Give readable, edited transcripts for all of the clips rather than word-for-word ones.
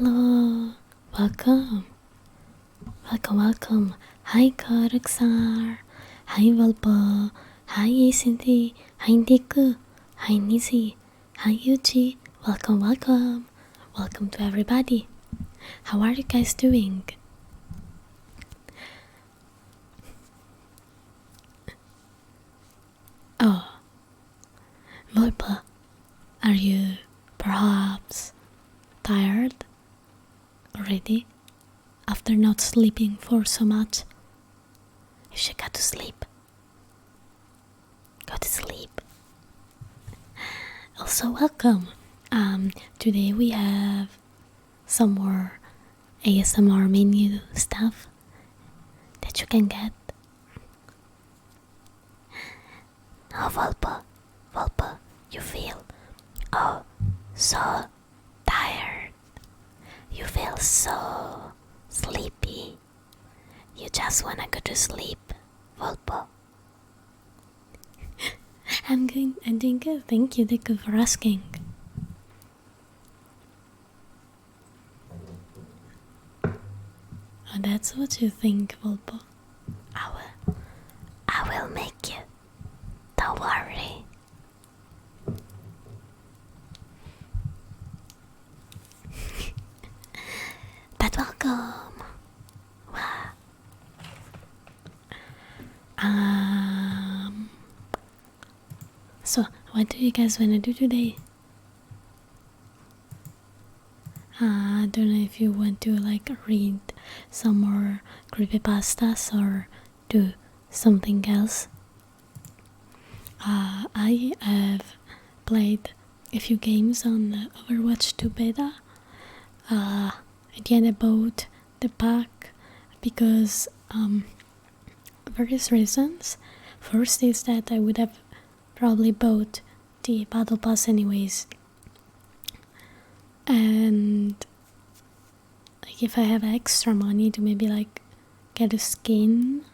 Hello, welcome, welcome. Hi Karuksar, hi Valpa, hi Cynthia, hi Niku, hi Nisi, hi Yuchi. Welcome to everybody. How are you guys doing? Oh, Valpa, are you perhaps tired already after not sleeping for so much? You should go to sleep. Go to sleep. Also, welcome. Today we have some more ASMR menu stuff that you can get. Oh, Valpa, you feel so tired. You feel so sleepy. You just wanna go to sleep, Valpa. I'm doing good. Thank you for asking. Oh, that's what you think, Valpa. I will make you. Don't worry. But welcome. Wow. So, what do you guys wanna do today? I don't know if you want to read some more creepypastas or do something else. I have played a few games on Overwatch 2 beta. Again, I bought the pack because various reasons. First is that I would have probably bought the battle pass anyways, and if I have extra money to maybe get a skin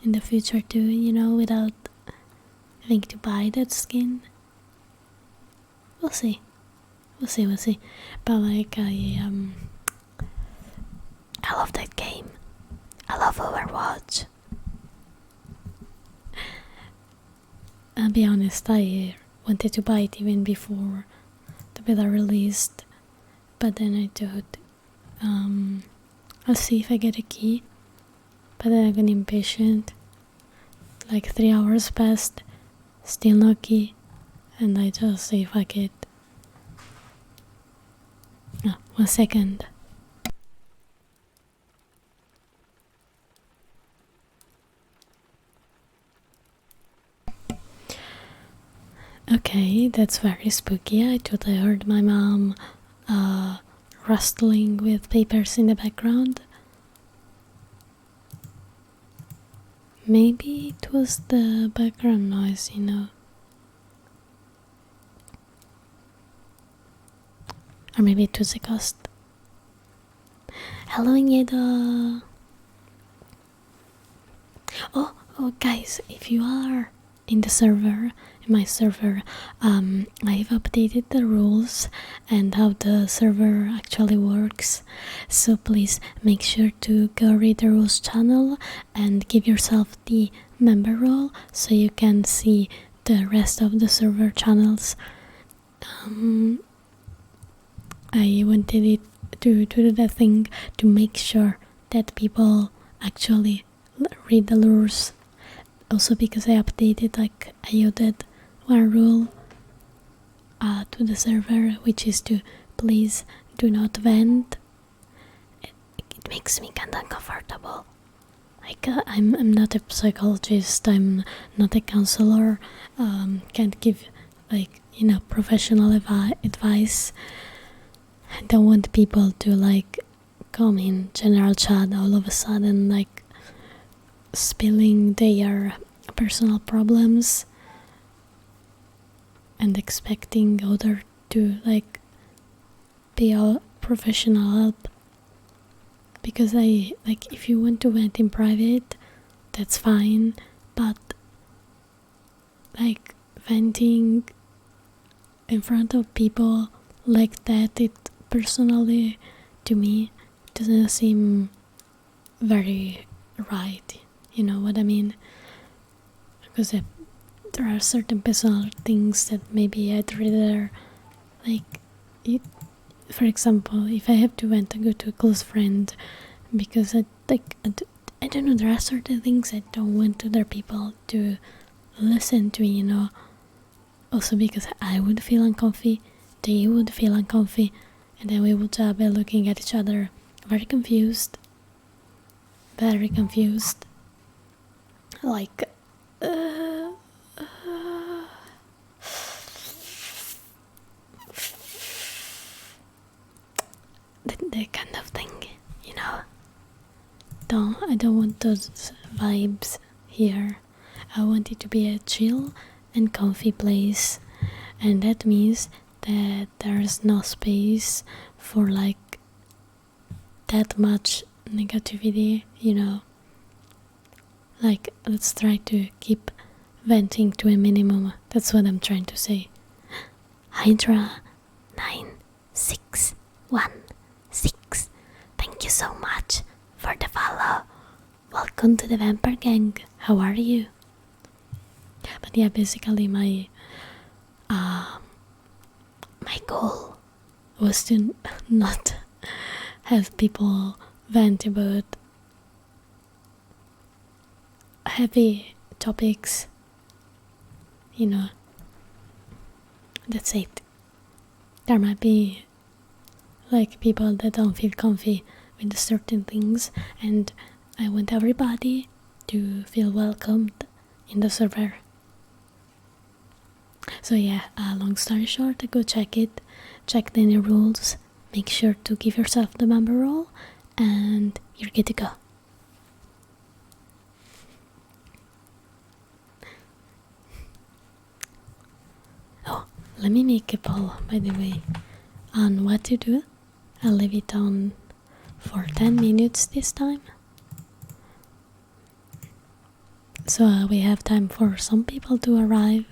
in the future too, without having to buy that skin. We'll see. But I love that game. I love Overwatch. I'll be honest, I wanted to buy it even before the beta released, but then I thought, I'll see if I get a key. But then I got impatient. 3 hours passed, still no key, and I just say fuck it. 1 second. Okay, that's very spooky. I thought I heard my mom rustling with papers in the background. Maybe it was the background noise, Or maybe it was a ghost. Hello, Iniedo. Oh, guys, if you are in my server, I've updated the rules and how the server actually works, so please make sure to go read the rules channel and give yourself the member role so you can see the rest of the server channels. I wanted it to do the thing to make sure that people actually read the rules. Also because I updated, I added one rule to the server, which is to please do not vent. It makes me kinda uncomfortable. I'm not a psychologist, I'm not a counselor, can't give professional advice. I don't want people to come in general chat all of a sudden spilling their personal problems and expecting other to be all professional help. Because if you want to vent in private, that's fine, but venting in front of people like that, it personally to me doesn't seem very right. You know what I mean? Because there are certain personal things that maybe I'd rather, like, for example, if I have to went to go to a close friend because I don't know, there are certain things I don't want other people to listen to, you know. Also because I would feel uncomfy, they would feel uncomfy, and then we would be looking at each other very confused. Like, that kind of thing, you know. I don't want those vibes here. I want it to be a chill and comfy place, and that means that there's no space for like that much negativity, you know. Like, let's try to keep venting to a minimum. That's what I'm trying to say. Hydra 9616, thank you so much for the follow. Welcome to the Vampire Gang. How are you? But yeah, basically my goal was to not have people vent about heavy topics, you know. That's it. There might be like people that don't feel comfy with certain things, and I want everybody to feel welcomed in the server. So yeah, long story short, go check it, check the new rules, make sure to give yourself the member role, and you're good to go. Oh, let me make a poll, by the way, on what to do. I'll leave it on for 10 minutes this time. So we have time for some people to arrive.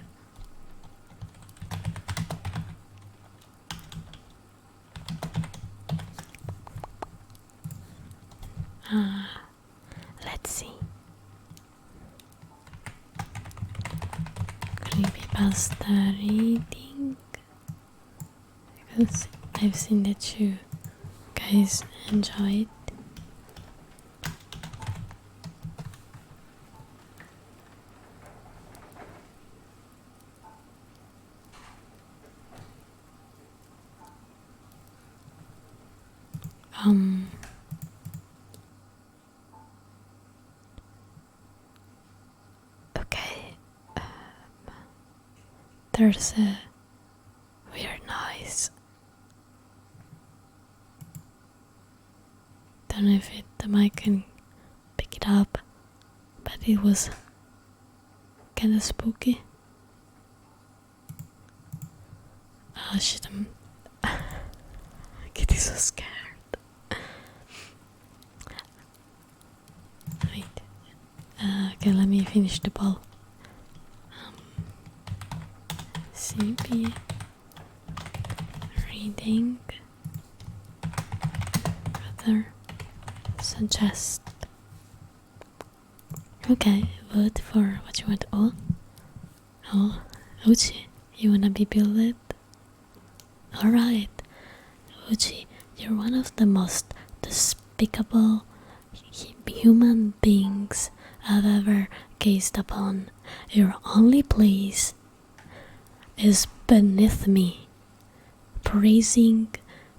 Let's see. Creepypasta reading, because I've seen that you guys enjoy it. Okay. There's a weird noise. Don't know if the mic can pick it up, but it was kinda spooky. Oh shit, I'm getting so scared. Wait. Okay, let me finish the poll. CP reading, rather suggest. Okay, vote for what you want. Oh, Uchi, you wanna be builded? Alright, Uchi, you're one of the most despicable human beings I've ever gazed upon. Your only place is beneath me, praising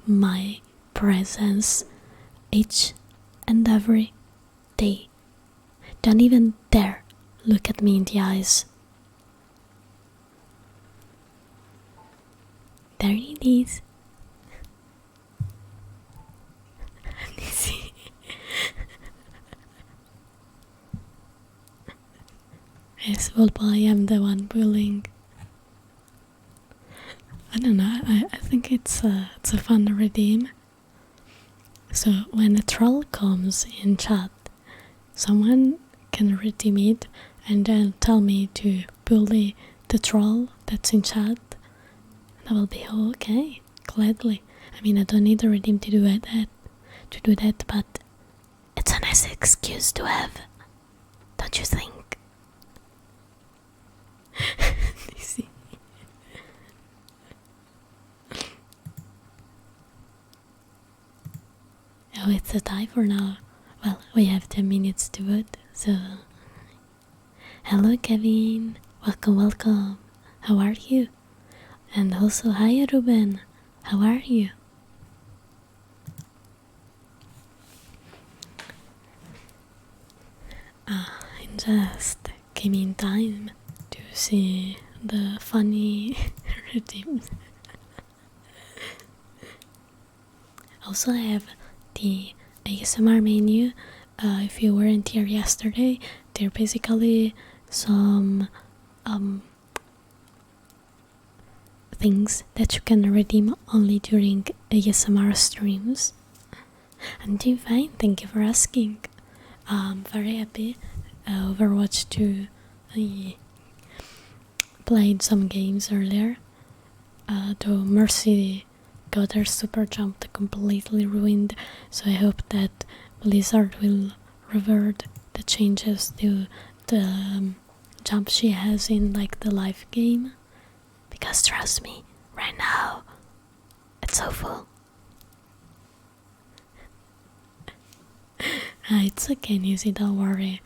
my presence each and every day. Don't even dare look at me in the eyes. There it is. Let me see. Yes, well, I am the one bullying. I don't know, I think it's a fun redeem. So when a troll comes in chat, someone can redeem it and then tell me to bully the troll that's in chat. That will be okay, gladly. I mean, I don't need a redeem to do that. to do that, but it's a nice excuse to have, don't you think? You see? Oh, it's a tie for now. Well, we have 10 minutes to vote, so... Hello Kevin, welcome, welcome. How are you? And also, hi Ruben, how are you? I just came in time to see the funny redeems. Also, I have the ASMR menu. If you weren't here yesterday, they're basically some things that you can redeem only during ASMR streams. I'm doing fine, thank you for asking. I'm very happy. Overwatch 2, I played some games earlier. Though Mercy got her super jump completely ruined, so I hope that Blizzard will revert the changes to the jump she has in like the live game. Because trust me, right now, it's so full. It's okay, Nizzy, don't worry.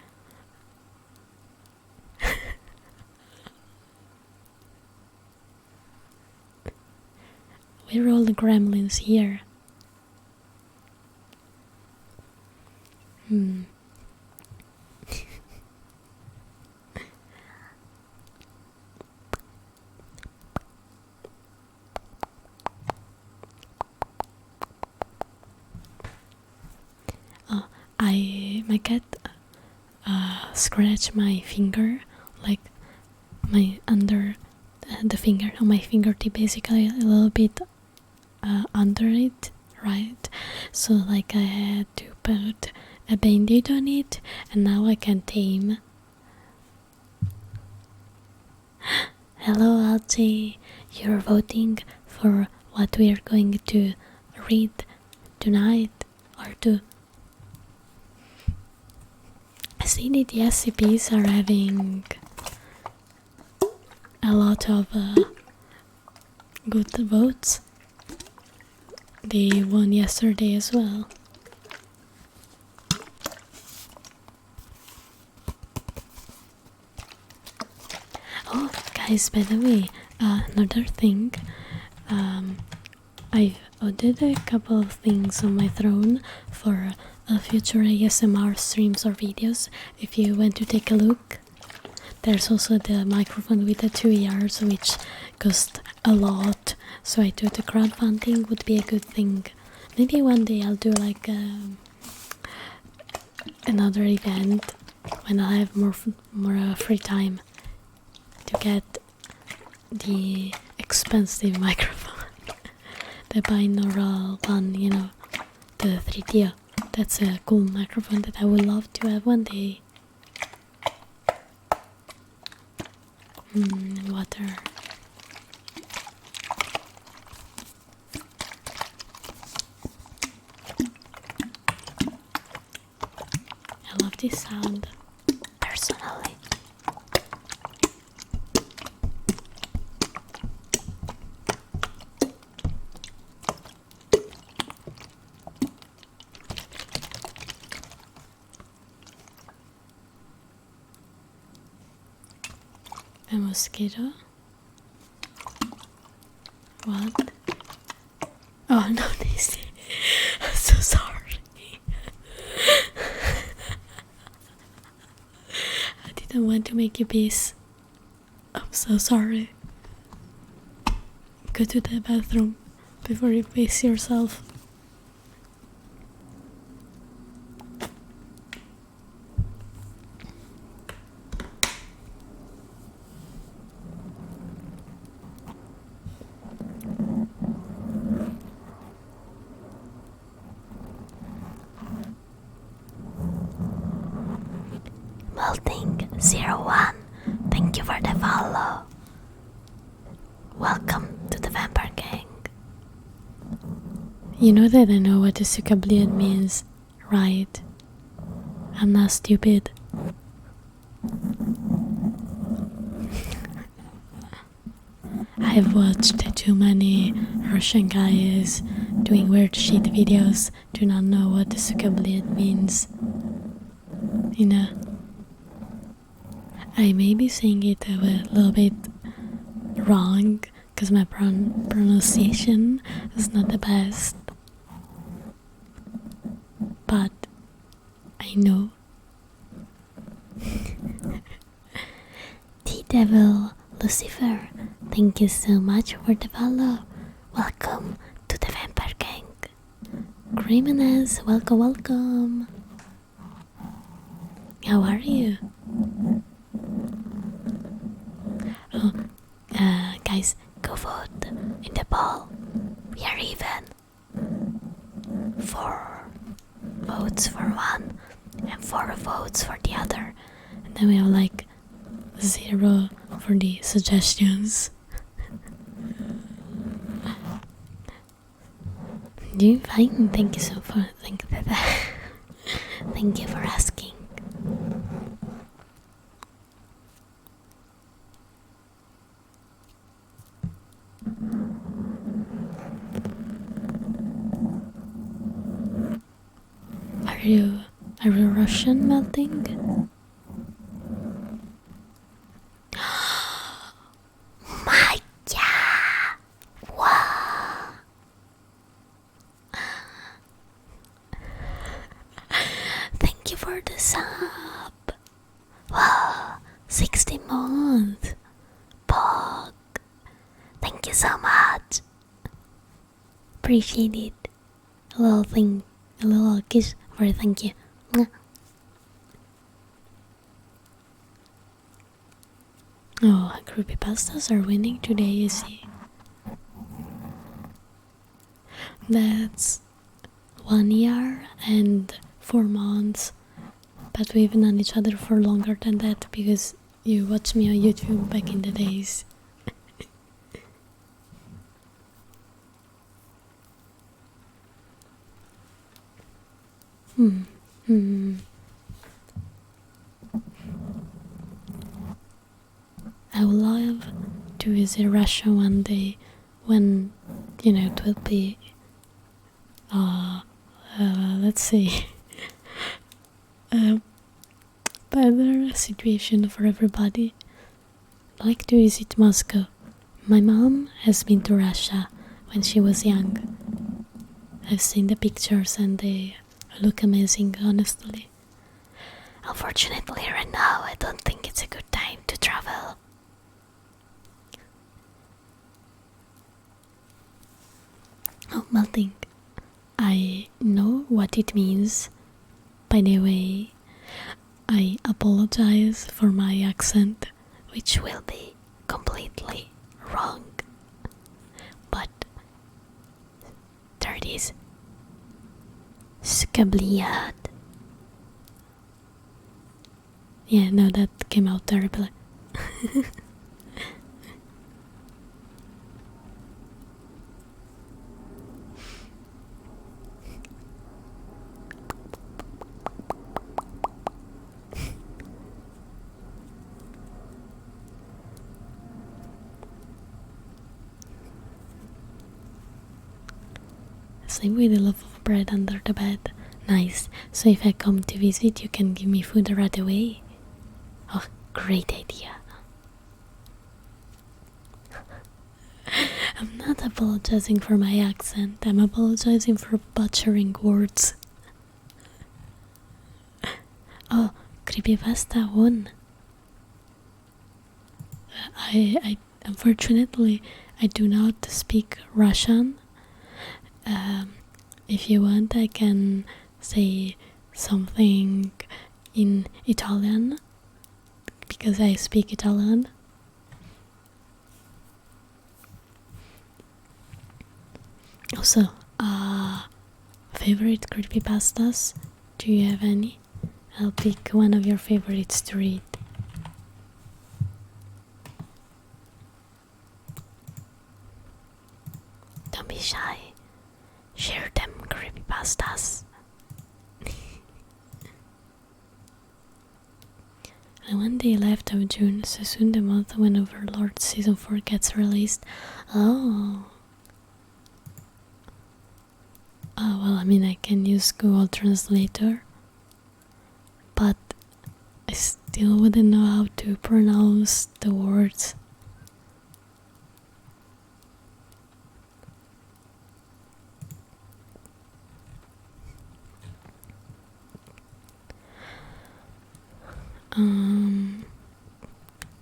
We're all the gremlins here. My cat scratched my finger, like my under the finger on my fingertip, basically a little bit under it, right? So like I had to put a band-aid on it, and now I can tame. Hello Alti, you're voting for what we are going to read tonight or to... I see that the SCPs are having a lot of good votes. They won yesterday as well. Oh, guys, by the way, another thing, I've added a couple of things on my throne for future ASMR streams or videos. If you want to take a look, there's also the microphone with the 2 ears, which cost a lot, so I thought the crowdfunding would be a good thing. Maybe one day I'll do like another event when I have more free time to get the expensive microphone, the binaural one, you know, the 3D. That's a cool microphone that I would love to have one day. Water. I love this sound, personally. A mosquito? What? Oh no, Daisy. I'm so sorry. I didn't want to make you piss. I'm so sorry. Go to the bathroom before you piss yourself. Melting01, thank you for the follow. Welcome to the Vampire Gang. You know that I know what the sukabliad means, right? I'm not stupid. I've watched too many Russian guys doing weird shit videos to not know what the sukabliad means. You know, I may be saying it a little bit wrong because my pronunciation is not the best, but I know. T-Devil Lucifer, thank you so much for the follow. Welcome to the Vampire Gang. Criminals, welcome. How are you? Oh, guys, go vote in the poll. We are even. 4 votes for one and 4 votes for the other. And then we have like 0 for the suggestions. Doing fine. Thank you thank you for asking. Are you Russian melting? My God! Wow! Thank you for the sub. Wow! 60 months. Pog. Thank you so much. Appreciate it. A little kiss for a thank you. Oh, creepypastas are winning today, you see. That's 1 year and 4 months, but we've known each other for longer than that because you watched me on YouTube back in the days. I would love to visit Russia one day when, it will be, let's see, better situation for everybody. I'd like to visit Moscow. My mom has been to Russia when she was young. I've seen the pictures and they look amazing, honestly. Unfortunately, right now, I don't think it's a good time to travel. Oh, melting. I know what it means. By the way, I apologize for my accent, which will be completely wrong. But there it is. Skabliad. Yeah, no, that came out terribly. Same with a loaf of bread under the bed. Nice. So if I come to visit, you can give me food right away. Oh, great idea. I'm not apologizing for my accent. I'm apologizing for butchering words. Oh, creepypasta won. I unfortunately I do not speak Russian. If you want, I can say something in Italian because I speak Italian. Also, favorite creepypastas? Do you have any? I'll pick one of your favorites to read. Don't be shy. Share And one day left of June, so soon the month when Overlord Season 4 gets released. Oh. Oh, well, I mean, I can use Google Translator, but I still wouldn't know how to pronounce the words.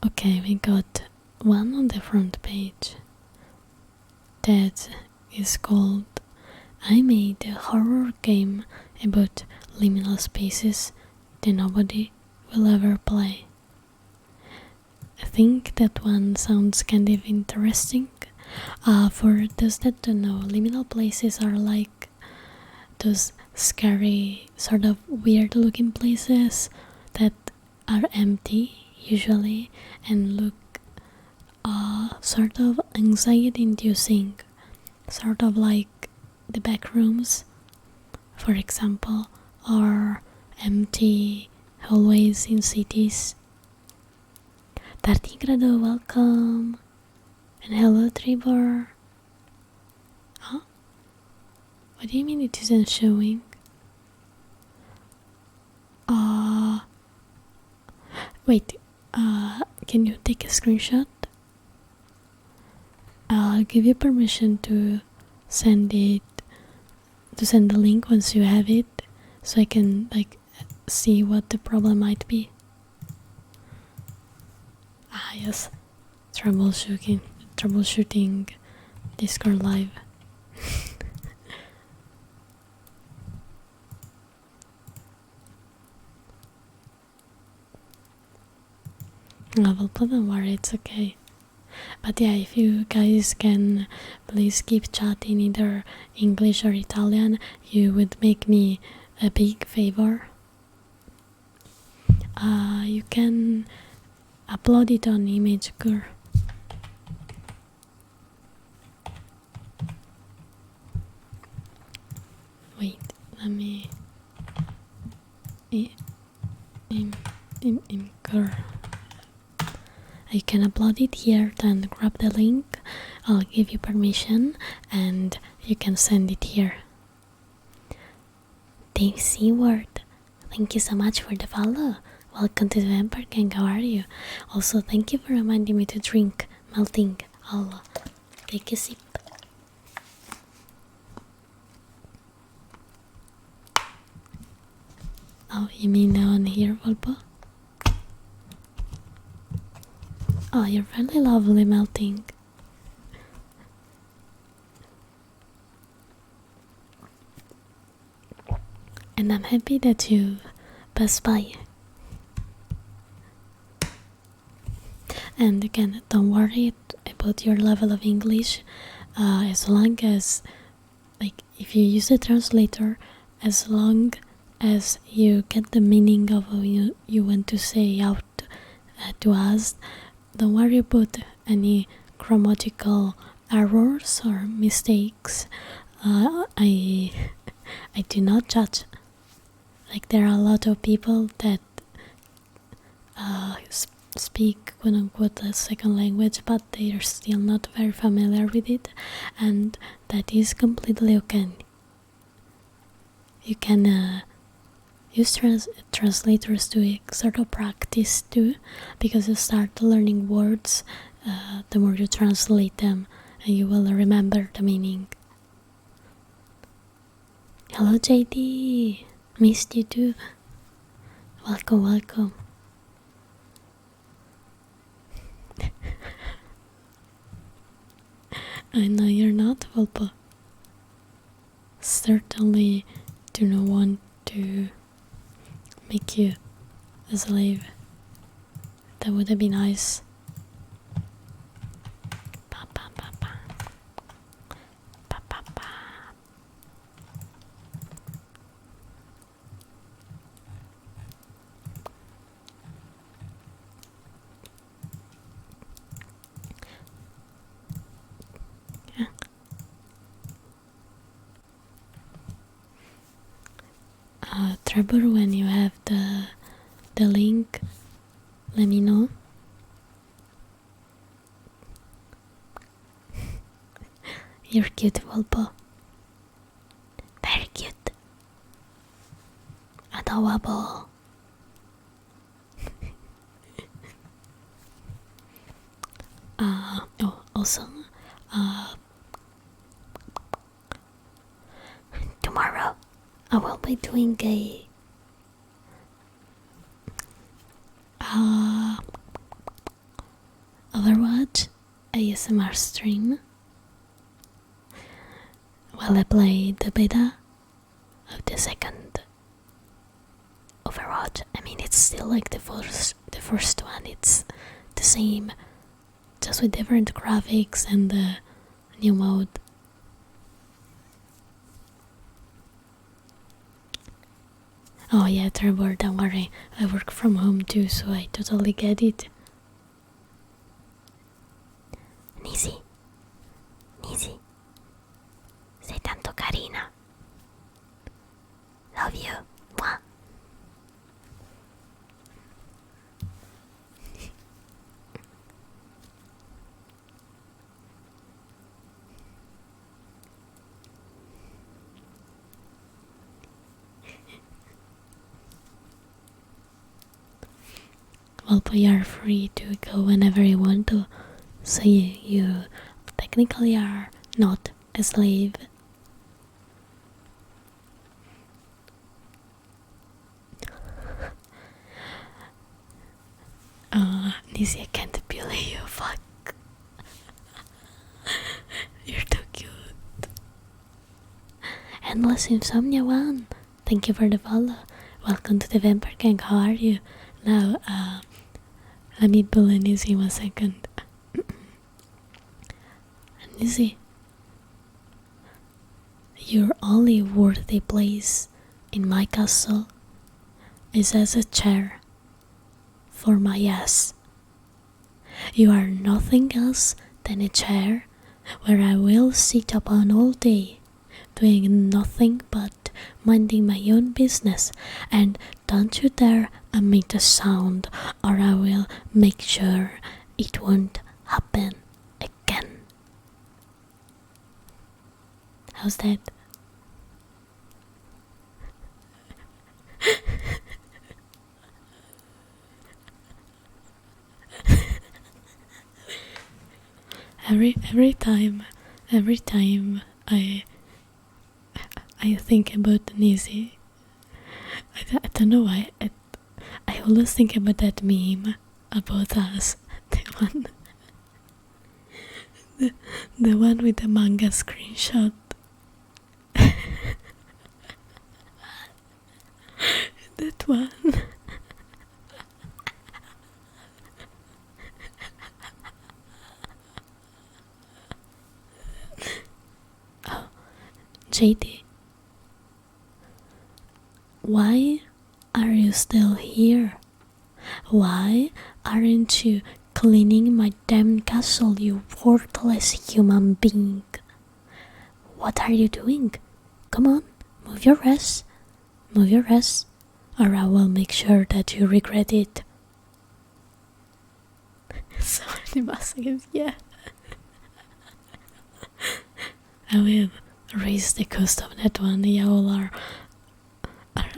Okay, we got one on the front page that is called I made a horror game about liminal spaces that nobody will ever play. I think that one sounds kind of interesting. For those that don't know, liminal places are like those scary, sort of weird looking places that are empty usually and look sort of anxiety inducing, sort of like the back rooms, for example, or empty hallways in cities. Tardigrado, welcome! And hello, Trevor! Huh? What do you mean it isn't showing? Wait, can you take a screenshot? I'll give you permission to send the link once you have it, so I can see what the problem might be. Ah yes, troubleshooting Discord live. Well, don't worry, it's okay. But yeah, if you guys can please keep chatting either English or Italian, you would make me a big favor. You can upload it on ImageGur. Wait, let me Imgur. You can upload it here, then grab the link, I'll give you permission and you can send it here. Dave Seward, thank you so much for the follow. Welcome to the Vampire Gang, how are you? Also, thank you for reminding me to drink melting. I'll take a sip. Oh, you mean on here, Volpo? Oh, you're really lovely melting. And I'm happy that you passed by. And again, don't worry about your level of English, as long as, if you use a translator, as long as you get the meaning of what you want to say out to us, don't worry about any grammatical errors or mistakes. I do not judge. There are a lot of people that speak quote-unquote a second language, but they are still not very familiar with it, and that is completely okay. You can use translators to sort of practice too, because you start learning words the more you translate them, and you will remember the meaning. Hello JD, missed you too. Welcome. I know you're not, Volpo. Certainly do not want to make you a slave. That would have been nice. Trevor, when you have the link, let me know. You're cute, Volpo. Very cute. Adorable. Also, tomorrow I will be doing a Overwatch ASMR stream while I play the beta of the second Overwatch. I mean, it's still like the first one. It's the same, just with different graphics and the new mode. Oh yeah, Trevor, don't worry. I work from home too, so I totally get it. Nisi. Sei tanto carina. Love you. Mwah. Well, but you are free to go whenever you want to, so you technically are not a slave. Nisi, I can't believe you, fuck. You're too cute. Endless Insomnia 1, thank you for the follow. Welcome to the Vampire Gang, how are you? Now, let me bully Nisi 1 second. Nisi, your only worthy place in my castle is as a chair for my ass. You are nothing else than a chair where I will sit upon all day, doing nothing but minding my own business, and don't you dare emit a sound or I will make sure it won't happen again. How's that? Every time I think about Nisi, I don't know why. I always think about that meme about us, the one with the manga screenshot. That one. Oh, JD, why are you still here? Why aren't you cleaning my damn castle, you worthless human being? What are you doing? Come on, move your ass, or I will make sure that you regret it. So many messages, yeah. I will raise the cost of that one. Y'all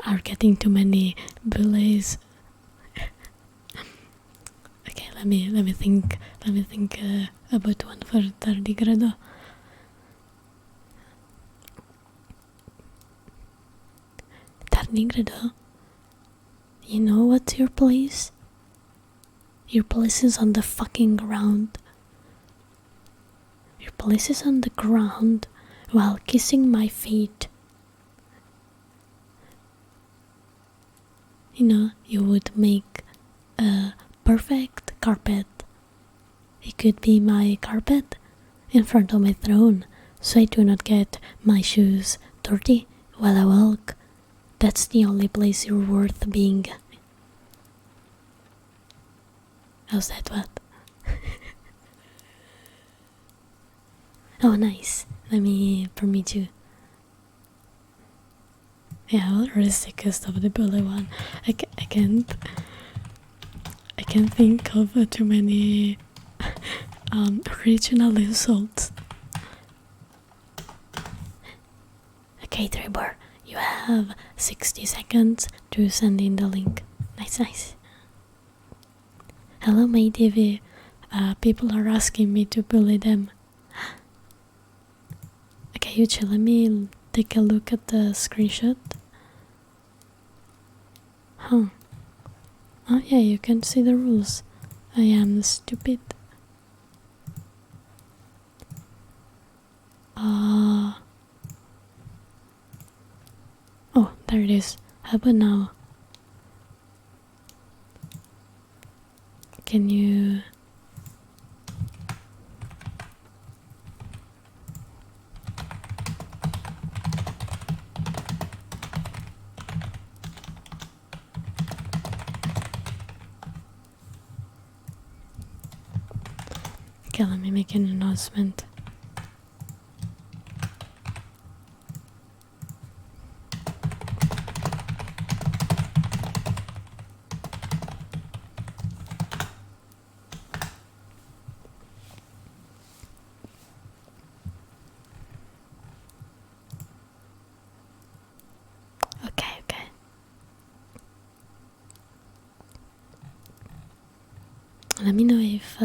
are getting too many bullies. Okay, let me think about one for tardigrado. Tardigrado, you know what's your place? Your place is on the fucking ground. Your place is on the ground while kissing my feet. You know, you would make a perfect carpet. It could be my carpet in front of my throne, so I do not get my shoes dirty while I walk. That's the only place you're worth being. How's that, what? Oh, nice. For me too. Yeah, I'll raise the cost of the bully one. I can't think of too many original insults. Okay, Trevor, you have 60 seconds to send in the link. Nice. Hello, my TV. People are asking me to bully them. Okay, Yuchi, let me take a look at the screenshot. Huh. Oh yeah, you can see the rules. I am stupid. Oh, there it is. How about now? Can you... Okay, let me make an announcement. Okay. Let me know if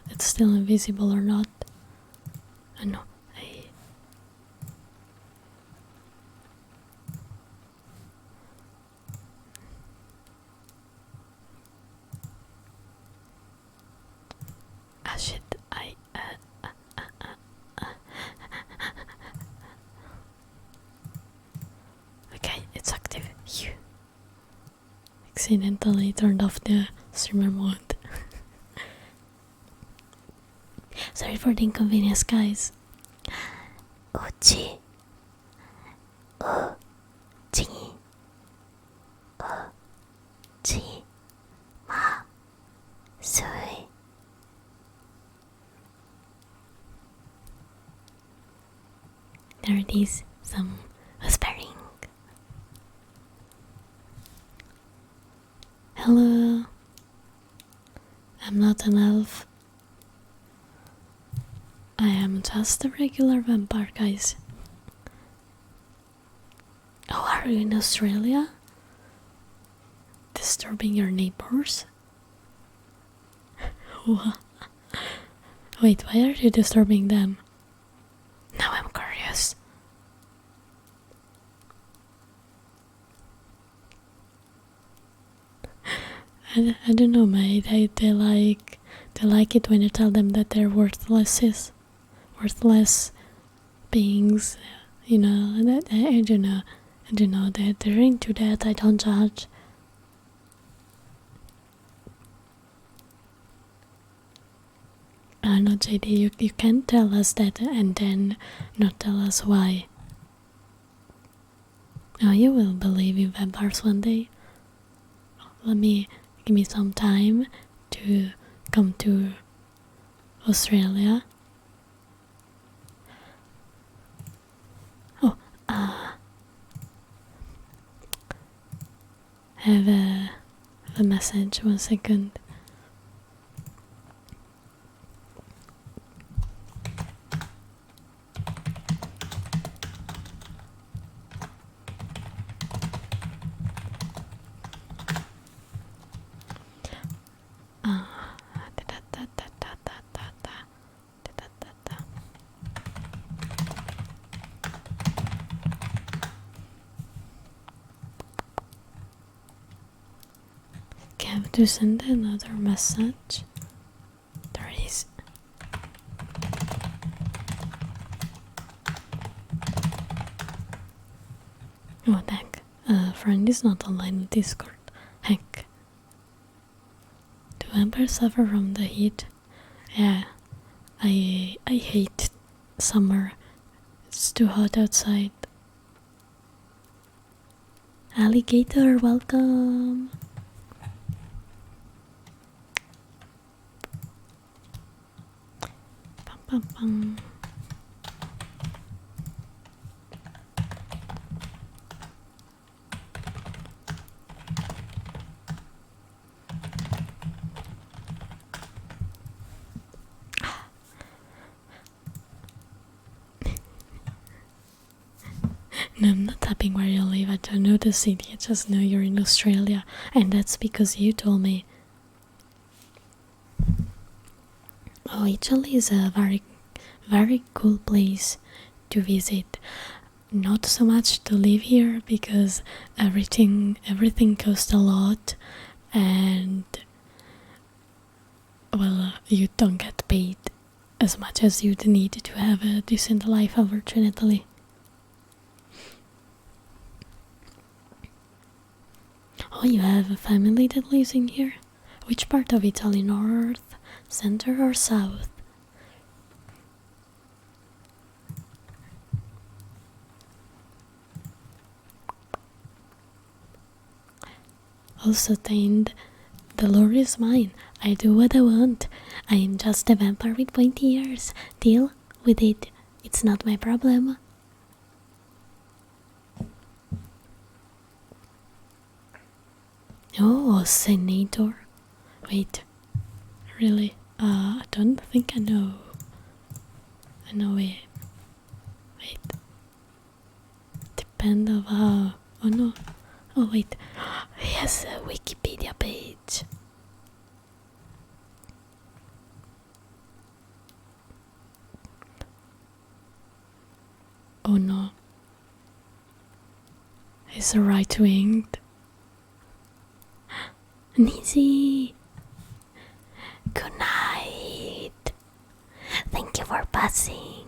it's still invisible or not. No, shit, okay, it's active. Phew. Accidentally turned off the streamer mode. Sorry for the inconvenience, guys. Uchi. Uchi. Uchi. Ma. Sui. There it is. Some whispering. Hello. I'm not an elf. I am just a regular vampire, guys. Oh, are you in Australia? Disturbing your neighbors? Wait, why are you disturbing them? Now I'm curious. I don't know, mate. They like it when you tell them that they're worthless beings, you know. And I don't know that they're into that. I don't judge. No, JD, you can't tell us that and then not tell us why. Oh, you will believe in vampires one day. Give me some time to come to Australia. Oh, I have a message. 1 second. I have to send another message. There it is. Oh, heck. Friend is not online in Discord. Heck. Do vampires suffer from the heat? Yeah. I hate summer. It's too hot outside. Alligator, welcome. Pum, pum, pum. No, I'm not tapping where you live. I don't know the city. I just know you're in Australia. And that's because you told me. Oh, Italy is a very, very cool place to visit. Not so much to live here because everything costs a lot, and well, you don't get paid as much as you'd need to have a decent life, unfortunately. Oh, you have a family that lives in here? Which part of Italy? North, center, or south? Also tamed, the lore is mine. I do what I want. I am just a vampire with pointy ears. Deal with it. It's not my problem. Oh, senator. Wait, really? I don't think I know. I know it. Wait. Depend of how. Oh no. Oh wait. He has a Wikipedia page. Oh no. He's a right-winged. Nizzy! Good night. Thank you for passing.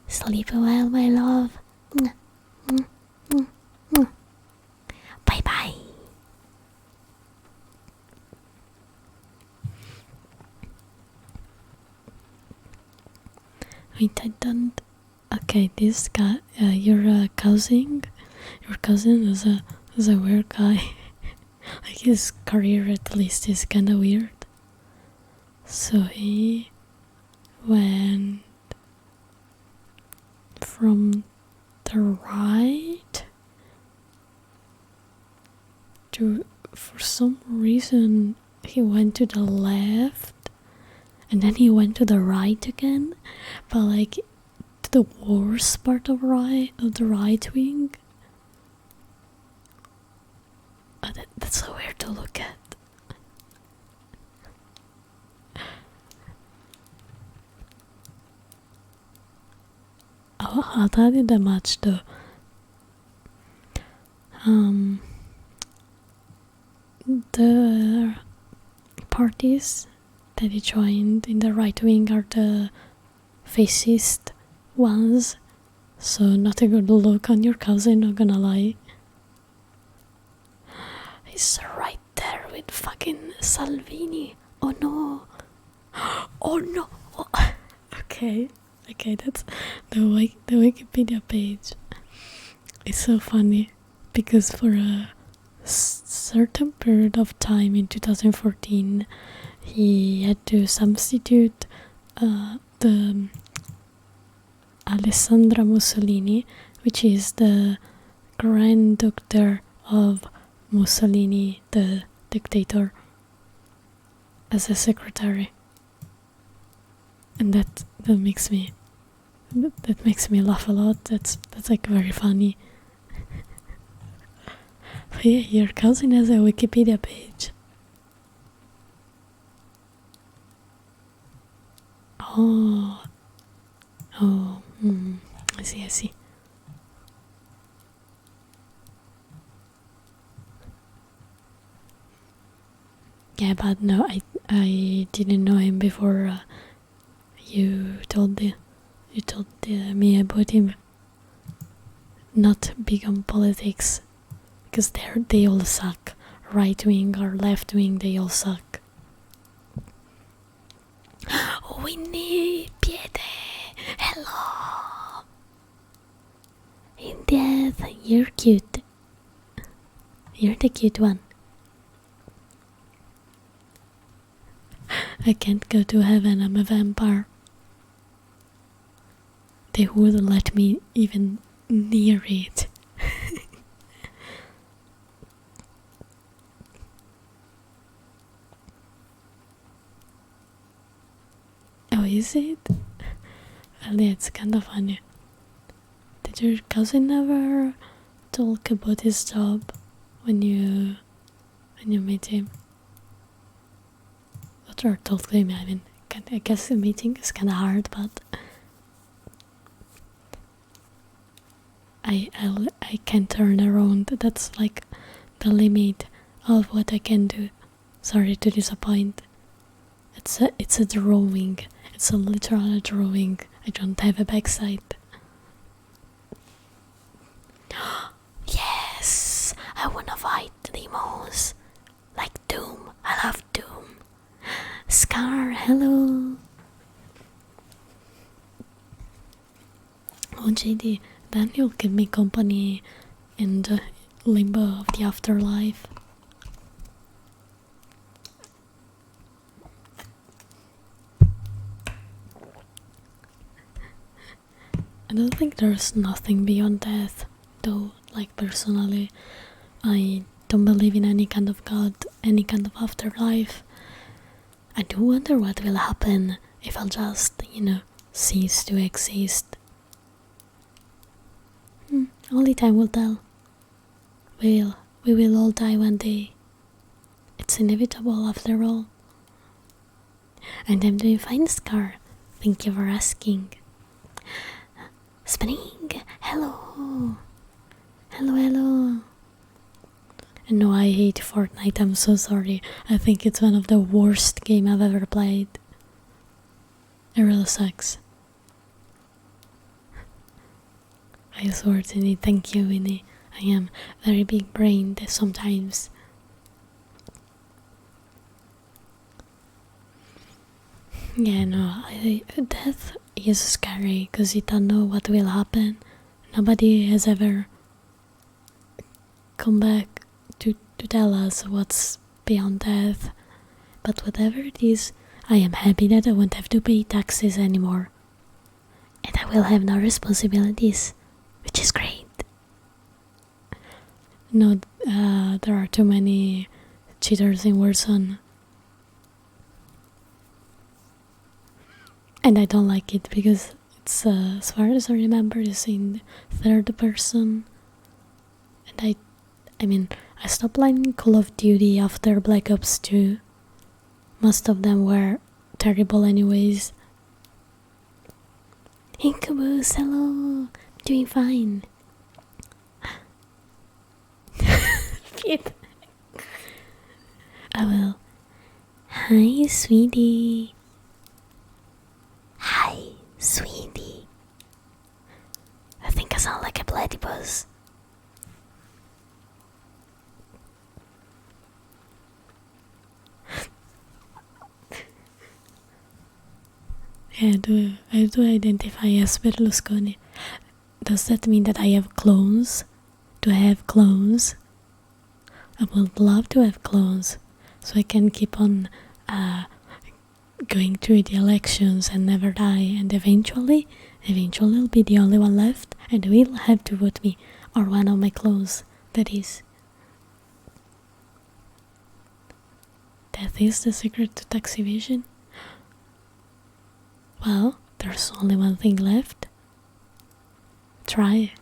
Sleep well, my love. Bye bye. Wait, I don't. Okay, this guy, your cousin. Your cousin is a weird guy. Like his career, at least, is kind of weird. So he went from the right to, for some reason, he went to the left, and then he went to the right again, but like to the worst part of the right wing. Oh, that's so weird to look at. Oh, how did that match though? The parties that he joined in the right wing are the fascist ones, so not a good look on your cousin, not gonna lie. He's right there with fucking Salvini. Oh no. Oh no. Oh. Okay, that's the Wikipedia page. It's so funny because for a certain period of time in 2014 he had to substitute the Alessandra Mussolini, which is the granddaughter of Mussolini, the dictator, as a secretary, and that makes me laugh a lot. That's like very funny. But yeah, your cousin has a Wikipedia page. Oh, I see. Yeah, but no, I didn't know him before you told me about him. Not big on politics, because they all suck. Right wing or left wing, they all suck. Winnie, Piede, hello. Indeed, you're cute. You're the cute one. I can't go to heaven, I'm a vampire. They wouldn't let me even near it. Oh, is it? Well, yeah, it's kind of funny. The Did your cousin ever talk about his job when you meet him? Or talk to him, I mean, I guess the meeting is kinda hard, but I can turn around. That's like the limit of what I can do. Sorry to disappoint. It's a drawing. It's a literal drawing. I don't have a backside. Yes, I wanna fight demons like Doom. I love Doom. Scar, hello. Oh JD, then you'll give me company in the limbo of the afterlife. I don't think there's nothing beyond death, though, like personally, I don't believe in any kind of god, any kind of afterlife. I do wonder what will happen if I'll just, cease to exist. Only time will tell. We will all die one day. It's inevitable after all. And I'm doing fine, Scar. Thank you for asking. Spring, hello. Hello. No, I hate Fortnite, I'm so sorry. I think it's one of the worst games I've ever played. It really sucks. I swear to you, thank you, Winnie. I am very big brained sometimes. Yeah, no, death is scary because you don't know what will happen. Nobody has ever come back to tell us what's beyond death. But whatever it is, I am happy that I won't have to pay taxes anymore. And I will have no responsibilities, which is great. No, there are too many cheaters in Warzone. And I don't like it because it's, as far as I remember, it's in third person. And I stopped playing Call of Duty after Black Ops 2. Most of them were terrible anyways. Incubus, hello! Doing fine. Fit. I will. Hi, sweetie. Hi, sweetie. I think I sound like a platypus. Yeah, I do identify as Berlusconi. Does that mean that I have clones? Do I have clones? I would love to have clones, so I can keep on going through the elections and never die, and eventually I'll be the only one left, and will have to vote me, or one of my clones, that is. That is the secret to tax evasion? Well, there's only one thing left. Try.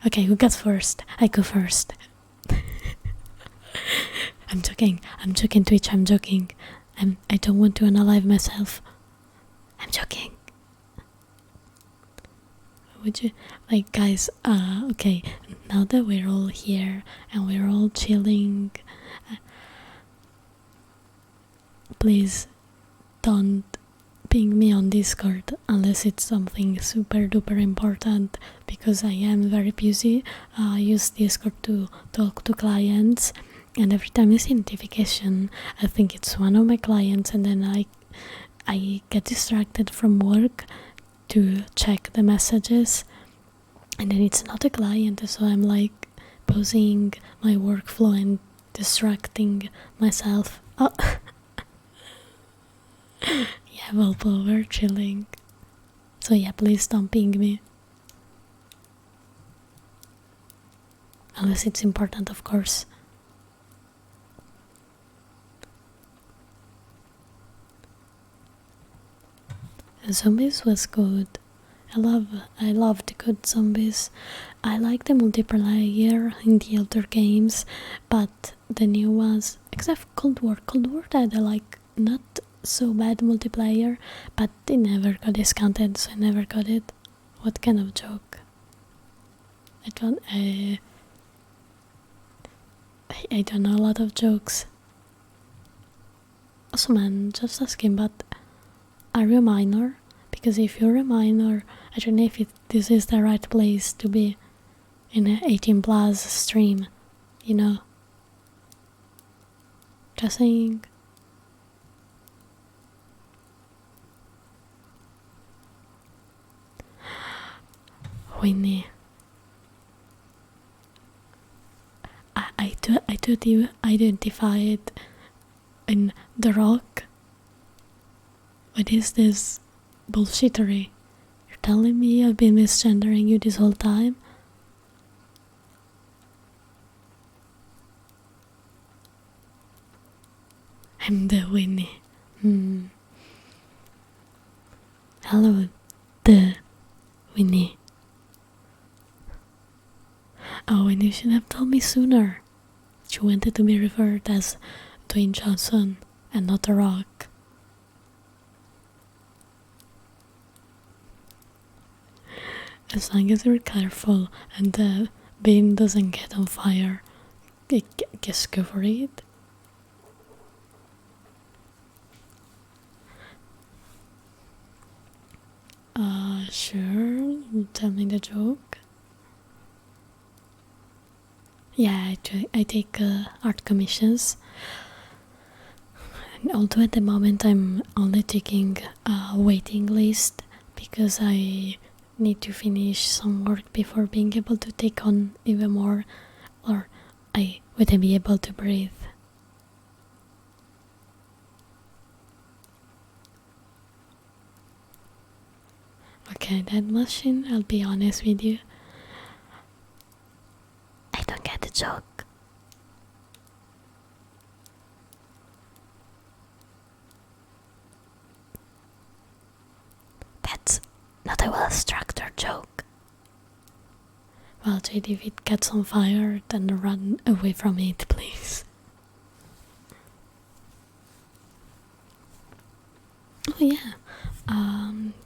Okay, who goes first? I go first. I'm joking, Twitch, I'm joking. I don't want to unalive myself. I'm joking. Would you, like, guys, okay, now that we're all here and we're all chilling, please don't ping me on Discord unless it's something super duper important, because I am very busy. I use Discord to talk to clients, and every time I see a notification, I think it's one of my clients, and then I get distracted from work to check the messages, and then it's not a client, so I'm like pausing my workflow and distracting myself. Oh. Yeah, well, we're chilling. So yeah, please don't ping me. Unless it's important, of course. Zombies was good. I love the good zombies. I like the multiplayer in the other games, but the new ones, except Cold War. Cold War had a like not so bad multiplayer, but it never got discounted, so I never got it. What kind of joke? I don't know a lot of jokes. Also, man, just asking, but are you a minor? Because if you're a minor, I don't know if this is the right place to be in an 18 plus stream, you know? Just saying. Winnie. I thought you identified in The Rock. What is this bullshittery? You're telling me I've been misgendering you this whole time? I'm the Winnie. Hello, the Winnie. Oh, and you should have told me sooner. You wanted to be referred as Dwayne Johnson and not The Rock. As long as you're careful and the bin doesn't get on fire, just go for it. Sure, tell me the joke. Yeah, I take art commissions. And although at the moment I'm only taking a waiting list because I need to finish some work before being able to take on even more, or I wouldn't be able to breathe. Okay, that machine, I'll be honest with you, I don't get the joke. That's not a well-structured joke. Well, Jade, if it gets on fire, then run away from it, please. Oh yeah,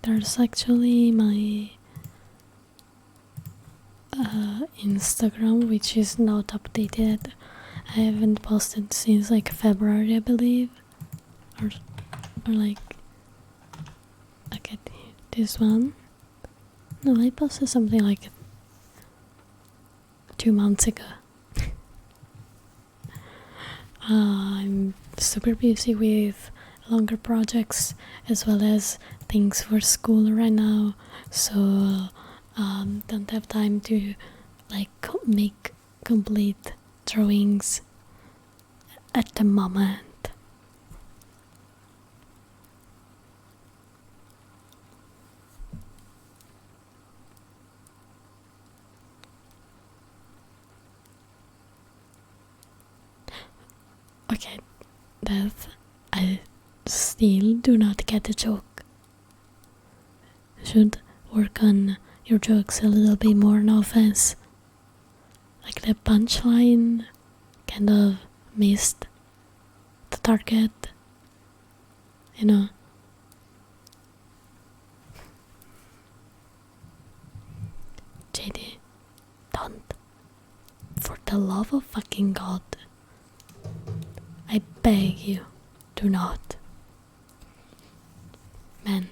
there's actually my Instagram, which is not updated. I haven't posted since like February, I believe, or like, okay, this one. No, I posted something like 2 months ago. I'm super busy with longer projects as well as things for school right now, so don't have time to like make complete drawings at the moment. Okay, that I still do not get the joke. Should work on your jokes a little bit more, no offense. Like the punchline kind of missed the target, you know. JD, don't. For the love of fucking God, I beg you, do not. Man.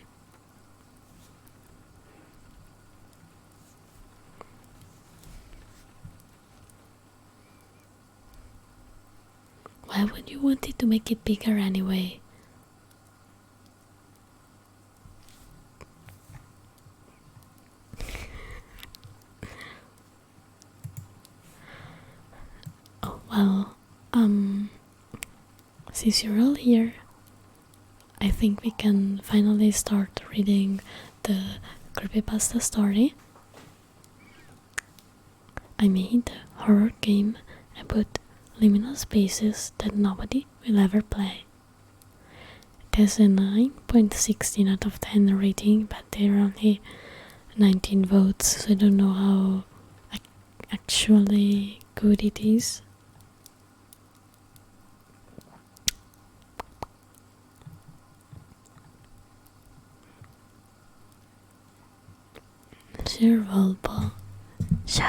Why would you want it to make it bigger anyway? Oh, well, since you're all here, I think we can finally start reading the creepypasta story. I made a horror game and put liminal spaces that nobody will ever play. It has a 9.16 out of 10 rating, but there are only 19 votes, so I don't know how actually good it is. Sure, Volpo. Sure.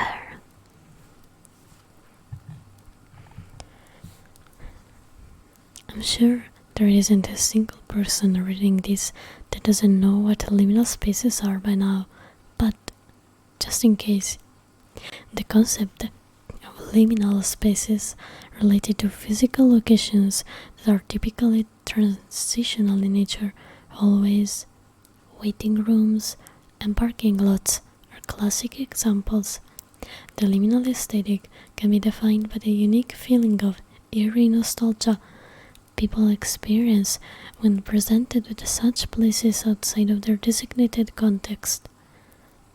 I'm sure there isn't a single person reading this that doesn't know what liminal spaces are by now, but just in case, the concept of liminal spaces related to physical locations that are typically transitional in nature, hallways, waiting rooms, and parking lots are classic examples. The liminal aesthetic can be defined by the unique feeling of eerie nostalgia people experience when presented with such places outside of their designated context.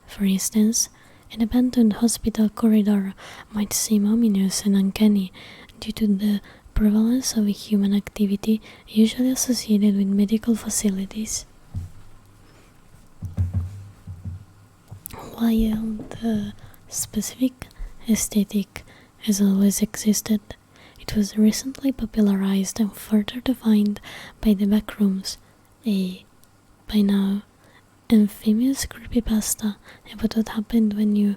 For instance, an abandoned hospital corridor might seem ominous and uncanny due to the prevalence of human activity usually associated with medical facilities. While the specific aesthetic has always existed, it was recently popularized and further defined by the Backrooms, a, by now, infamous creepypasta about what happened when you,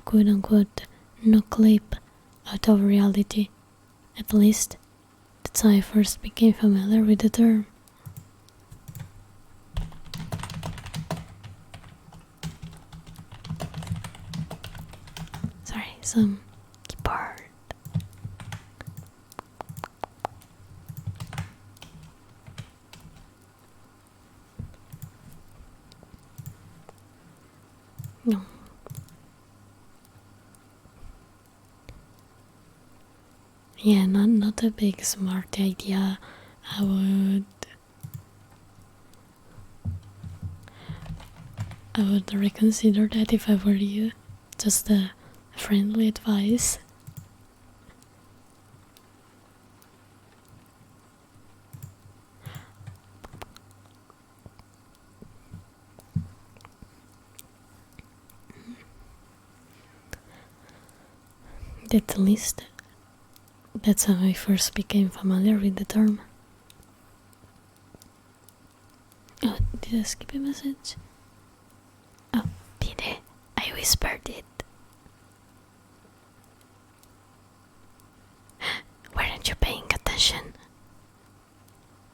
quote-unquote, knock leap out of reality. At least, that's how I first became familiar with the term. Sorry, some keyboard. No. Yeah, not a big smart idea. I would reconsider that if I were you. Just a friendly advice. At least that's how I first became familiar with the term. Oh, did I skip a message? Oh, did I? I whispered it. Weren't you paying attention?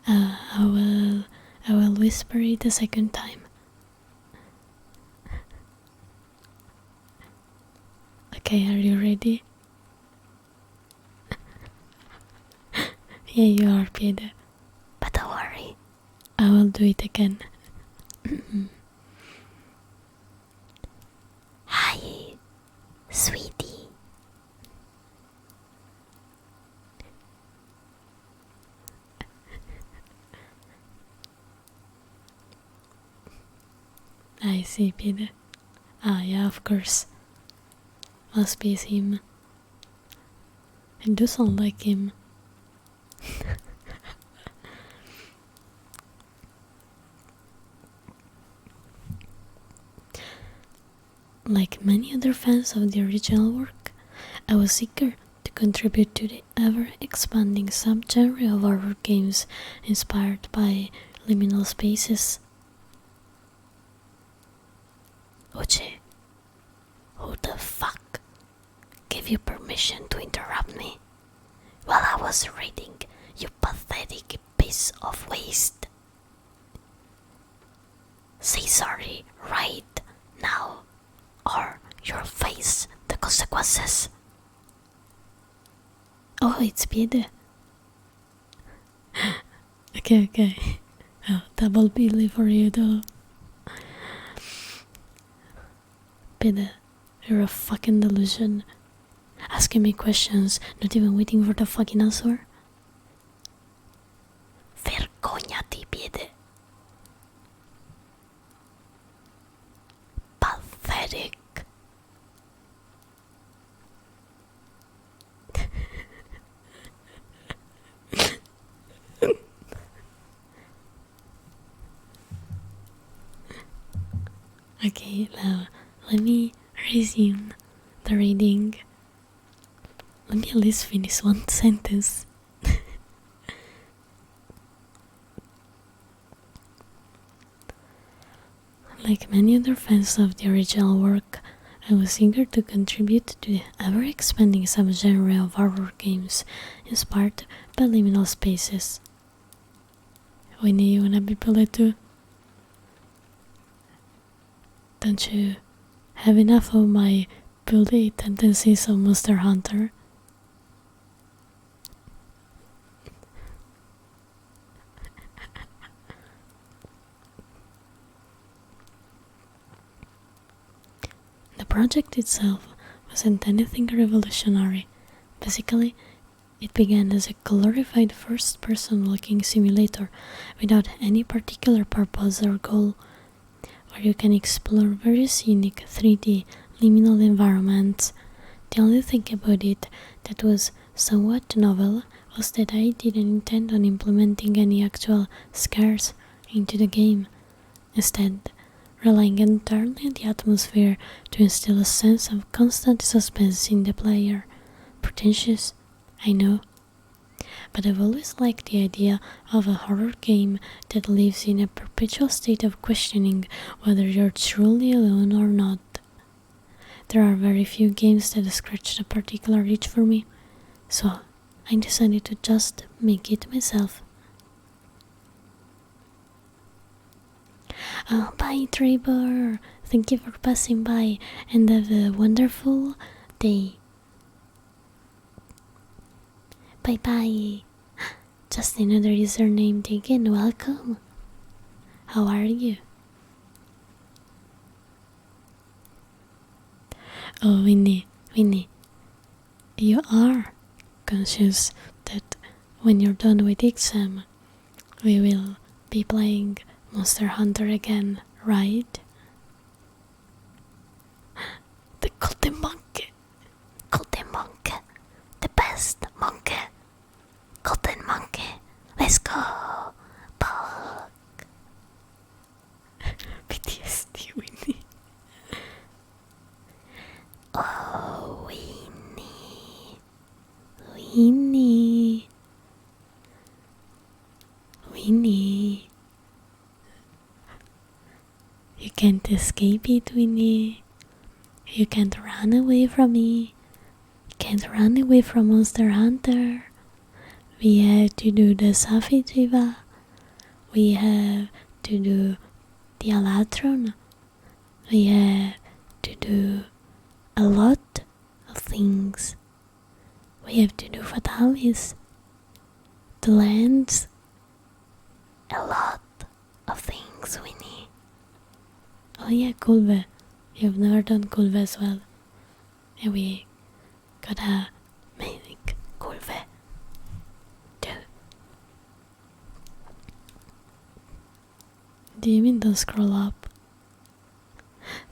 I will whisper it a second time. Okay, are you ready? Yeah, you are, Peter. But don't worry, I will do it again. Hi, sweetie. I see, Peter. Ah, yeah, of course. Must be him. I do sound like him. Like many other fans of the original work, I was eager to contribute to the ever-expanding subgenre of horror games inspired by liminal spaces. Uche, who the fuck gave you permission to interrupt me while I was reading, you pathetic piece of waste? Say sorry right now, or you'll face the consequences. Oh, it's Piede. Okay. Oh, double Billy for you though. Piede, you're a fucking delusion. Asking me questions, not even waiting for the fucking answer. Vergognati, Piede. Pathetic. Okay, now let me resume the reading. Let me at least finish one sentence. Like many other fans of the original work, I was eager to contribute to the ever-expanding subgenre of horror games inspired by liminal spaces. Winnie, you wanna be bullied too? Don't you have enough of my bully tendencies of Monster Hunter? The project itself wasn't anything revolutionary. Basically, it began as a glorified first-person looking simulator without any particular purpose or goal, where you can explore various unique 3D liminal environments. The only thing about it that was somewhat novel was that I didn't intend on implementing any actual scares into the game. Instead, relying entirely on the atmosphere to instill a sense of constant suspense in the player. Pretentious, I know. But I've always liked the idea of a horror game that lives in a perpetual state of questioning whether you're truly alone or not. There are very few games that scratch the particular itch for me, so I decided to just make it myself. Oh, bye Trevor! Thank you for passing by and have a wonderful day. Bye bye. Just another username taken. Welcome. How are you? Oh, Winnie, you are conscious that when you're done with exam, we will be playing Monster Hunter again, right? The golden monkey! Golden monkey! The best monkey! Golden monkey! Let's go! Bug! PTSD, Winnie. Oh, Winnie. Winnie. Winnie. You can't escape it, Winnie. You can't run away from me. You can't run away from Monster Hunter. We have to do the Safijiva. We have to do the Alatron. We have to do a lot of things. We have to do Fatalis. The lands. A lot of things, Winnie. Oh yeah, Kulve. You've never done Kulve as well. And we gotta make Kulve too. Do you mean don't scroll up?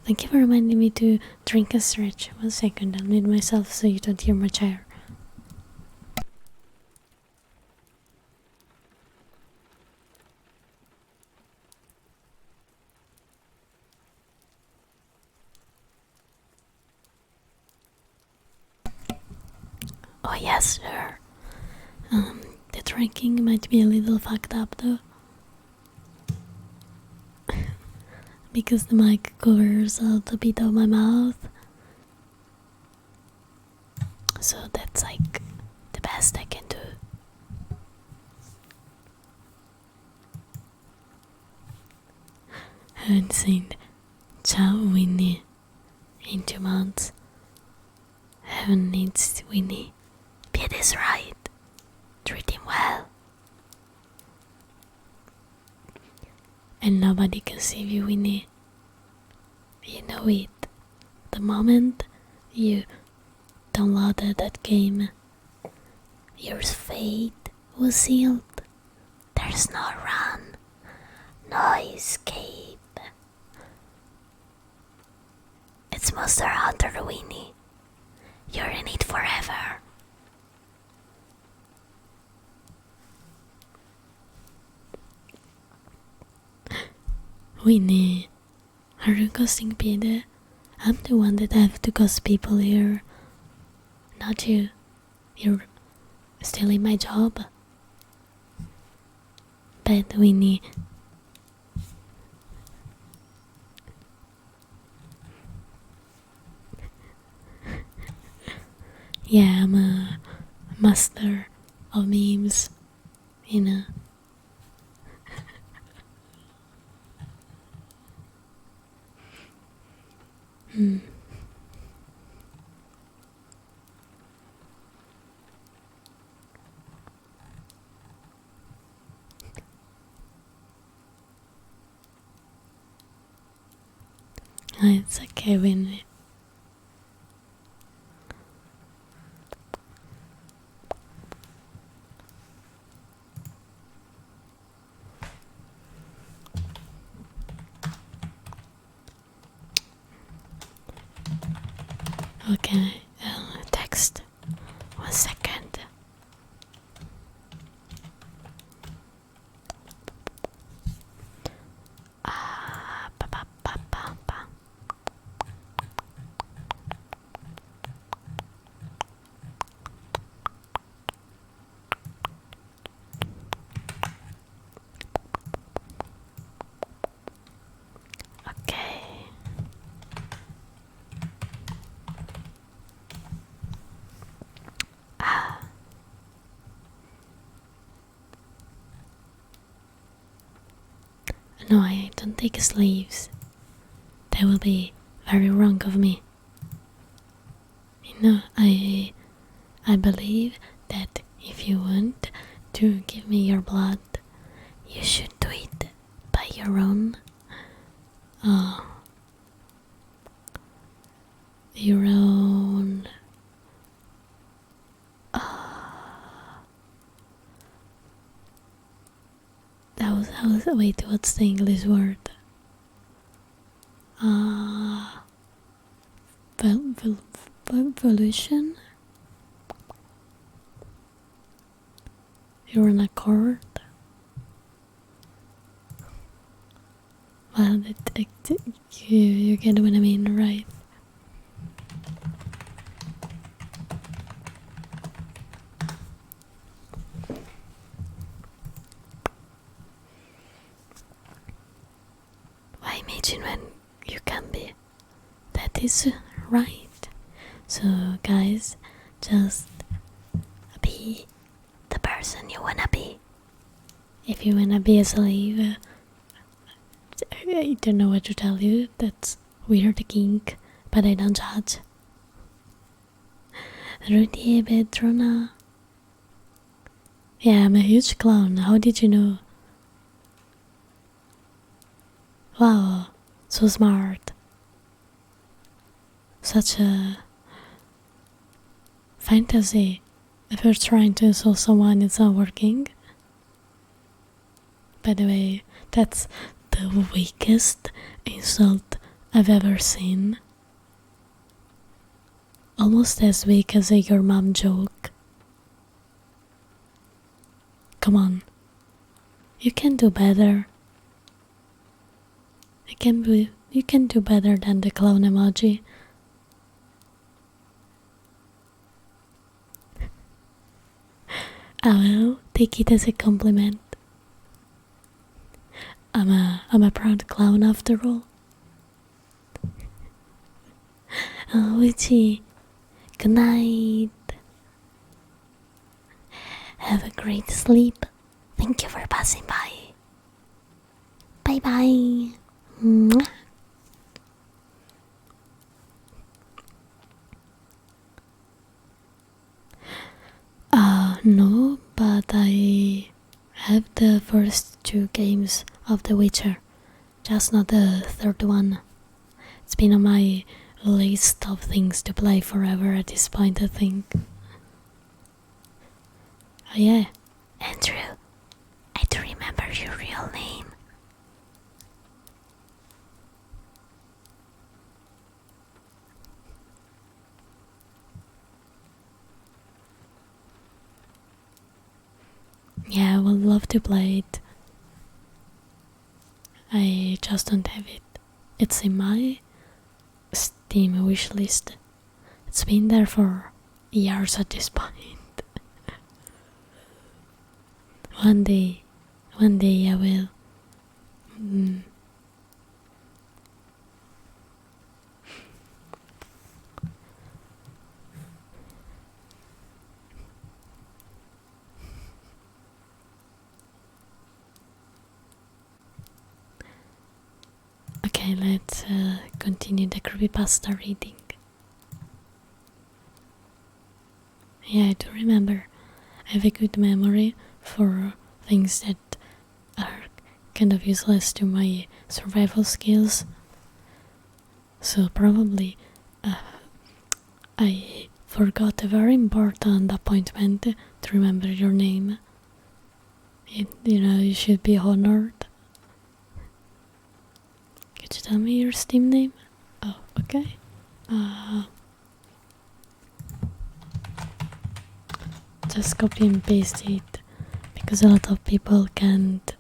Thank you for reminding me to drink and stretch. 1 second, I'll mute myself so you don't hear my chair. Oh yes, sure. The drinking might be a little fucked up though. Because the mic covers a little bit of my mouth. So that's like the best I can do. Haven't seen Ciao Winnie in 2 months. Heaven needs Winnie. Be this right. Treat him well. And nobody can save you, Winnie. You know it. The moment you downloaded that game, your fate was sealed. There's no run, no escape. It's Monster Hunter, Winnie. You're in it forever. Winnie, Are you ghosting Peter? I'm the one that have to ghost people here, not you. You're stealing my job. Bad Winnie. Yeah, I'm a master of memes, you know. Hmm. Oh, it's okay, Winnie. Okay, text. 1 second. Ba, ba, ba, ba, ba. Okay. No, I don't take sleeves. That will be very wrong of me. You know, I believe that if you want to give me your blood, you should do it by your own, uh, your own. Wait, what's the English word? Evolution? You're on a chord? Well, you get what I mean, right? Why imagine when you can be? That is right. So, guys, just be the person you wanna be. If you wanna be a slave, I don't know what to tell you. That's weird kink, but I don't judge. Rudy Bedrona. Yeah, I'm a huge clown. How did you know? Wow, so smart. Such a fantasy. If you're trying to insult someone, it's not working. By the way, that's the weakest insult I've ever seen. Almost as weak as a your mom joke. Come on. You can do better. You can do better than the clown emoji. I will take it as a compliment. I'm a proud clown after all. Oh, Uchi, good night. Have a great sleep. Thank you for passing by. Bye bye. Mwah. No, but I have the first 2 games of The Witcher, just not the third one. It's been on my list of things to play forever at this point, I think. Oh yeah, Andrew, I do remember your real name. Yeah, I would love to play it. I just don't have it. It's in my Steam wishlist. It's been there for years at this point. One day I will. Okay, let's continue the creepypasta reading. Yeah, I do remember. I have a good memory for things that are kind of useless to my survival skills. So probably I forgot a very important appointment to remember your name. You should be honored. Could you tell me your Steam name? Oh, okay. Just copy and paste it because a lot of people can't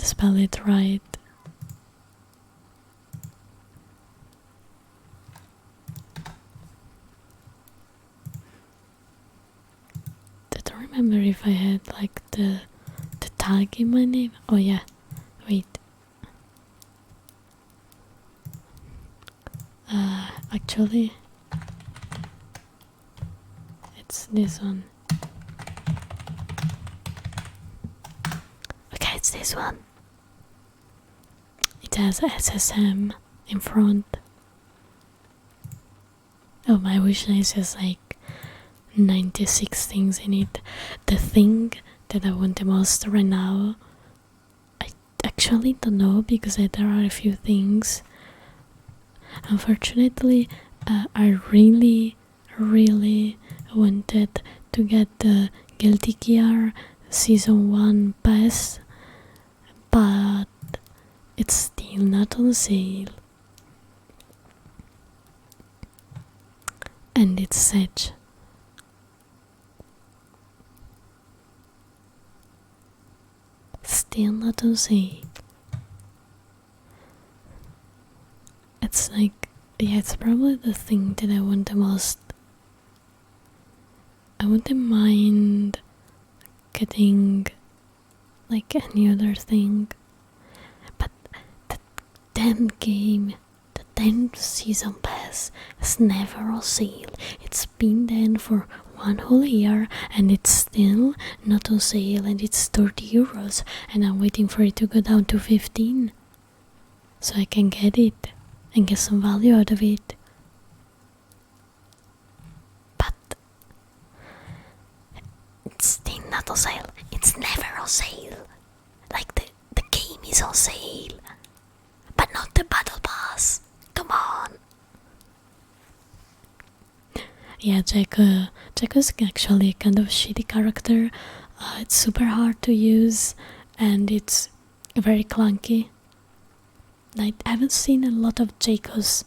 spell it right. I don't remember if I had like the tag in my name. Oh yeah, wait. Actually, it's this one. Okay, it's this one. It has SSM in front. Oh, my wishlist has like 96 things in it. The thing that I want the most right now, I actually don't know because there are a few things. Unfortunately, I really wanted to get the Guilty Gear Season 1 pass, but it's still not on sale. And it's such still not on sale. It's like, yeah, it's probably the thing that I want the most. I wouldn't mind getting like any other thing, but the damn game, the damn season pass is never on sale. It's been then for one whole year and it's still not on sale, and it's 30 euros, and I'm waiting for it to go down to 15 so I can get it and get some value out of it. But it's still not on sale. It's never on sale. Like the game is on sale, but not the battle pass. Come on. Yeah, Jacko's actually kind of a shitty character. It's super hard to use and it's very clunky. I haven't seen a lot of Jacobs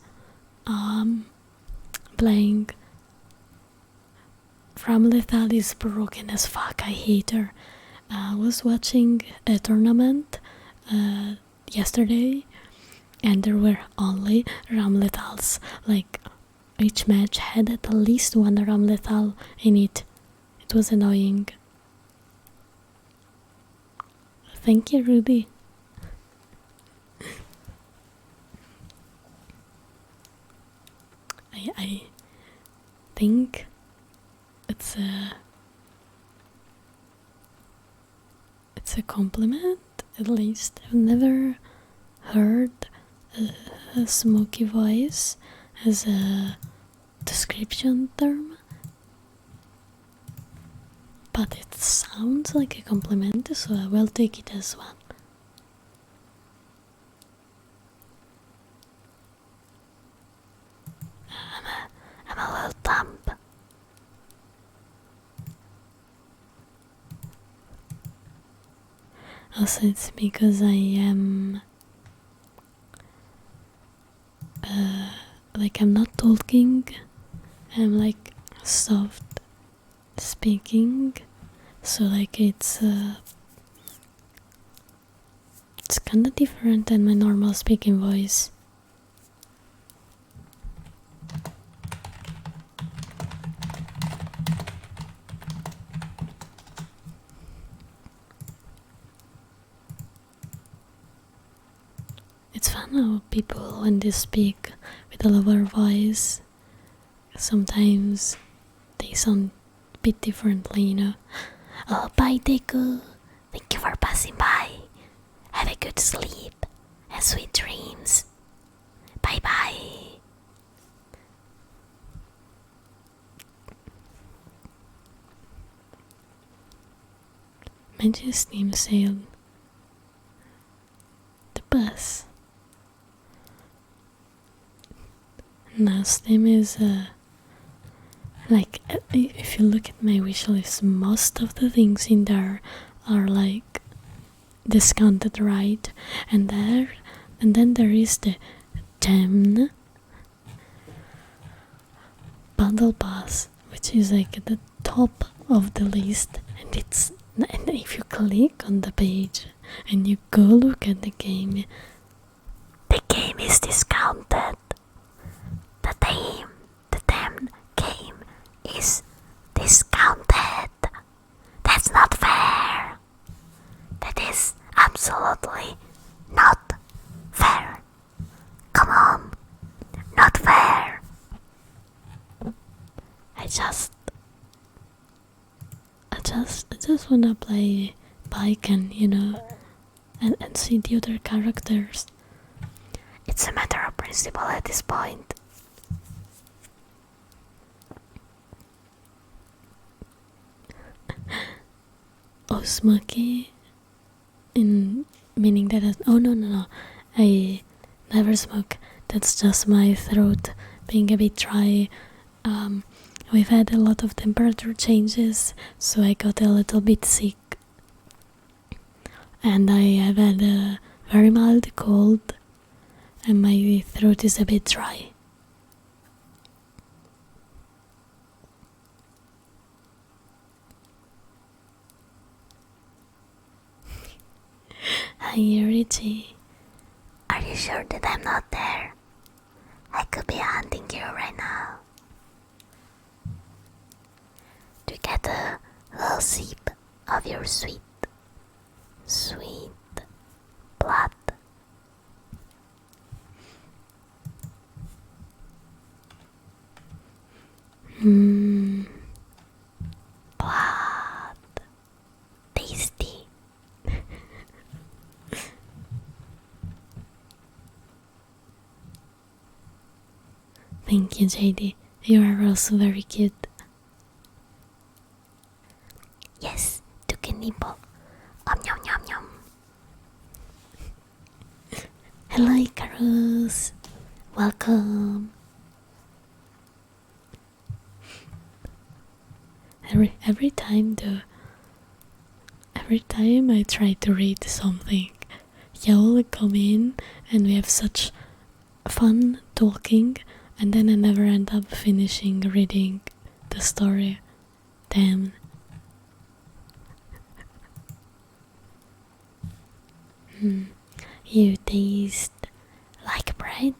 playing. From Lethal is broken as fuck. I hate her. I was watching a tournament yesterday and there were only Ramlethals. Like each match had at least one Ramlethal in it. It was annoying. Thank you, Rudy. I think it's a compliment, at least. I've never heard a smoky voice as a description term, but it sounds like a compliment, so I will take it as one. I'm a little dumb. Also, it's because I am like I'm not talking, I'm like soft speaking, so like it's it's kinda different than my normal speaking voice. It's fun how people, when they speak with a lower voice, sometimes they sound a bit differently, you know. Oh, bye, Deku. Thank you for passing by. Have a good sleep and sweet dreams. Bye bye. Mention Steam sailed the bus. Now Steam is like, if you look at my wishlist, most of the things in there are like discounted, right? And then there is the 10 bundle pass, which is like at the top of the list, and if you click on the page and you go look at the game is discounted. The damn game is discounted. That's not fair. That is absolutely not fair. Come on, not fair. I just wanna play Baiken, you know, and see the other characters. It's a matter of principle at this point. Oh, smoky, in meaning that no, I never smoke. That's just my throat being a bit dry. We've had a lot of temperature changes, so I got a little bit sick, and I have had a very mild cold, and my throat is a bit dry. Hi, Richie. Are you sure that I'm not there? I could be hunting you right now. To get a little sip of your sweet blood. Blood. Tasty. Thank you, JD. You are also very cute. Yes, took a nibble. Yum yum yum. Hello, Icarus. Welcome. Every time I try to read something, y'all come in and we have such fun talking, and then I never end up finishing reading the story. Damn. You taste like bread,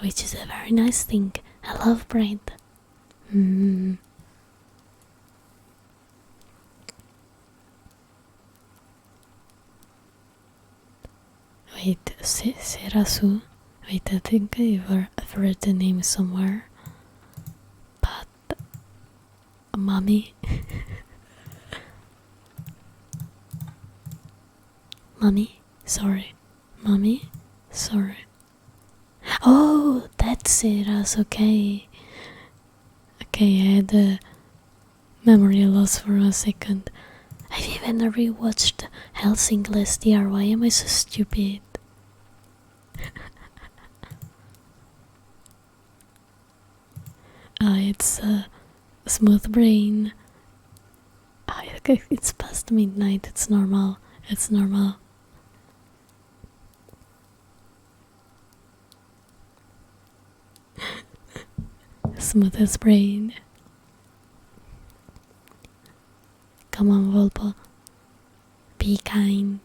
which is a very nice thing. I love bread. Wait, Serasu? Wait, I think I've read the name somewhere. But Mommy. Mommy? Sorry. Mommy? Sorry. Oh, that's Serasu, okay. Okay, I had a memory loss for a second. I've even rewatched Helsing's DR. Why am I so stupid? It's a smooth brain. It's past midnight. It's normal. It's normal. Smoothest brain. Come on, Volpo. Be kind.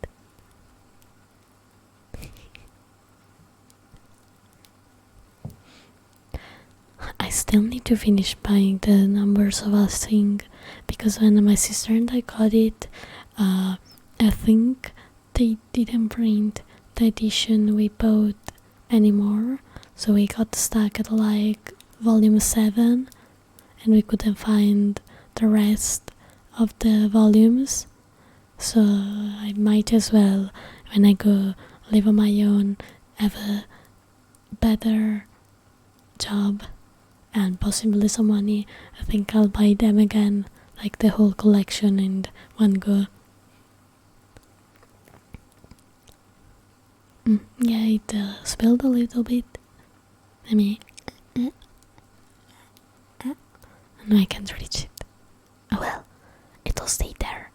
still need to finish buying the numbers of us thing, because when my sister and I got it, I think they didn't print the edition we bought anymore, so we got stuck at like volume 7 and we couldn't find the rest of the volumes. So I might as well, when I go live on my own, have a better job and possibly some money. I think I'll buy them again, like the whole collection in one go. Yeah, it spilled a little bit. I mean, no, I can't reach it. Oh well, it'll stay there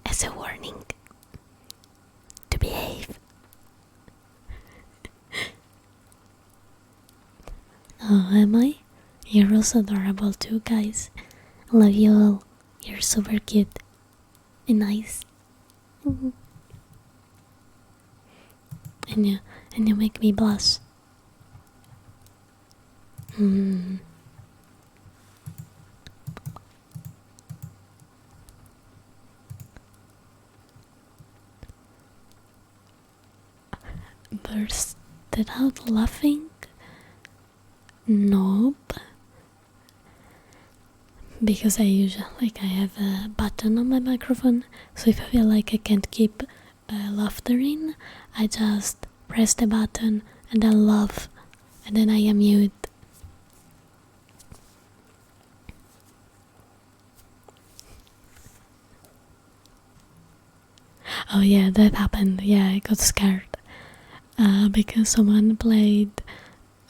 as a warning to behave. Oh, am I? You're also adorable too, guys. I love you all. You're super cute and nice. And you make me blush. Bursted out laughing? Nope. Because I have a button on my microphone, so if I feel like I can't keep laughter in, I just press the button and then laugh, and then I am mute. Oh yeah, that happened. Yeah, I got scared because someone played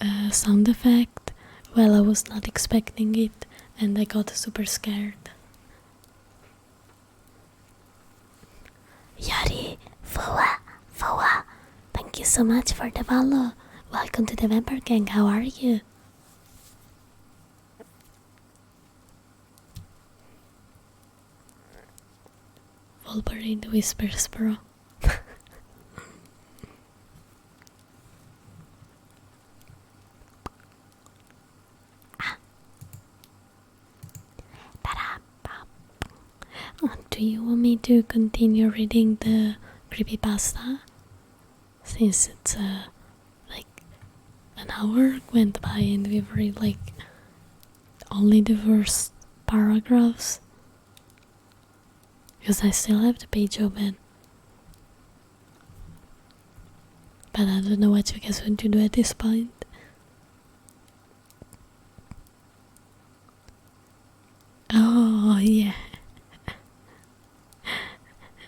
a sound effect while I was not expecting it, and I got super scared. Yari, Foa, thank you so much for the follow. Welcome to the Vampire Gang, how are you? Wolverine whispers, bro. Do you want me to continue reading the creepypasta? Since it's like an hour went by and we've read like only the first paragraphs. Because I still have the page open. But I don't know what you guys want to do at this point. Oh yeah.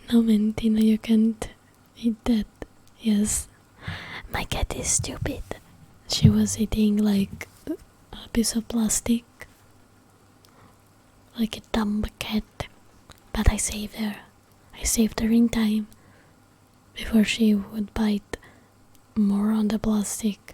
No, Mentino, you can't eat that. Yes. My cat is stupid. She was eating like a piece of plastic. Like a dumb cat. But I saved her. I saved her in time. Before she would bite more on the plastic.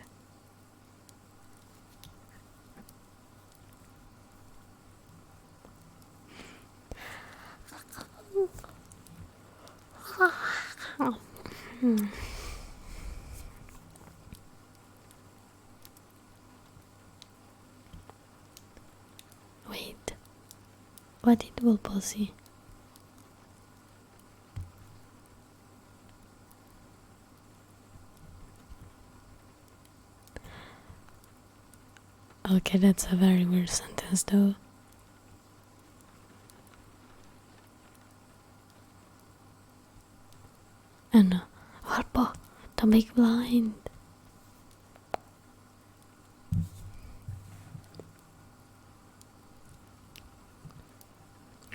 Wait, what did Wolpo see? Okay, that's a very weird sentence though. And Wolpo, don't be blind.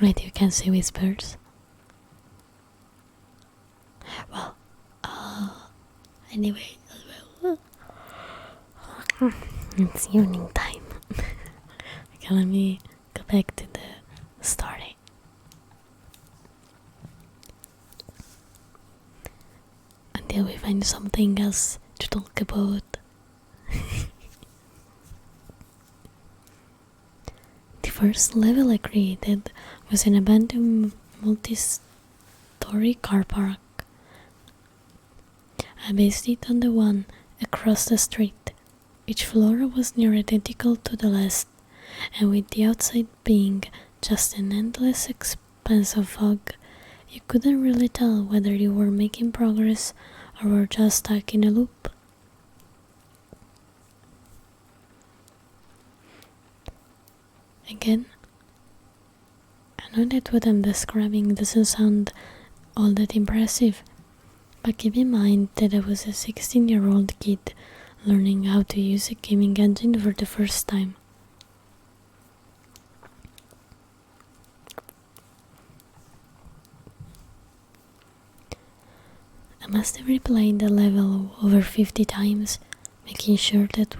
Wait, you can see whispers? Well, anyway, it's evening time. Okay, let me go back to the story. Until we find something else to talk about. The first level I created was an abandoned multi-story car park. I based it on the one across the street, Each floor was near identical to the last, and with the outside being just an endless expanse of fog, you couldn't really tell whether you were making progress or were just stuck in a loop. Again, I know that what I'm describing doesn't sound all that impressive, but keep in mind that I was a 16-year-old kid learning how to use a gaming engine for the first time. I must have replayed the level over 50 times, making sure that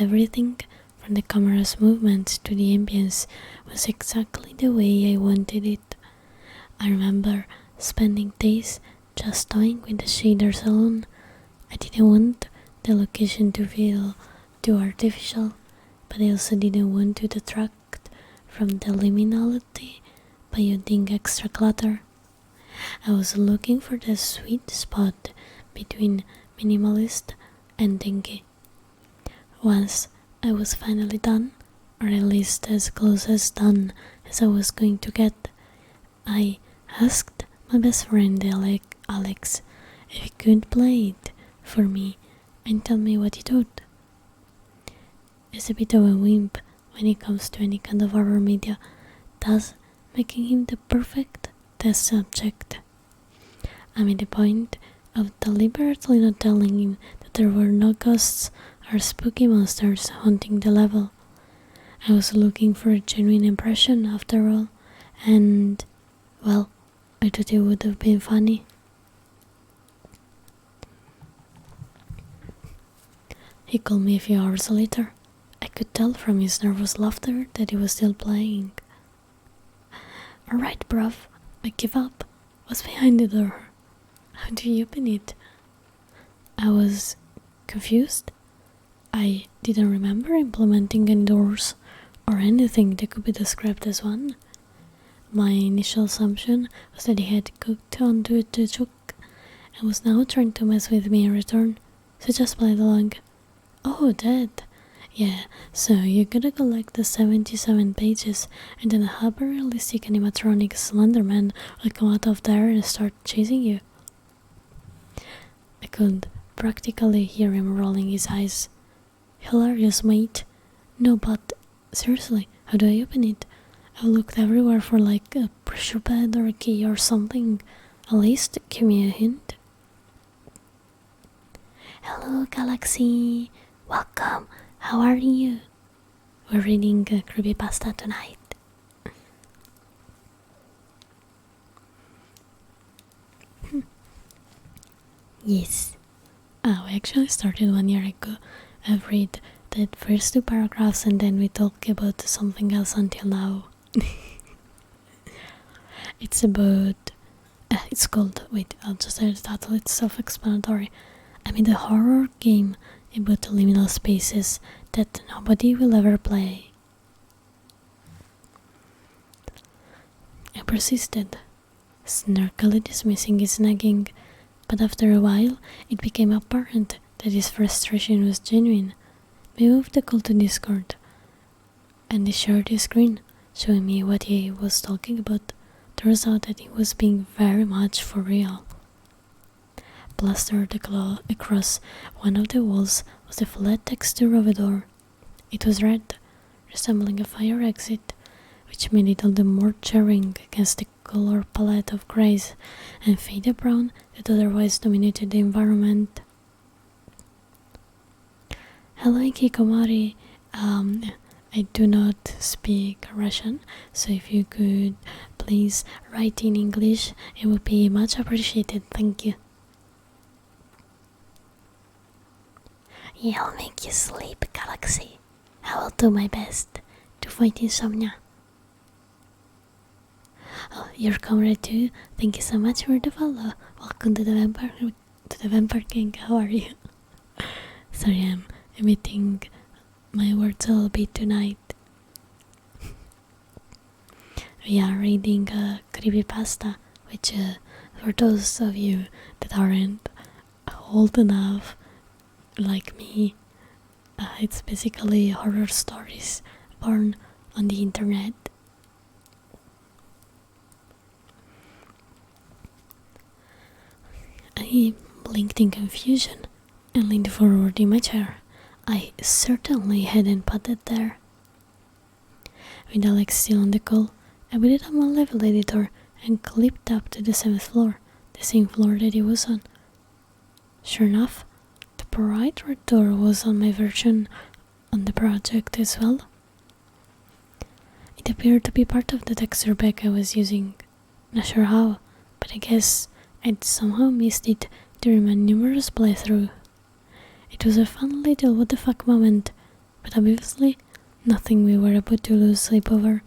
everything from the camera's movements to the ambience was exactly the way I wanted it. I remember spending days just toying with the shaders alone. I didn't want the location to feel too artificial, but I also didn't want to detract from the liminality by adding extra clutter. I was looking for the sweet spot between minimalist and dingy. Once I was finally done, or at least as close as done as I was going to get, I asked my best friend Alex if he could play it for me and tell me what he thought. He's a bit of a wimp when it comes to any kind of horror media, thus making him the perfect test subject. I made a point of deliberately not telling him that there were no ghosts or spooky monsters haunting the level. I was looking for a genuine impression after all, and, well, I thought it would have been funny. He called me a few hours later. I could tell from his nervous laughter that he was still playing. "Alright, bruv, I give up. What's behind the door? How do you open it?" I was confused. I didn't remember implementing any doors or anything that could be described as one. My initial assumption was that he had cooked onto the joke and was now trying to mess with me in return, so just played along. "Oh, that. Yeah, so you gotta collect the 77 pages and then a hyper-realistic animatronic Slenderman will come out of there and start chasing you." I could practically hear him rolling his eyes. "Hilarious, mate. No, but seriously, how do I open it? I've looked everywhere for like a pressure pad or a key or something. At least give me a hint." "Hello, Galaxy. Welcome. How are you? We're reading a creepypasta tonight." Yes. We actually started 1 year ago. I've read the first 2 paragraphs and then we talk about something else until now. It's about... it's called... wait, I'll just say the title, it's self-explanatory. I made a horror game about liminal spaces that nobody will ever play. I persisted, snarkily dismissing his nagging, but after a while it became apparent that his frustration was genuine. We moved the call to Discord, and he shared his screen, showing me what he was talking about. Turns out that he was being very much for real. Plastered across one of the walls was the flat texture of a door. It was red, resembling a fire exit, which made it all the more jarring against the color palette of greys and faded brown that otherwise dominated the environment. "Hello, Kikomori. I do not speak Russian, so if you could please write in English, it would be much appreciated. Thank you." "Yeah, I'll make you sleep, Galaxy. I will do my best to fight insomnia." "Oh, your comrade too. Thank you so much for the follow. Welcome to the Vampire King. How are you?" Sorry, I'm emitting my words a little bit tonight. We are reading a creepypasta, which for those of you that aren't old enough like me It's basically horror stories born on the internet. I blinked in confusion and leaned forward in my chair. I certainly hadn't put it there. With Alex still on the call, I booted up my level editor and clipped up to the 7th floor, the same floor that he was on. Sure enough, the bright red door was on my version on the project as well. It appeared to be part of the texture pack I was using. Not sure how, but I guess I'd somehow missed it during my numerous playthrough. It was a fun little what the fuck moment, but obviously nothing we were about to lose sleep over.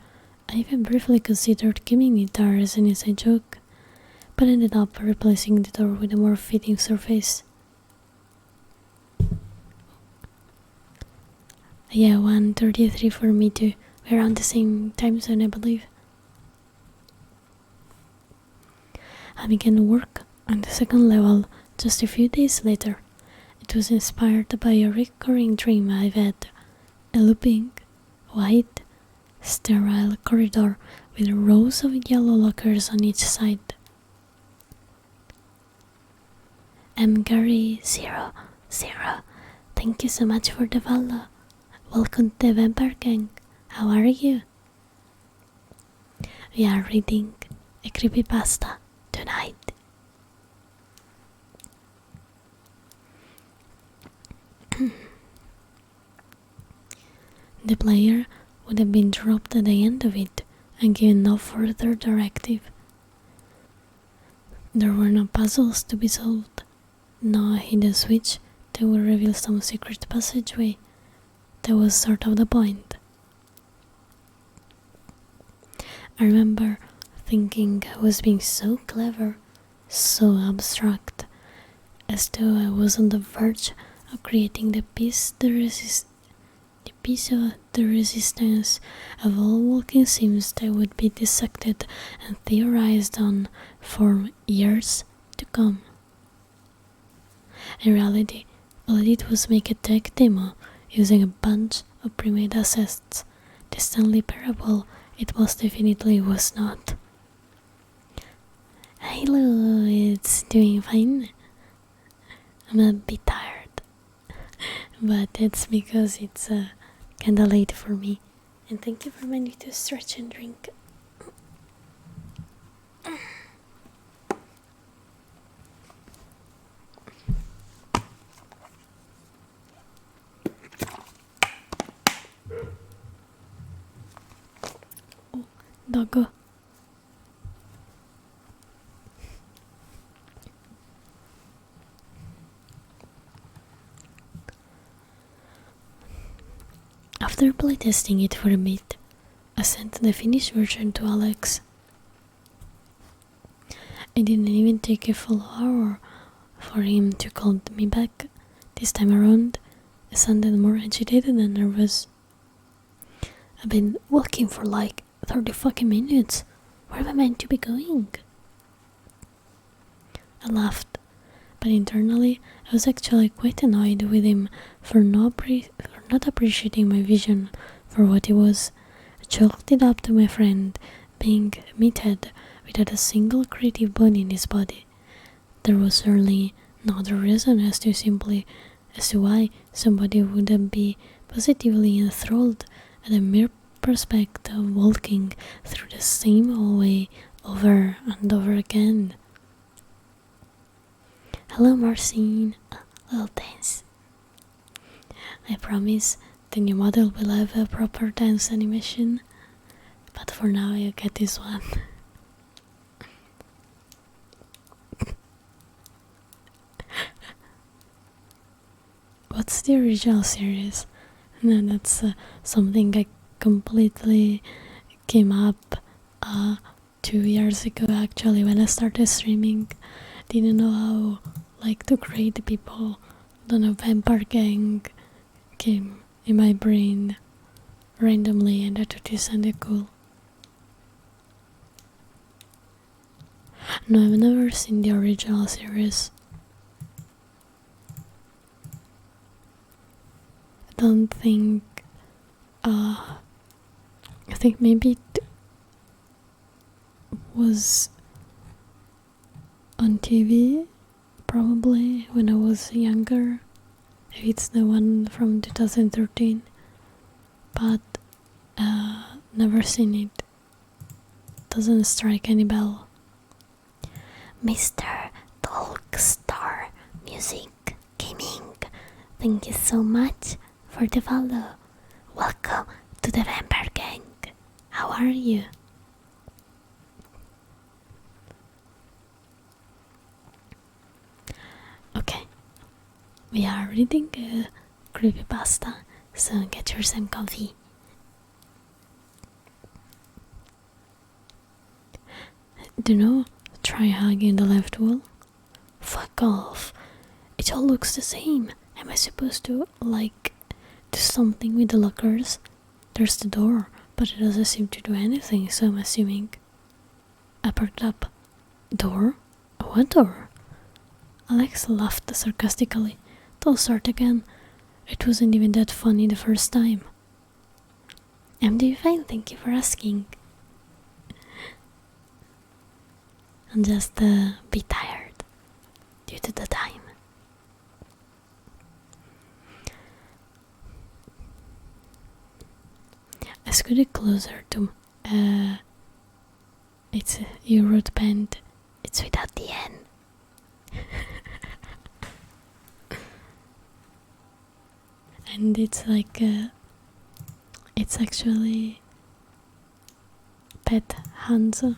I even briefly considered keeping it there as an inside joke, but ended up replacing the door with a more fitting surface. Yeah, 1:33 for me too. We're on the same time zone, I believe. I began work on the second level just a few days later. It was inspired by a recurring dream I've had. A looping, white, sterile corridor with rows of yellow lockers on each side. I'm Gary00. Thank you so much for the follow. Welcome to the Vampire Gang. How are you? We are reading a creepypasta tonight. The player would have been dropped at the end of it and given no further directive. There were no puzzles to be solved, no hidden switch that would reveal some secret passageway. That was sort of the point. I remember thinking I was being so clever, so abstract, as though I was on the verge of creating the piece of the resistance of all walking sims that would be dissected and theorized on for years to come. In reality, all I did was make a tech demo using a bunch of pre-made assets. Distantly parable it most definitely was not. Hello, it's doing fine. I'm a bit tired, but it's because it's kinda late for me. And thank you for reminding me to stretch and drink. Oh, doggo. After playtesting it for a bit, I sent the finished version to Alex. It didn't even take a full hour for him to call me back. This time around, I sounded more agitated and nervous. I've been walking for like 30 fucking minutes. Where am I meant to be going? I laughed, but internally I was actually quite annoyed with him for not appreciating my vision for what it was. I chalked it up to my friend being a meathead without a single creative bone in his body. There was certainly no other reason as to why somebody wouldn't be positively enthralled at the mere prospect of walking through the same hallway over and over again. Hello, Marcine. Well, thanks. I promise the new model will have a proper dance animation, but for now you get this one. What's the original series? No, that's something I completely came up 2 years ago actually when I started streaming. Didn't know how to create people. Don't know, Vampire Gang came in my brain randomly and I thought it sounded cool. No, I've never seen the original series. don't think. I think maybe it was on TV, probably when I was younger. Maybe it's the one from 2013, but never seen it. Doesn't strike any bell. Mr. Talkstar Music Gaming, thank you so much for the follow. Welcome to the Vampire Gang. How are you? Okay, we are reading a creepypasta, so get yourself comfy. Do you know, try hugging the left wall? Fuck off. It all looks the same. Am I supposed to, like, do something with the lockers? There's the door, but it doesn't seem to do anything, so I'm assuming. I perked up. Door? What door? Alex laughed sarcastically. Don't start again. It wasn't even that funny the first time. I'm doing fine, thank you for asking. I'm just a bit tired due to the time. I scooted closer to it's you wrote band. It's without the N. And it's like it's actually Pet Hanzo.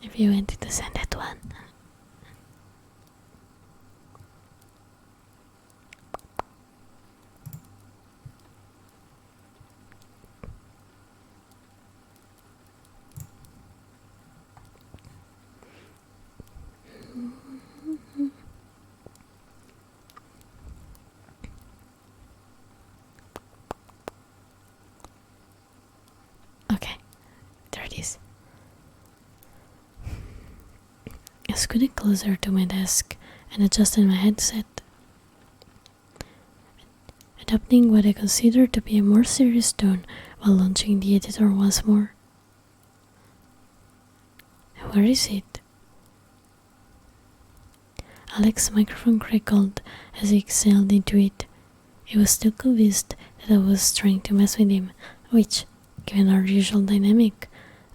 If you wanted to send that one. Okay, there it is. I scooted closer to my desk and adjusted my headset, adopting what I considered to be a more serious tone while launching the editor once more. Where is it? Alex's microphone crackled as he exhaled into it. He was still convinced that I was trying to mess with him, which, given our usual dynamic,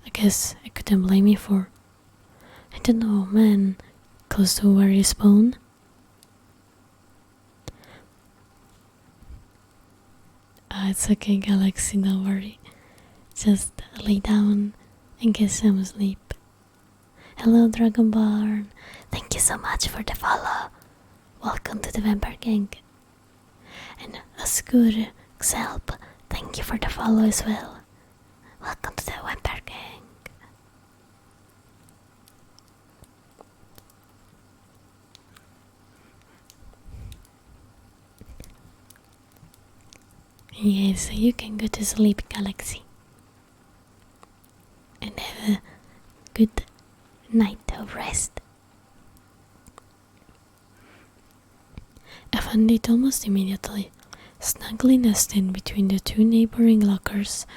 I guess I couldn't blame me for. I don't know, man. Close to where you spawn? It's okay, Galaxy, don't worry. Just lay down and get some sleep. Hello, Dragonborn. Thank you so much for the follow. Welcome to the Vampire Gang. And Askur Xelp, thank you for the follow as well. Welcome to the Vampire Gang. Yeah, so you can go to sleep, Galaxy. And have a good night of rest. I found it almost immediately. Snugly nested between the two neighboring lockers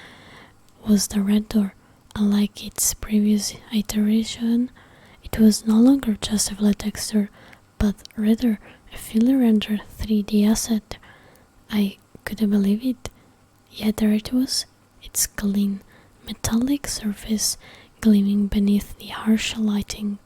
was the red door. Unlike its previous iteration, it was no longer just a flat texture, but rather a fully rendered 3D asset. I couldn't believe it. Yet there it was, its clean, metallic surface gleaming beneath the harsh lighting.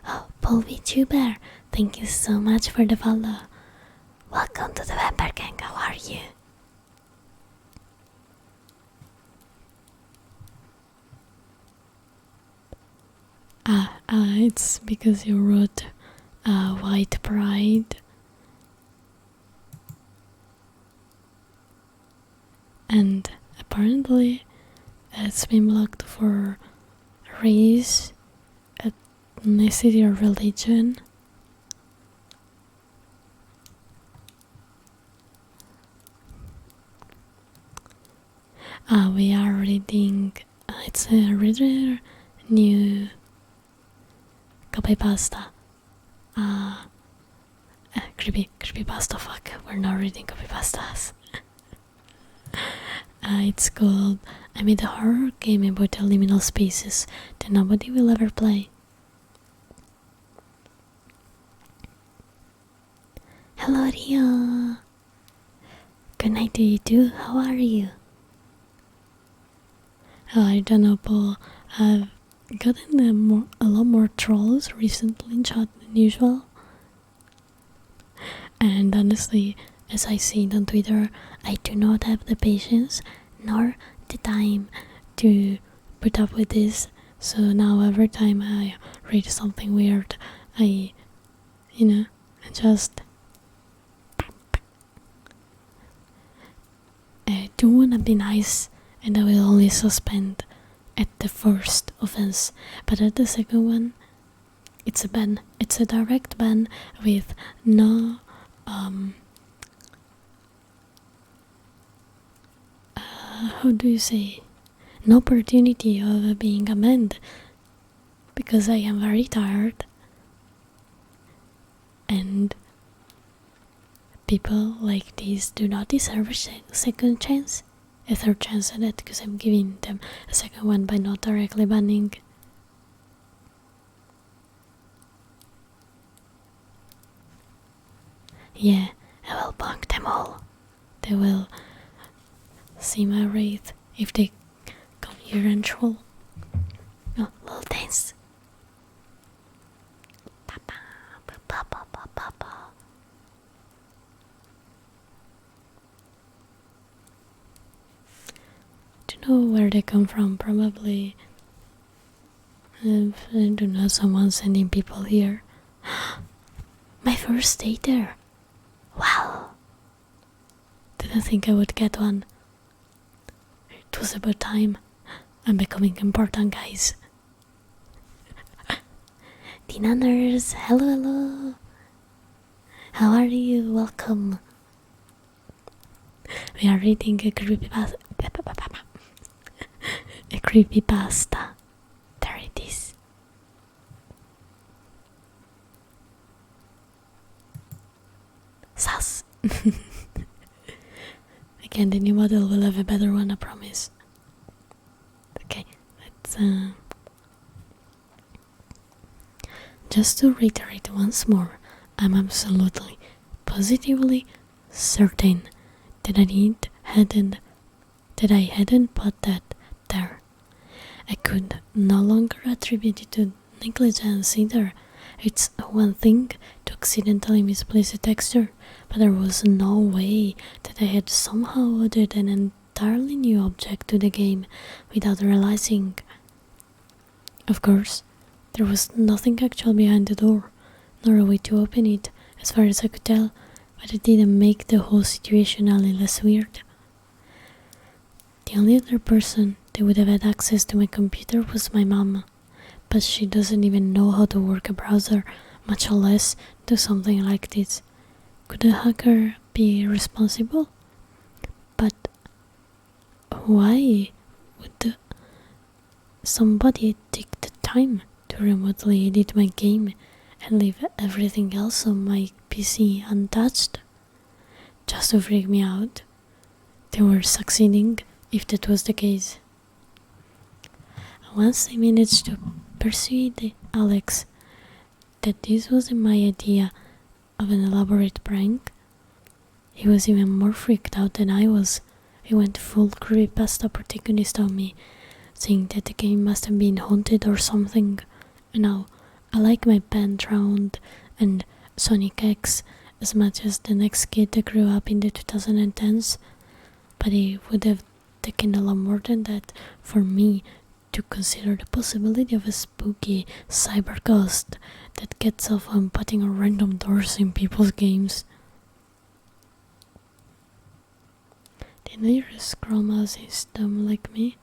Oh, Paul VTuber, thank you so much for the follow. Welcome to the Vampire Gang, how are you? It's because you wrote white pride. And apparently it's been blocked for race, ethnicity, or religion. We are reading, it's a really new copy pasta. Creepy pasta, fuck, we're not reading copy pastas. It's called I made a horror game about the liminal spaces that nobody will ever play. Hello Rio! Good night to you too, how are you? I don't know, Paul. I've gotten a lot more trolls recently in chat than usual. And honestly, as I see it on Twitter, I do not have the patience nor the time to put up with this. So now every time I read something weird, I just do wanna be nice, and I will only suspend at the first offense, but at the second one, it's a ban. It's a direct ban with no how do you say, no opportunity of being amended, because I am very tired and people like this do not deserve a second chance, a third chance at it, because I'm giving them a second one by not directly banning. Yeah, I will bonk them all. They will see my wraith if they come here and troll. Oh, little dance. Papa, papa, papa, papa. Don't know where they come from. Probably, I don't know, someone sending people here. My first day there. Wow. Didn't think I would get one. It was about time. I'm becoming important, guys. Tina Nurse, hello. How are you? Welcome. We are reading a creepypasta. A creepypasta. There it is. Sus. Again, the new model will have a better one, I promise. Okay, let's just to reiterate once more, I'm absolutely, positively certain that I hadn't put that there. I could no longer attribute it to negligence either. It's one thing to accidentally misplace a texture, but there was no way that I had somehow added an entirely new object to the game without realizing. Of course, there was nothing actual behind the door, nor a way to open it, as far as I could tell, but it didn't make the whole situation any less weird. The only other person that would have had access to my computer was my mom, but she doesn't even know how to work a browser, much less do something like this. Could a hacker be responsible? But why would somebody take the time to remotely edit my game and leave everything else on my PC untouched? Just to freak me out. They were succeeding, if that was the case. Once I managed to persuade Alex that this wasn't my idea of an elaborate prank, he was even more freaked out than I was. He went full creepypasta protagonist on me, saying that the game must have been haunted or something. Now, I like my band Round and Sonic X as much as the next kid that grew up in the 2010s, but it would have taken a lot more than that for me to consider the possibility of a spooky cyber ghost that gets off on putting on random doors in people's games. Did your scroll mouse is dumb like me?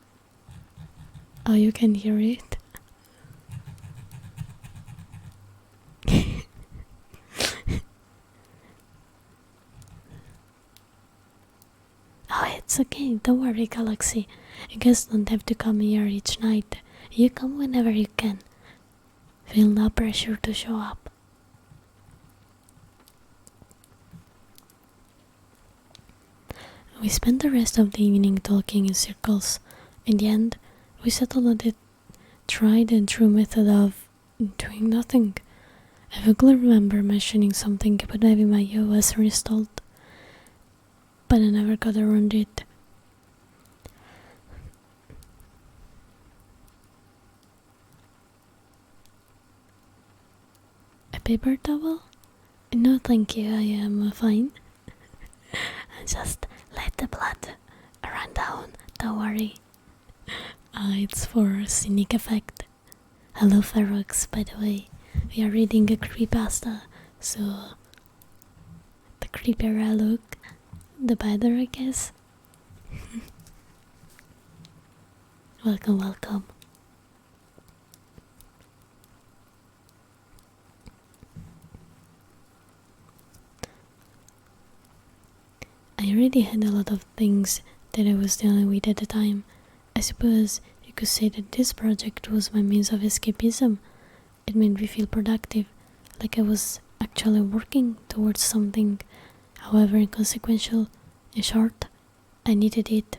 Oh, you can hear it? Oh, it's okay, don't worry, Galaxy. You guys don't have to come here each night. You come whenever you can. Feel no pressure to show up. We spent the rest of the evening talking in circles. In the end, we settled on the tried and true method of doing nothing. I vaguely remember mentioning something about having my OS reinstalled, but I never got around it. A paper towel? No thank you, I am fine. Just let the blood run down, don't worry. It's for scenic effect. Hello Ferox, by the way. We are reading a creepypasta, so the creepier I look, the better, I guess. Welcome, welcome. I already had a lot of things that I was dealing with at the time. I suppose you could say that this project was my means of escapism. It made me feel productive, like I was actually working towards something, however inconsequential. In short, I needed it,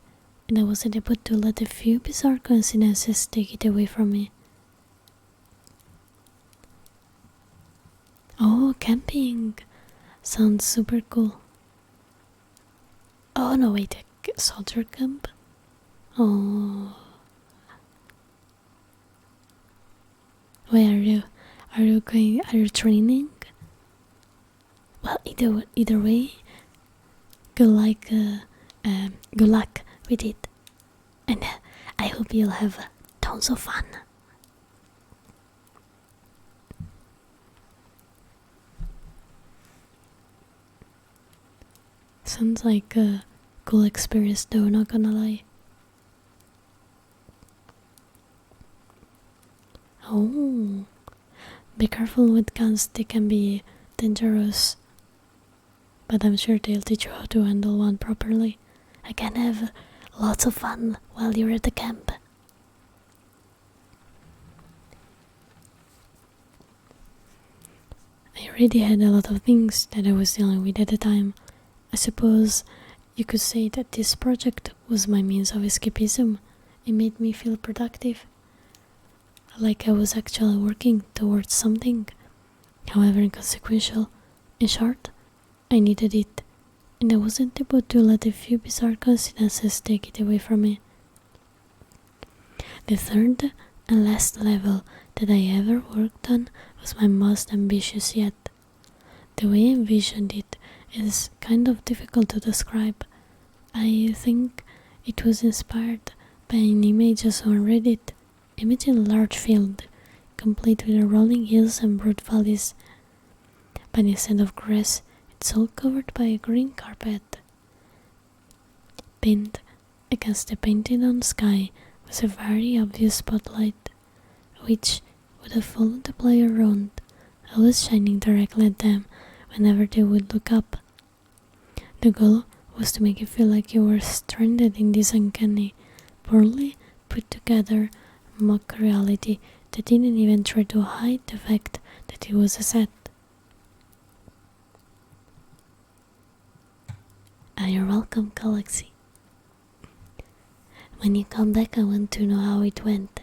and I wasn't able to let a few bizarre coincidences take it away from me. Oh, camping! Sounds super cool. Oh no, wait, a soldier camp? Oh. Where are you? Are you training? Well, either way, good luck with it. And I hope you'll have tons of fun. Sounds like a cool experience though, not gonna lie. Oh, be careful with guns, they can be dangerous. But I'm sure they'll teach you how to handle one properly. I can have lots of fun while you're at the camp. I already had a lot of things that I was dealing with at the time. I suppose you could say that this project was my means of escapism. It made me feel productive, like I was actually working towards something, however inconsequential. In short, I needed it, and I wasn't able to let a few bizarre coincidences take it away from me. The third and last level that I ever worked on was my most ambitious yet. The way I envisioned it is kind of difficult to describe. I think it was inspired by an image I saw on Reddit. Imagine a large field, complete with rolling hills and broad valleys, but instead of grass, it's all covered by a green carpet. Pinned against the painted-on sky was a very obvious spotlight, which would have followed the player around, always shining directly at them whenever they would look up. The goal was to make you feel like you were stranded in this uncanny, poorly put together mock reality that didn't even try to hide the fact that it was a set. You're welcome, Galaxy. When you come back, I want to know how it went.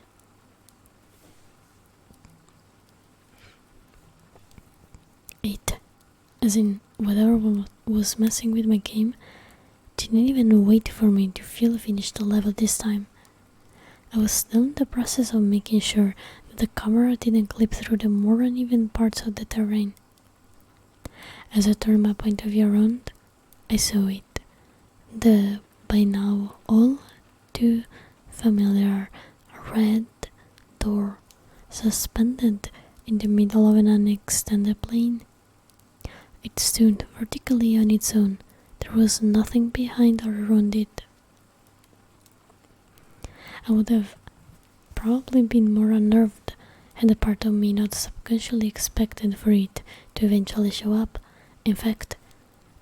It, as in whatever was messing with my game, didn't even wait for me to finish the level this time. I was still in the process of making sure that the camera didn't clip through the more uneven parts of the terrain. As I turned my point of view around, I saw it. The by now all too familiar red door suspended in the middle of an unextended plane. It stood vertically on its own. There was nothing behind or around it. I would have probably been more unnerved had a part of me not subconsciously expected for it to eventually show up. In fact,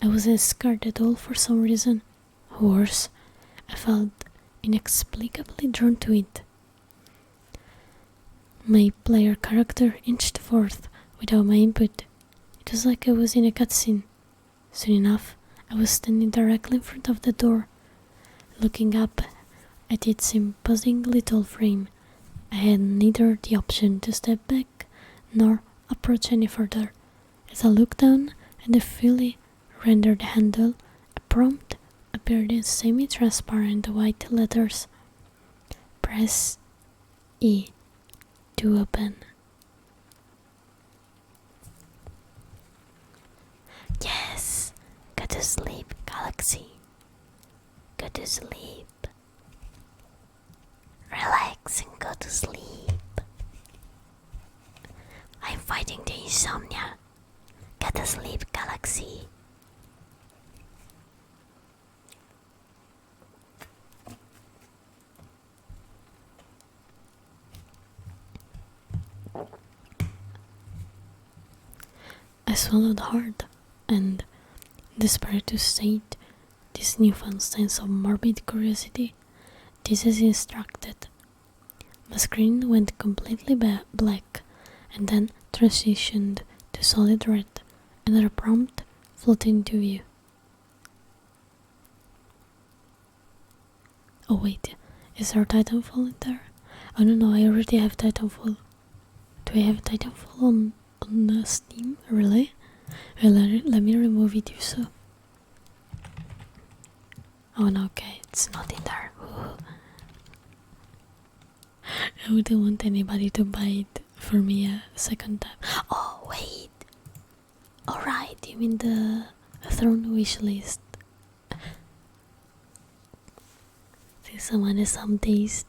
I wasn't scared at all for some reason. Worse, I felt inexplicably drawn to it. My player character inched forth without my input. It was like I was in a cutscene. Soon enough, I was standing directly in front of the door, looking up at its imposing little frame. I had neither the option to step back nor approach any further. As I looked down at the fully rendered handle, a prompt appeared in semi-transparent white letters. Press E to open. Yes! Go to sleep, Galaxy. Go to sleep. Relax and go to sleep. I'm fighting the insomnia. Go to sleep, Galaxy. I swallowed hard, and, desperate to state this newfound sense of morbid curiosity, did as instructed. My screen went completely black, and then transitioned to solid red, and a prompt floated into view. Oh wait, is there Titanfall in there? Oh no, I already have Titanfall. Do I have Titanfall on Steam? Really? Well, let me remove it if so. Oh no, okay, it's not in there. Ooh. I wouldn't want anybody to buy it for me a second time. Oh wait! Alright, you mean the Throne wish list. See, someone has some taste.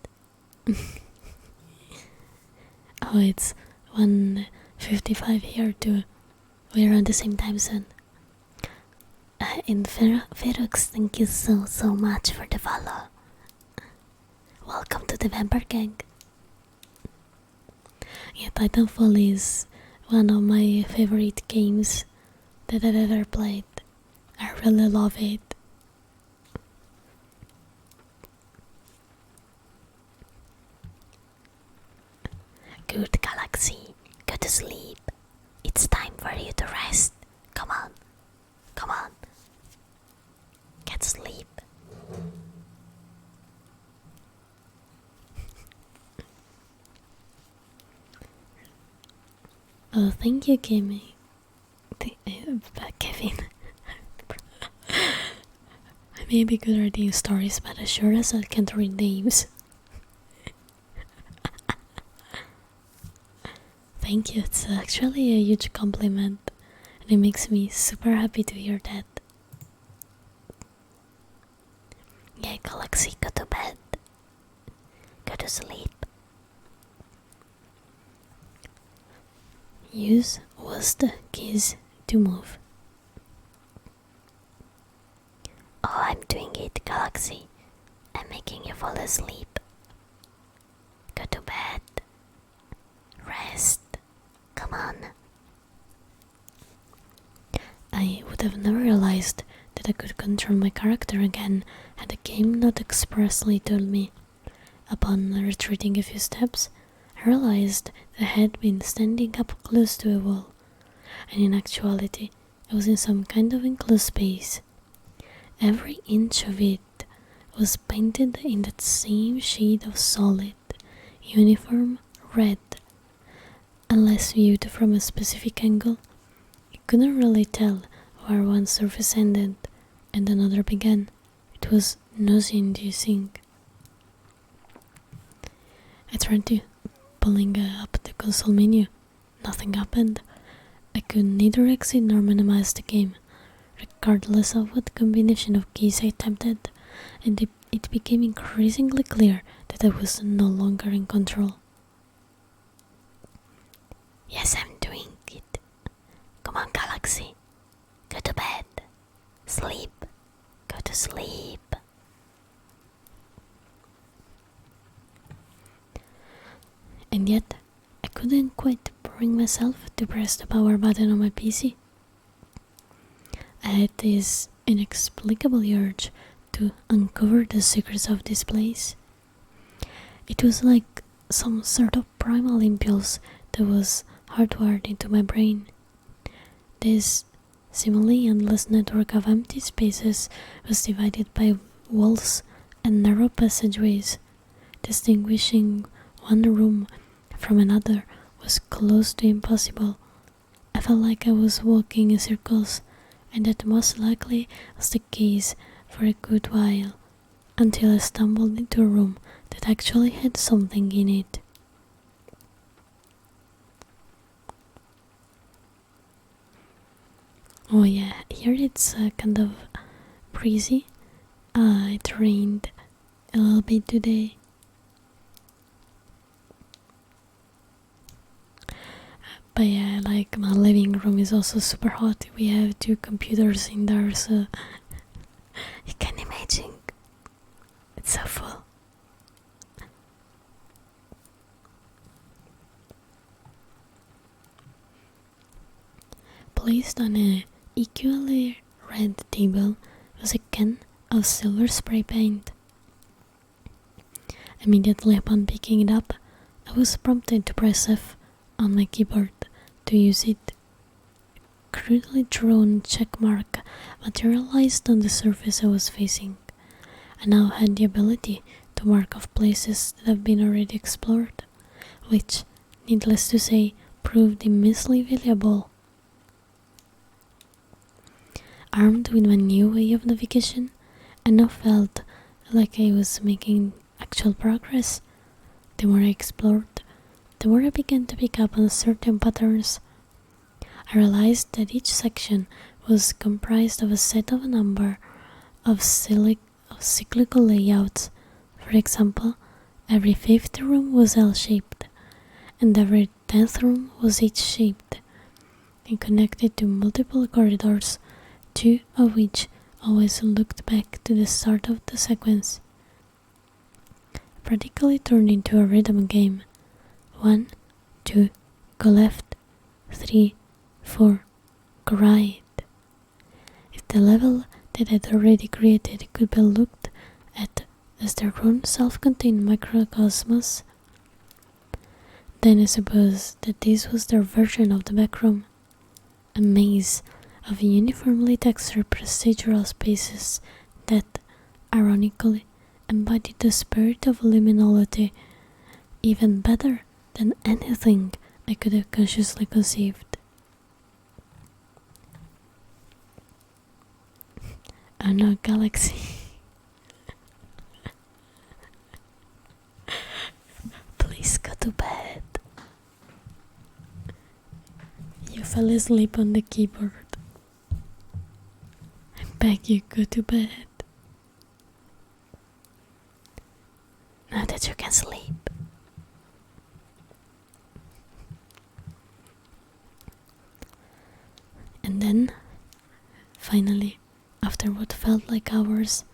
Oh, it's 1:55 here too. We're on the same time zone. And Ferox, thank you so much for the follow. Welcome to the Vampire Gang. Yeah, Titanfall is one of my favorite games that I've ever played. I really love it. Good, Galaxy, go to sleep. It's time for you to rest. Come on, come on. Get sleep. Oh, thank you, Kimmy. Kevin. I may be good at reading stories, but as sure as I can't read names. Thank you, it's actually a huge compliment, and it makes me super happy to hear that. Yeah, Galaxy, go to bed. Go to sleep. Use was the keys to move. Oh, I'm doing it, Galaxy. I'm making you fall asleep. Go to bed. Rest. Come on. I would have never realized that I could control my character again had the game not expressly told me. Upon retreating a few steps, I realized that I had been standing up close to a wall, and in actuality I was in some kind of enclosed space. Every inch of it was painted in that same shade of solid, uniform red. Unless viewed from a specific angle, you couldn't really tell where one surface ended and another began. It was nausea-inducing. I tried to pulling up the console menu. Nothing happened. I could neither exit nor minimize the game, regardless of what combination of keys I attempted, and it became increasingly clear that I was no longer in control. Yes, I'm doing it. Come on, Galaxy. Go to bed. Sleep. Go to sleep. And yet, I couldn't quite bring myself to press the power button on my PC. I had this inexplicable urge to uncover the secrets of this place. It was like some sort of primal impulse that was hardwired into my brain. This seemingly endless network of empty spaces was divided by walls and narrow passageways. Distinguishing one room from another was close to impossible. I felt like I was walking in circles, and that most likely was the case for a good while, until I stumbled into a room that actually had something in it. Oh yeah, here it's kind of breezy. It rained a little bit today. But yeah, like my living room is also super hot. We have 2 computers in there, so you can imagine. It's so full. Placed on a equally red table was a can of silver spray paint. Immediately upon picking it up, I was prompted to press F on my keyboard to use it. A crudely drawn checkmark materialized on the surface I was facing. I now had the ability to mark off places that have been already explored, which, needless to say, proved immensely valuable. Armed with my new way of navigation, I now felt like I was making actual progress. The more I explored, the more I began to pick up on certain patterns. I realized that each section was comprised of a set of a number of cyclical layouts. For example, every 5th room was L-shaped, and every 10th room was H-shaped, and connected to multiple corridors, 2 of which always looked back to the start of the sequence. It practically turned into a rhythm game. 1, 2, go left, 3, 4, go right. If the level that I'd already created could be looked at as their own self-contained microcosmos, then I suppose that this was their version of the backroom, a maze of uniformly textured procedural spaces that, ironically, embodied the spirit of liminality even better than anything I could have consciously conceived. Oh no, Galaxy. Please go to bed. You fell asleep on the keyboard. I beg you, go to bed. Now that you can sleep. And then, finally, after what felt like hours,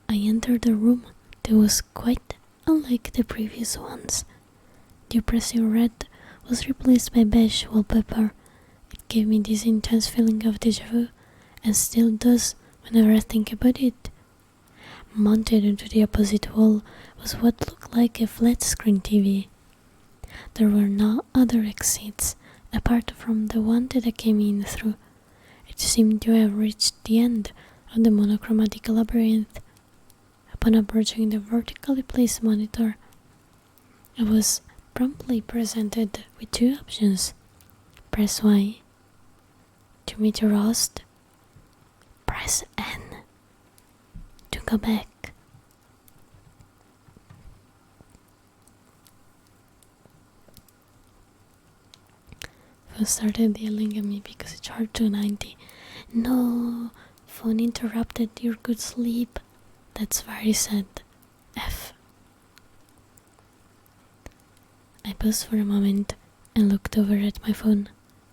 I entered a room that was quite unlike the previous ones. The oppressive red was replaced by beige wallpaper. It gave me this intense feeling of déjà vu, and still does whenever I think about it. Mounted onto the opposite wall was what looked like a flat-screen TV. There were no other exits apart from the one that I came in through. It seemed to have reached the end of the monochromatic labyrinth. Upon approaching the vertically placed monitor, I was promptly presented with 2 options. Press Y to meet your host. Press N to go back. Phone started yelling at me because it charged $2.90. No, phone interrupted your good sleep. That's very sad. F. I paused for a moment and looked over at my phone.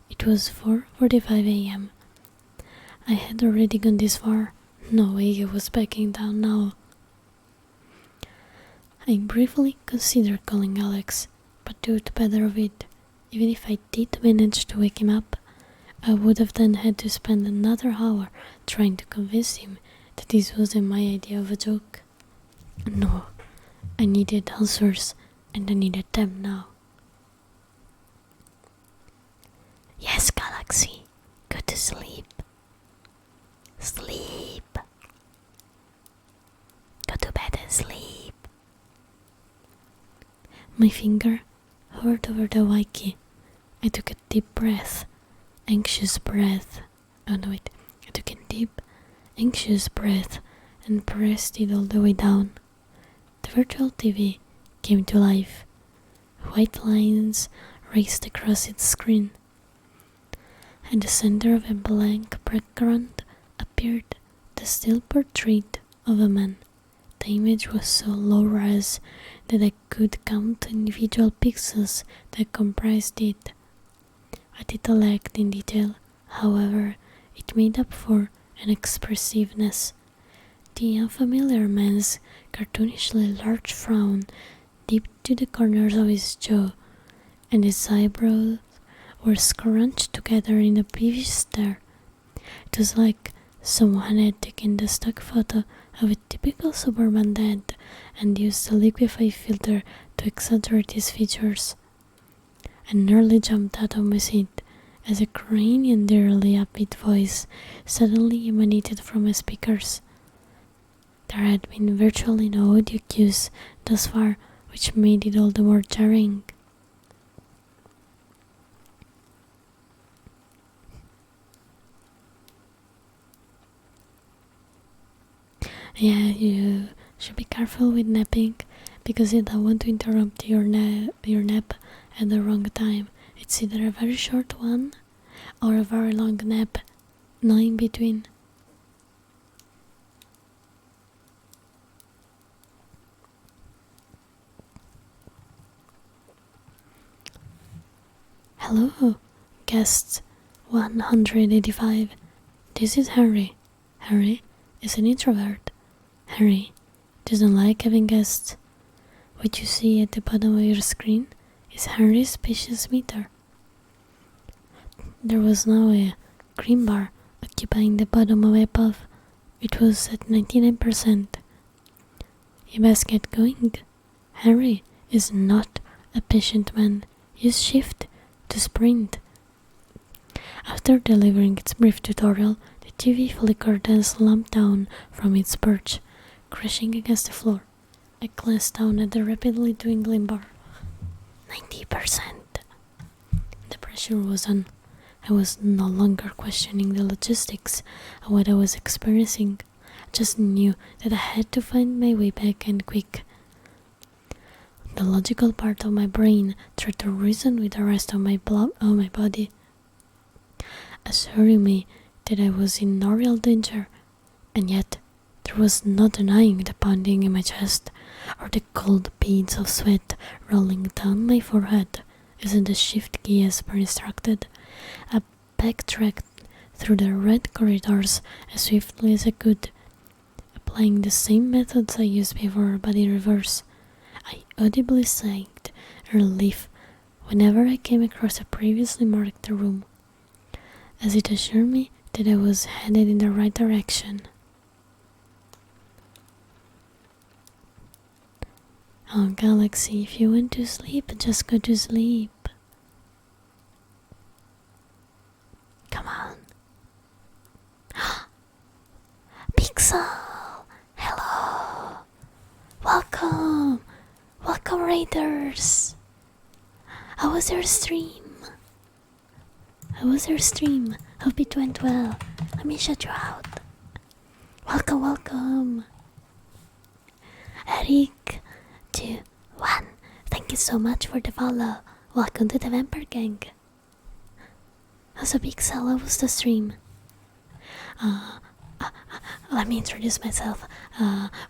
It was 4:45 a.m. I had already gone this far. No way I was backing down now. I briefly considered calling Alex, but thought better of it. Even if I did manage to wake him up, I would have then had to spend another hour trying to convince him that this wasn't my idea of a joke. No, I needed answers, and I needed them now. Yes, Galaxy, go to sleep. Sleep. Go to bed and sleep. My finger hovered over the Y key. I took a deep breath. Anxious breath. Oh no, wait. I took a deep, anxious breath and pressed it all the way down. The virtual TV came to life. White lines raced across its screen. At the center of a blank background appeared the still portrait of a man. The image was so low-res that I could count the individual pixels that comprised it. But it lacked in detail. However, it made up for an expressiveness. The unfamiliar man's cartoonishly large frown dipped to the corners of his jaw, and his eyebrows were scrunched together in a peevish stare. It was like someone had taken the stock photo of a typical suburban dad and used a liquify filter to exaggerate his features. I nearly jumped out of my seat as a grainy and eerily upbeat voice suddenly emanated from my speakers. There had been virtually no audio cues thus far, which made it all the more jarring. Yeah, you should be careful with napping, because you don't want to interrupt your nap at the wrong time. It's either a very short one or a very long nap, no in between. Hello, guest 185. This is Harry. Harry is an introvert. Harry doesn't like having guests. What you see at the bottom of your screen is Harry's species meter. There was now a green bar occupying the bottom of above. It was at 99%. You best get going. Harry is not a patient man. Use shift to sprint. After delivering its brief tutorial, the TV flickered and slumped down from its perch, crashing against the floor. I glanced down at the rapidly dwindling bar. 90%. The pressure was on. I was no longer questioning the logistics of what I was experiencing. I just knew that I had to find my way back, and quick. The logical part of my brain tried to reason with the rest of my body, assuring me that I was in no real danger, and yet there was no denying the pounding in my chest or the cold beads of sweat rolling down my forehead as in the shift key as per instructed. I backtracked through the red corridors as swiftly as I could, applying the same methods I used before but in reverse. I audibly sighed relief whenever I came across a previously marked room, as it assured me that I was headed in the right direction. Oh, Galaxy, if you want to sleep, just go to sleep. Come on. Pixel! Hello! Welcome! Welcome, Raiders! How was your stream? Hope it went well. Let me shut you out. Welcome. Eric 2 1. Thank you so much for the follow. Welcome to the Vampire Gang. Also, Pixel, how was the stream? let me introduce myself.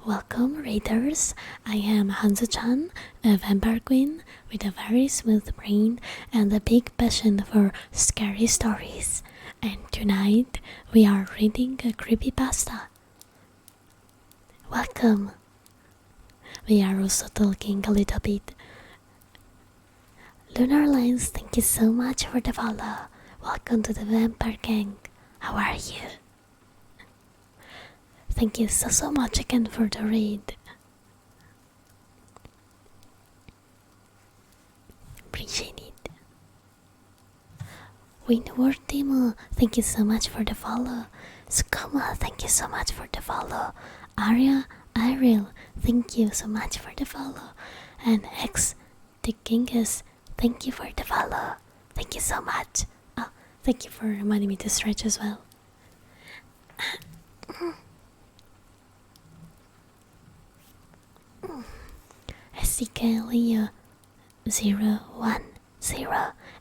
Welcome, readers. I am Hanzo-Chan, a vampire queen with a very smooth brain and a big passion for scary stories. And tonight we are reading a creepypasta. Welcome. We are also talking a little bit. Lunar Lines, thank you so much for the follow. Welcome to the Vampire Gang. How are you? Thank you so much again for the read. Appreciate it. Windward Timo, thank you so much for the follow. Sukama, thank you so much for the follow. Arya, Ariel, thank you so much for the follow. And X, the Genghis, thank you for the follow. Thank you so much. Oh, thank you for reminding me to stretch as well. SCK Leo 010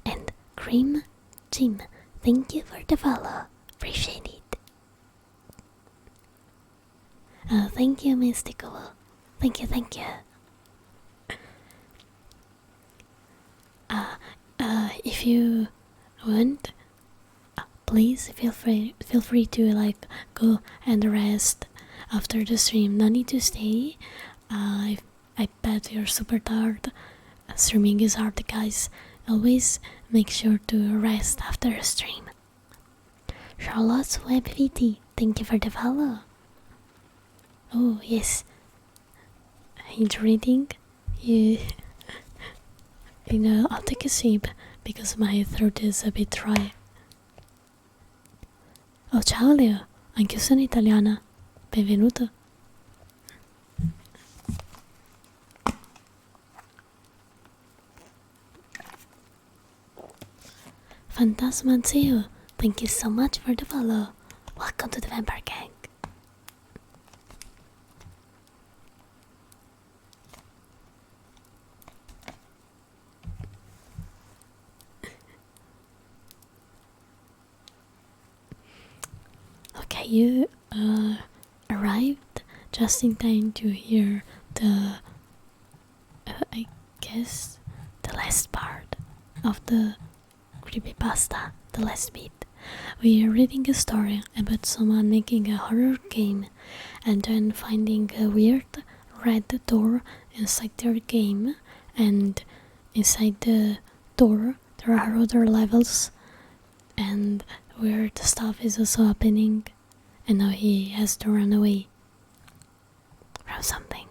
and Cream Jim, thank you for the follow. Appreciate it. Thank you, Mystical. Thank you. If you want, please feel free to like go and rest after the stream. No need to stay. I bet you're super tired. Streaming is hard, guys. Always make sure to rest after a stream. Charlotte's Web VT, thank you for the follow. Oh yes, he's reading. You know, I'll take a sip because my throat is a bit dry. Oh ciao Leo, anche io sono italiana. Benvenuto. Fantasma Zeo, thank you so much for the follow. Welcome to the Vampire Gang. Okay, you arrived just in time to hear the, I guess, the last part of the creepypasta, the last bit. We are reading a story about someone making a horror game and then finding a weird red door inside their game, and inside the door there are other levels and weird stuff is also happening, and now he has to run away from something.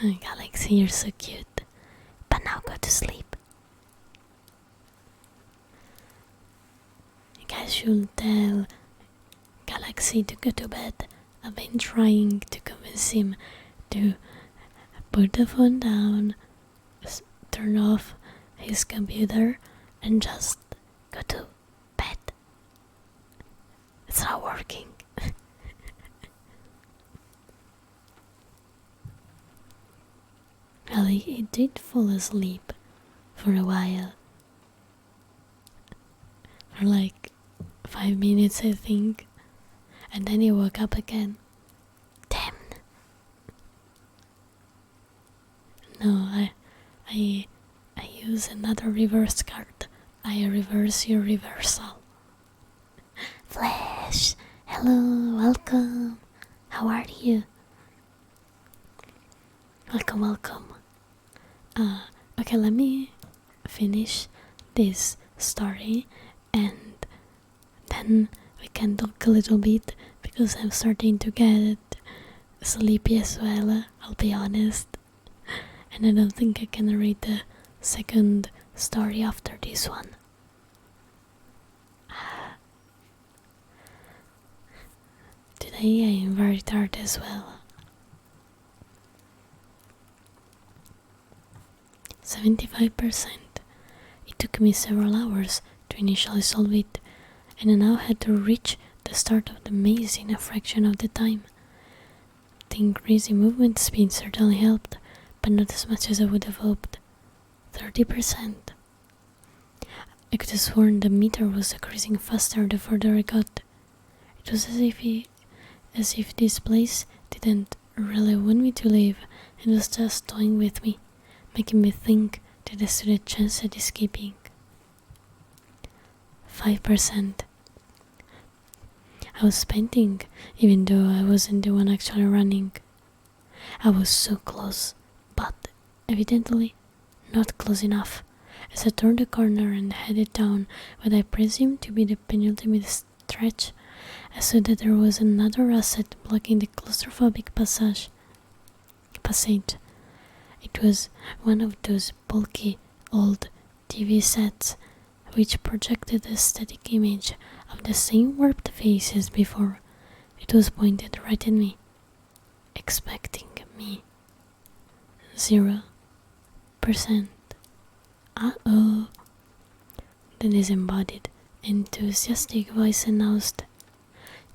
Oh, Galaxy, you're so cute. But now go to sleep. You guys should tell Galaxy to go to bed. I've been trying to convince him to put the phone down, turn off his computer, and just go to bed. It's not working. Well, he did fall asleep for a while. For like 5 minutes, I think. And then he woke up again. Damn. No, I use another reverse card. I reverse your reversal. Flash! Hello, welcome. How are you? Welcome. Okay, let me finish this story and then we can talk a little bit because I'm starting to get sleepy as well, I'll be honest. And I don't think I can read the second story after this one. Today I am very tired as well. 75%. It took me several hours to initially solve it, and I now had to reach the start of the maze in a fraction of the time. The increasing movement speed certainly helped, but not as much as I would have hoped. 30%. I could have sworn the meter was decreasing faster the further I got. It was as if this place didn't really want me to leave and was just toying with me, making me think that I stood a chance at escaping. 5%. I was panting, even though I wasn't the one actually running. I was so close, but evidently not close enough. As I turned the corner and headed down what I presumed to be the penultimate stretch, I saw that there was another asset blocking the claustrophobic passage. It was one of those bulky old TV sets which projected a static image of the same warped face as before. It was pointed right at me, expecting me. 0%. Uh-oh. The disembodied, enthusiastic voice announced,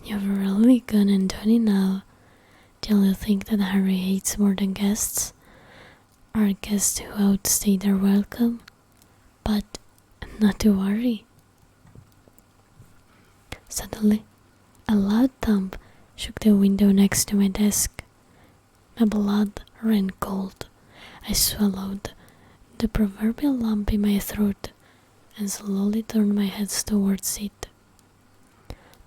"You've really gone and done it now. Do you think that Harry hates more than guests? Or guests who outstay their welcome? But not to worry." Suddenly, a loud thump shook the window next to my desk. My blood ran cold. I swallowed the proverbial lump in my throat and slowly turned my head towards it.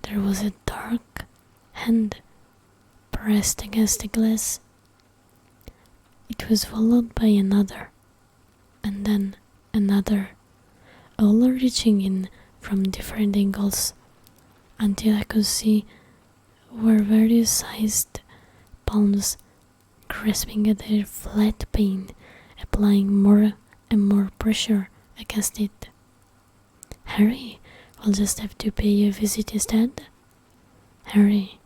There was a dark hand pressed against the glass. It was followed by another, and then another, all reaching in from different angles, until I could see were various sized palms grasping at their flat pane, applying more and more pressure against it. Harry will just have to pay you a visit instead. Harry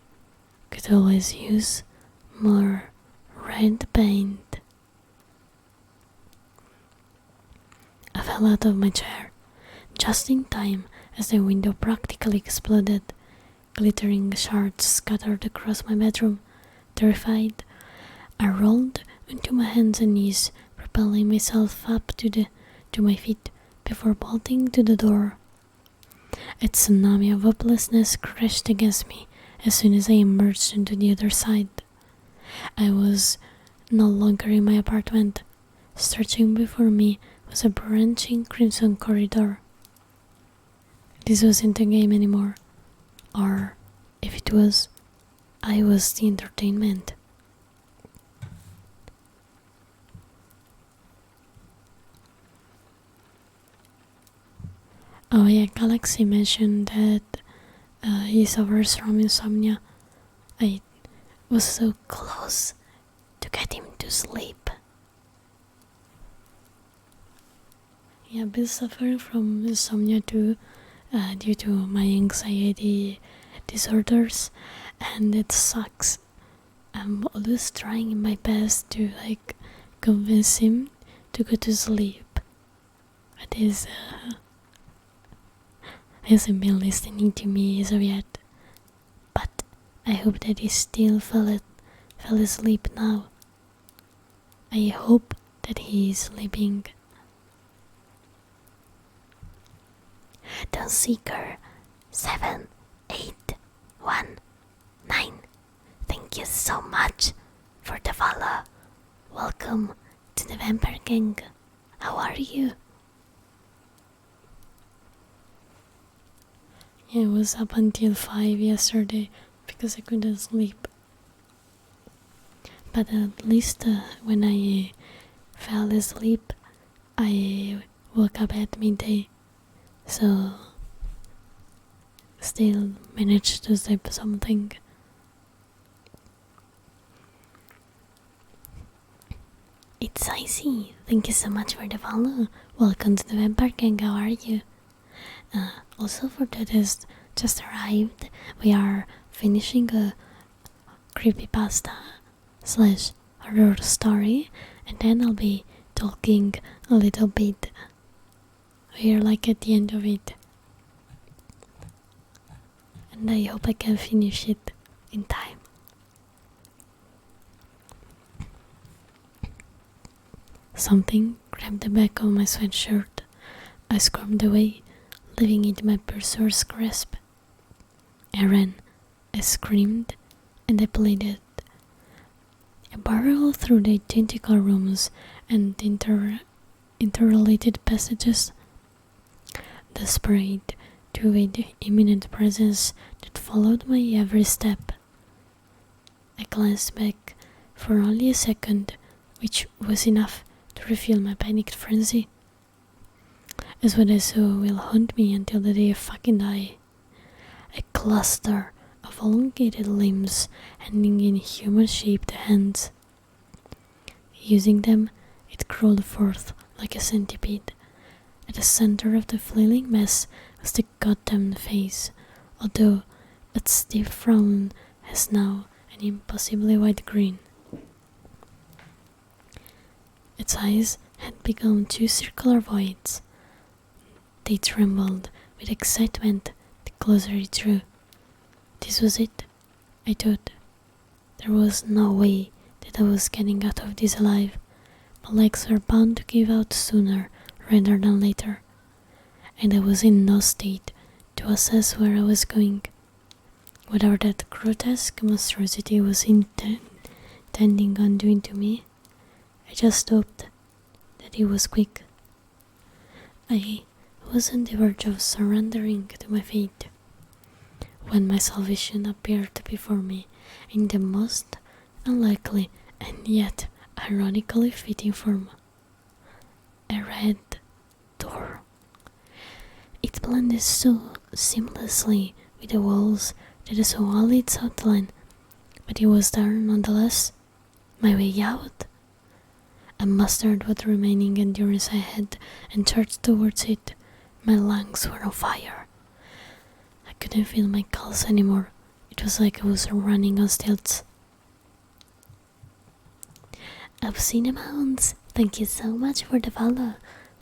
could always use more red paint. I fell out of my chair, just in time as the window practically exploded. Glittering shards scattered across my bedroom. Terrified, I rolled onto my hands and knees, propelling myself up to my feet before bolting to the door. A tsunami of hopelessness crashed against me as soon as I emerged into the other side. I was no longer in my apartment. Stretching before me was a branching crimson corridor. This wasn't a game anymore. Or, if it was, I was the entertainment. Oh yeah, Galaxy mentioned that he suffers from insomnia. I was so close to get him to sleep. Yeah, I've been suffering from insomnia too, due to my anxiety disorders, and it sucks. I'm always trying my best to convince him to go to sleep, but he hasn't been listening to me as of yet. But I hope that he still fell asleep now. I hope that he is sleeping. Dawn Seeker 7819. Thank you so much for the follow. Welcome to the Vampire Gang. How are you? Yeah, I was up until 5 yesterday because I couldn't sleep. But at least when I fell asleep, I woke up at midday. So, still managed to sleep something. It's Icy. Thank you so much for the follow. Welcome to the Vampire Gang. How are you? Also, for those that just arrived, we are finishing a creepypasta / horror story, and then I'll be talking a little bit. We're at the end of it, and I hope I can finish it in time. Something grabbed the back of my sweatshirt. I squirmed away, leaving it in my pursuer's grasp. I ran, I screamed, and I pleaded. I barreled through the identical rooms and interrelated passages, desperate to evade the imminent presence that followed my every step. I glanced back for only a second, which was enough to refuel my panicked frenzy. As what I saw will haunt me until the day I fucking die. A cluster of elongated limbs ending in human-shaped hands. Using them, it crawled forth like a centipede. At the center of the flailing mess was the goddamn face, although its stiff frown has now an impossibly wide grin. Its eyes had become two circular voids. They trembled with excitement the closer it drew. This was it, I thought. There was no way that I was getting out of this alive. My legs were bound to give out sooner rather than later, and I was in no state to assess where I was going. Whatever that grotesque monstrosity was intending on doing to me, I just hoped that it was quick. I was on the verge of surrendering to my fate when my salvation appeared before me in the most unlikely and yet ironically fitting form. A red door. It blended so seamlessly with the walls that I saw only its outline, but it was there nonetheless. My way out. I mustered what remaining endurance I had and charged towards it. My lungs were on fire. I couldn't feel my pulse anymore. It was like I was running on stilts. Obscene Mounds, thank you so much for the follow.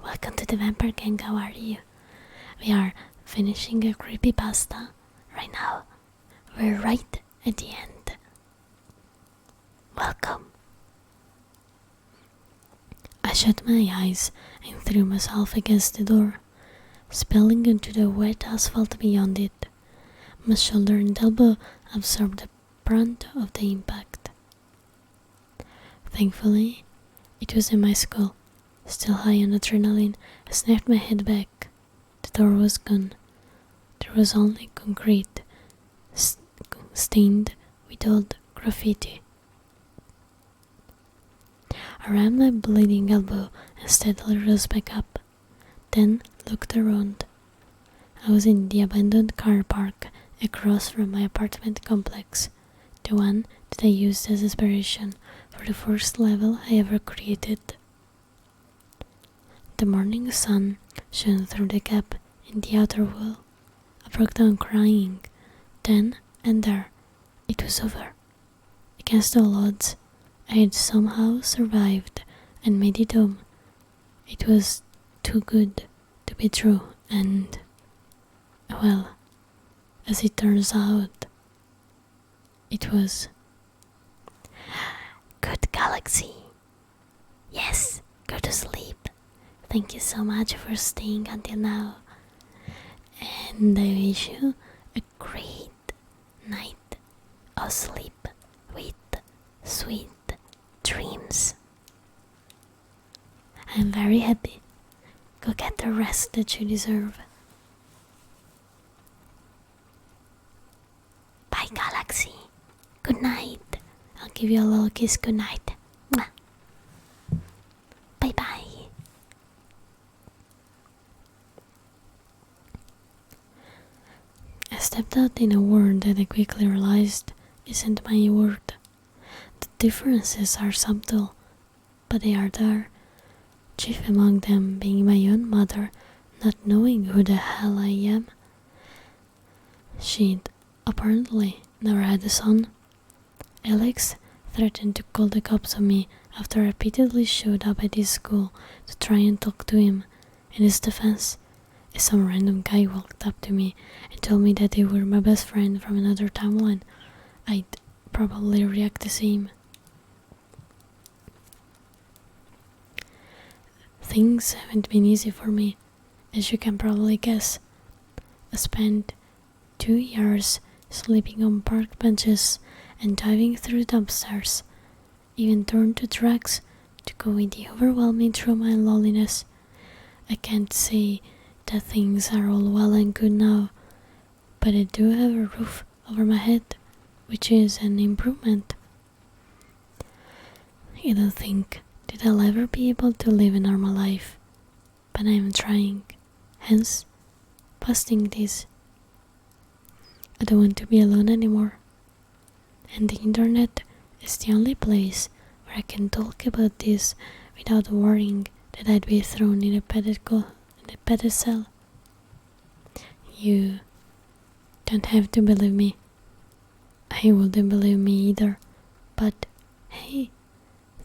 Welcome to the Vampire Gang, how are you? We are finishing a creepypasta right now. We're right at the end. Welcome. I shut my eyes and threw myself against the door, spilling into the wet asphalt beyond it. My shoulder and elbow absorbed the brunt of the impact. Thankfully, it was in my skull. Still high on adrenaline, I snapped my head back. The door was gone. There was only concrete, stained with old graffiti. I ran my bleeding elbow and steadily rose back up, then looked around. I was in the abandoned car park across from my apartment complex, the one that I used as inspiration for the first level I ever created. The morning sun shone through the gap in the outer wall. I broke down crying. Then and there, it was over. Against all odds, I had somehow survived and made it home. It was too good to be true, and, well, as it turns out, it was. Good Galaxy. Yes, go to sleep. Thank you so much for staying until now. And I wish you a great night of sleep with sweet dreams. I'm very happy. Go get the rest that you deserve. Bye, Galaxy. Good night. I'll give you a little kiss goodnight. Mwah. Bye bye. I stepped out in a world that I quickly realized isn't my world. The differences are subtle, but they are there. Chief among them being my own mother not knowing who the hell I am. She'd apparently never had a son. Alex threatened to call the cops on me after I repeatedly showed up at his school to try and talk to him. In his defense, some random guy walked up to me and told me that they were my best friend from another timeline. I'd probably react the same. Things haven't been easy for me, as you can probably guess. spent 2 years sleeping on park benches and diving through dumpsters, even turned to drugs to go in the overwhelming trauma and loneliness. I can't say that things are all well and good now, but I do have a roof over my head, which is an improvement. I don't think that I'll ever be able to live a normal life, but I am trying, hence posting this. I don't want to be alone anymore, and the internet is the only place where I can talk about this without worrying that I'd be thrown in a pedestal. You don't have to believe me. I wouldn't believe me either, but hey,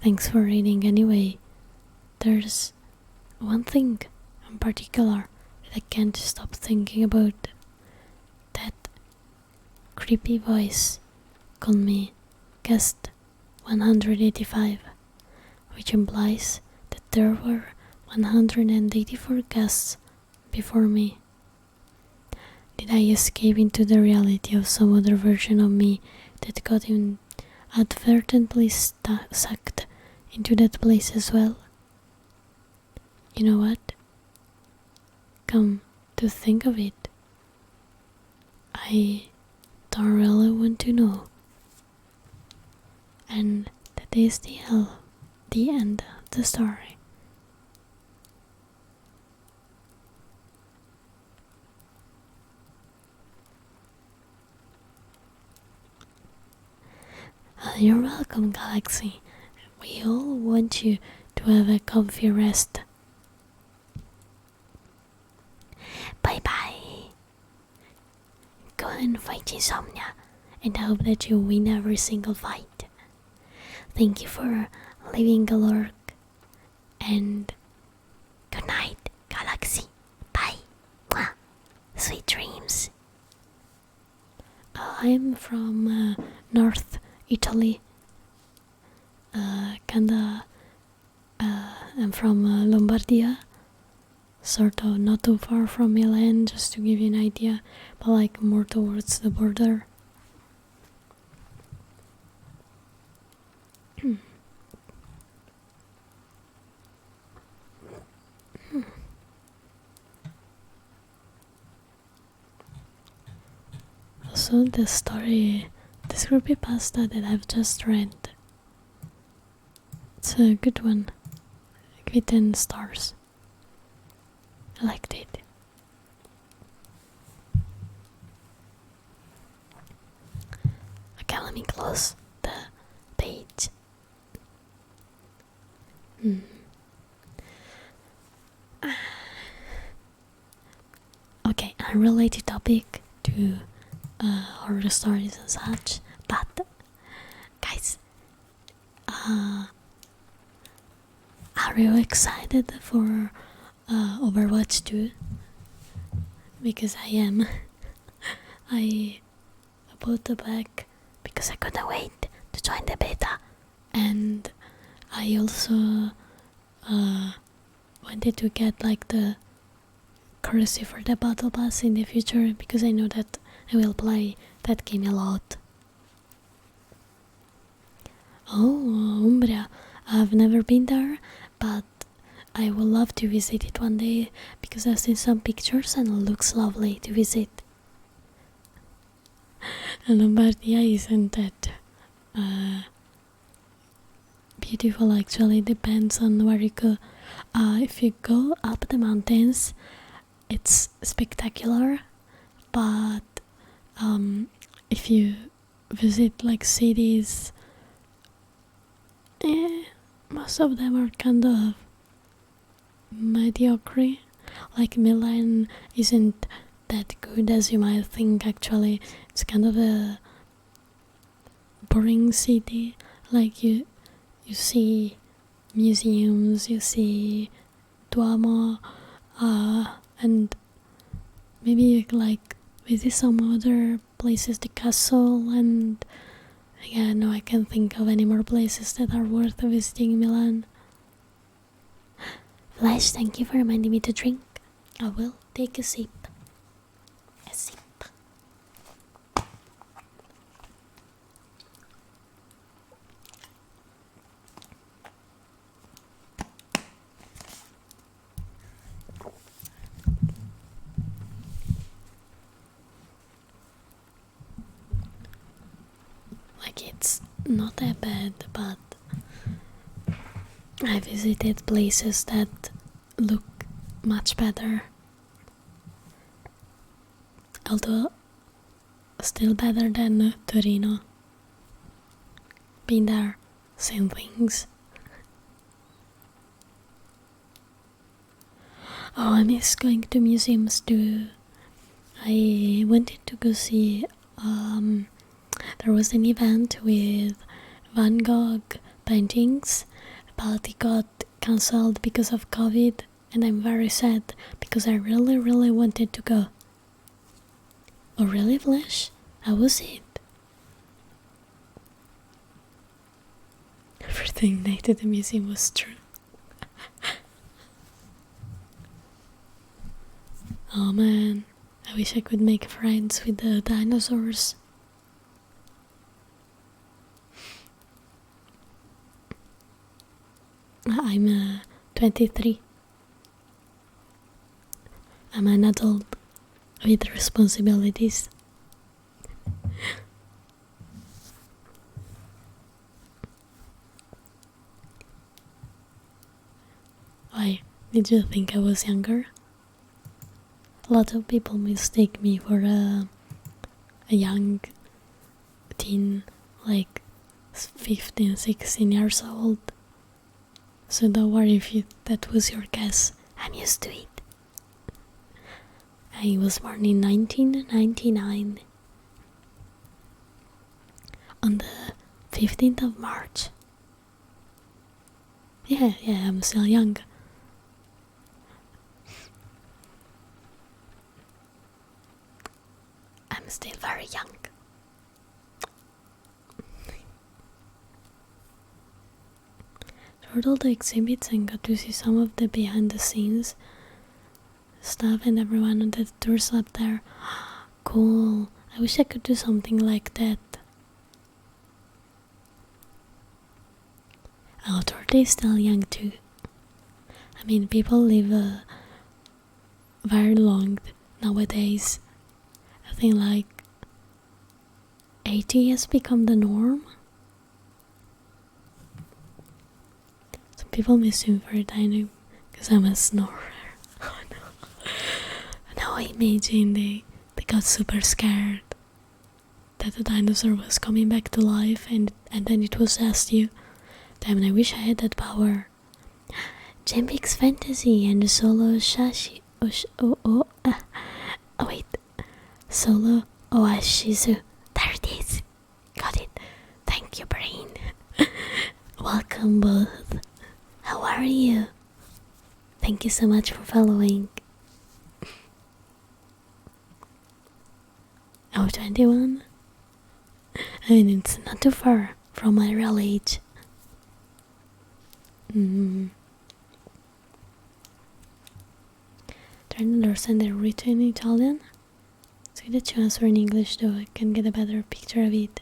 thanks for reading anyway. There's one thing in particular that I can't stop thinking about. That creepy voice called me guest 185, which implies that there were 184 guests before me. Did I escape into the reality of some other version of me that got inadvertently sucked into that place as well? You know what? Come to think of it, I don't really want to know. And that is the end of the story. You're welcome, Galaxy. We all want you to have a comfy rest. Bye bye. Go and fight insomnia, and I hope that you win every single fight. Thank you for leaving a lurk, and good night, Galaxy. Bye. Mwah. Sweet dreams. I'm from North Italy. I'm from Lombardia, sort of not too far from Milan, just to give you an idea, but like more towards the border. Also, this creepypasta that I've just read, it's a good one. I give it 10 stars. I liked it. Okay, let me close the page. Okay, unrelated topic to horror stories and such, but guys, are you excited for Overwatch 2? Because I am. I bought the pack because I couldn't wait to join the beta, and I also wanted to get like the courtesy for the battle pass in the future, because I know that I will play that game a lot. Oh, Umbria. I've never been there, but I would love to visit it one day, because I've seen some pictures and it looks lovely to visit. And Lombardia isn't that beautiful, actually. Depends on where you go. If you go up the mountains, it's spectacular, but if you visit like cities, most of them are kind of mediocre. Like Milan isn't that good as you might think. Actually, it's kind of a boring city. Like you see museums, you see Duomo, and maybe like visit some other places, the castle, and yeah, no, I can't think of any more places that are worth visiting in Milan. Flash, thank you for reminding me to drink. I will take a sip. like it's not that bad, but I visited places that look much better. Although still better than Torino. Been there, same things. Oh, I miss going to museums too. I wanted to go see, there was an event with Van Gogh paintings, but it got cancelled because of COVID, and I'm very sad because I really, really wanted to go. Oh really, Flash? How was it? Everything night at the museum was true. Oh man, I wish I could make friends with the dinosaurs. I'm 23. I'm an adult with responsibilities. Why, did you think I was younger? A lot of people mistake me for a young teen, like 15, 16 years old. So don't worry if that was your guess. I'm used to it. I was born in 1999 on the 15th of March. Yeah, I'm still young. I'm still very young. Toured all the exhibits and got to see some of the behind the scenes stuff and everyone on the tours up there. Cool. I wish I could do something like that. Our Torte is still young too. I mean, people live very long nowadays. I think like 80 has become the norm. Some people miss me very tiny because I'm a snorer. Oh no. Now I imagine they got super scared that the dinosaur was coming back to life and then it was just you. Damn, I wish I had that power. Jambix Fantasy and Solo Shashi. Wait. Solo Oashizu. There it is. Got it. Thank you, brain. Welcome both. How are you? Thank you so much for following. Oh, 21? I mean, it's not too far from my real age. Trying to understand the written in Italian. See the chance in English though, I can get a better picture of it.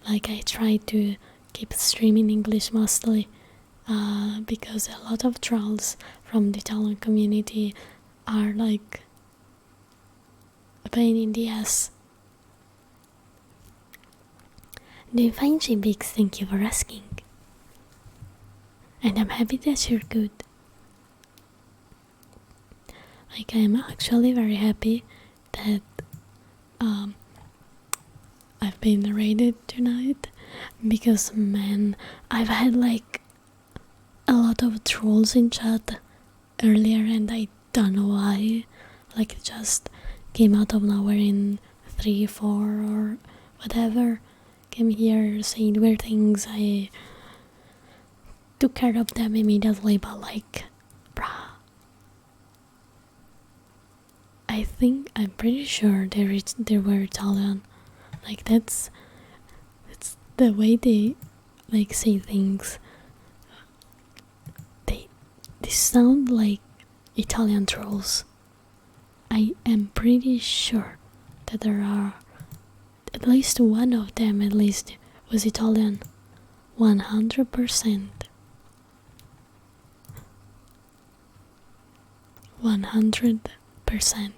Like I try to keep streaming English mostly because a lot of trolls from the Italian community are like a pain in the ass. Doing fine, Jambix, thank you for asking. And I'm happy that you're good. Like I'm actually very happy that I've been raided tonight because man, I've had like a lot of trolls in chat earlier and I don't know why. Like it just came out of nowhere in 3, 4 or whatever. Came here saying weird things. I took care of them immediately, but like, bruh. I'm pretty sure they were Italian. Like that's the way they like say things. They sound like Italian trolls. I am pretty sure that there are at least one of them at least was Italian. 100%. 100%.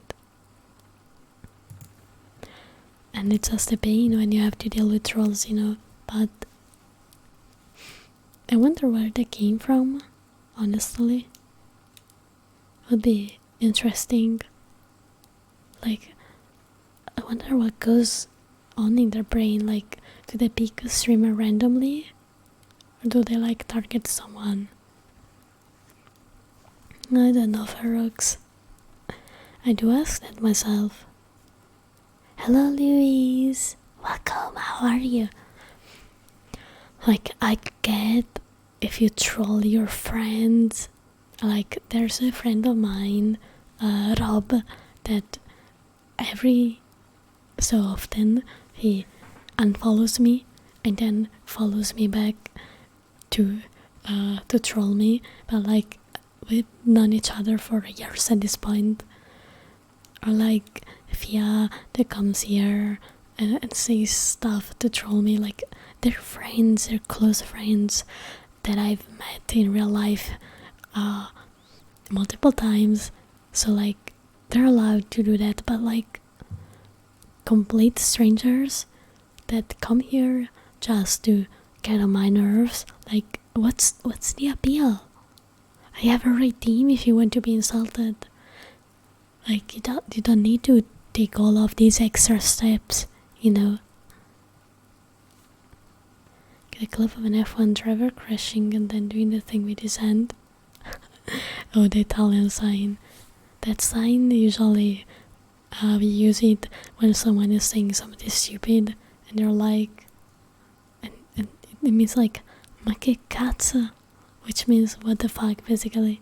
and it's just a pain when you have to deal with trolls, but I wonder where they came from, honestly. Would be interesting. Like, I wonder what goes on in their brain. Like, do they pick a streamer randomly? Or do they like target someone? I don't know, Ferox. I do ask that myself. Hello, Louise. Welcome, how are you? Like, I get if you troll your friends. Like, there's a friend of mine, Rob, that every so often he unfollows me and then follows me back to troll me, but like we've known each other for years at this point. Or like Fia that comes here and says stuff to troll me. Like, they're friends, they're close friends that I've met in real life multiple times, so like they're allowed to do that. But like complete strangers that come here just to get on my nerves, like what's the appeal? I have a right team if you want to be insulted. Like, you don't need to take all of these extra steps, Get a clip of an F1 driver crashing and then doing the thing with his hand. Oh, the Italian sign. That sign, usually we use it when someone is saying something stupid and they're like, and it means like ma che cazzo, which means what the fuck, basically.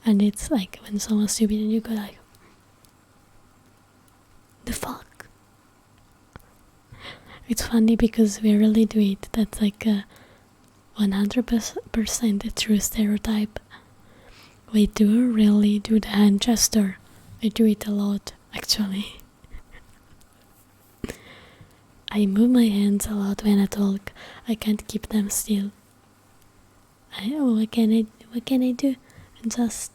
And it's like when someone's stupid and you go like, the fuck. It's funny because we really do it. That's like a 100% true stereotype. We do really do the hand gesture. I do it a lot, actually. I move my hands a lot when I talk. I can't keep them still. What can I do? And just,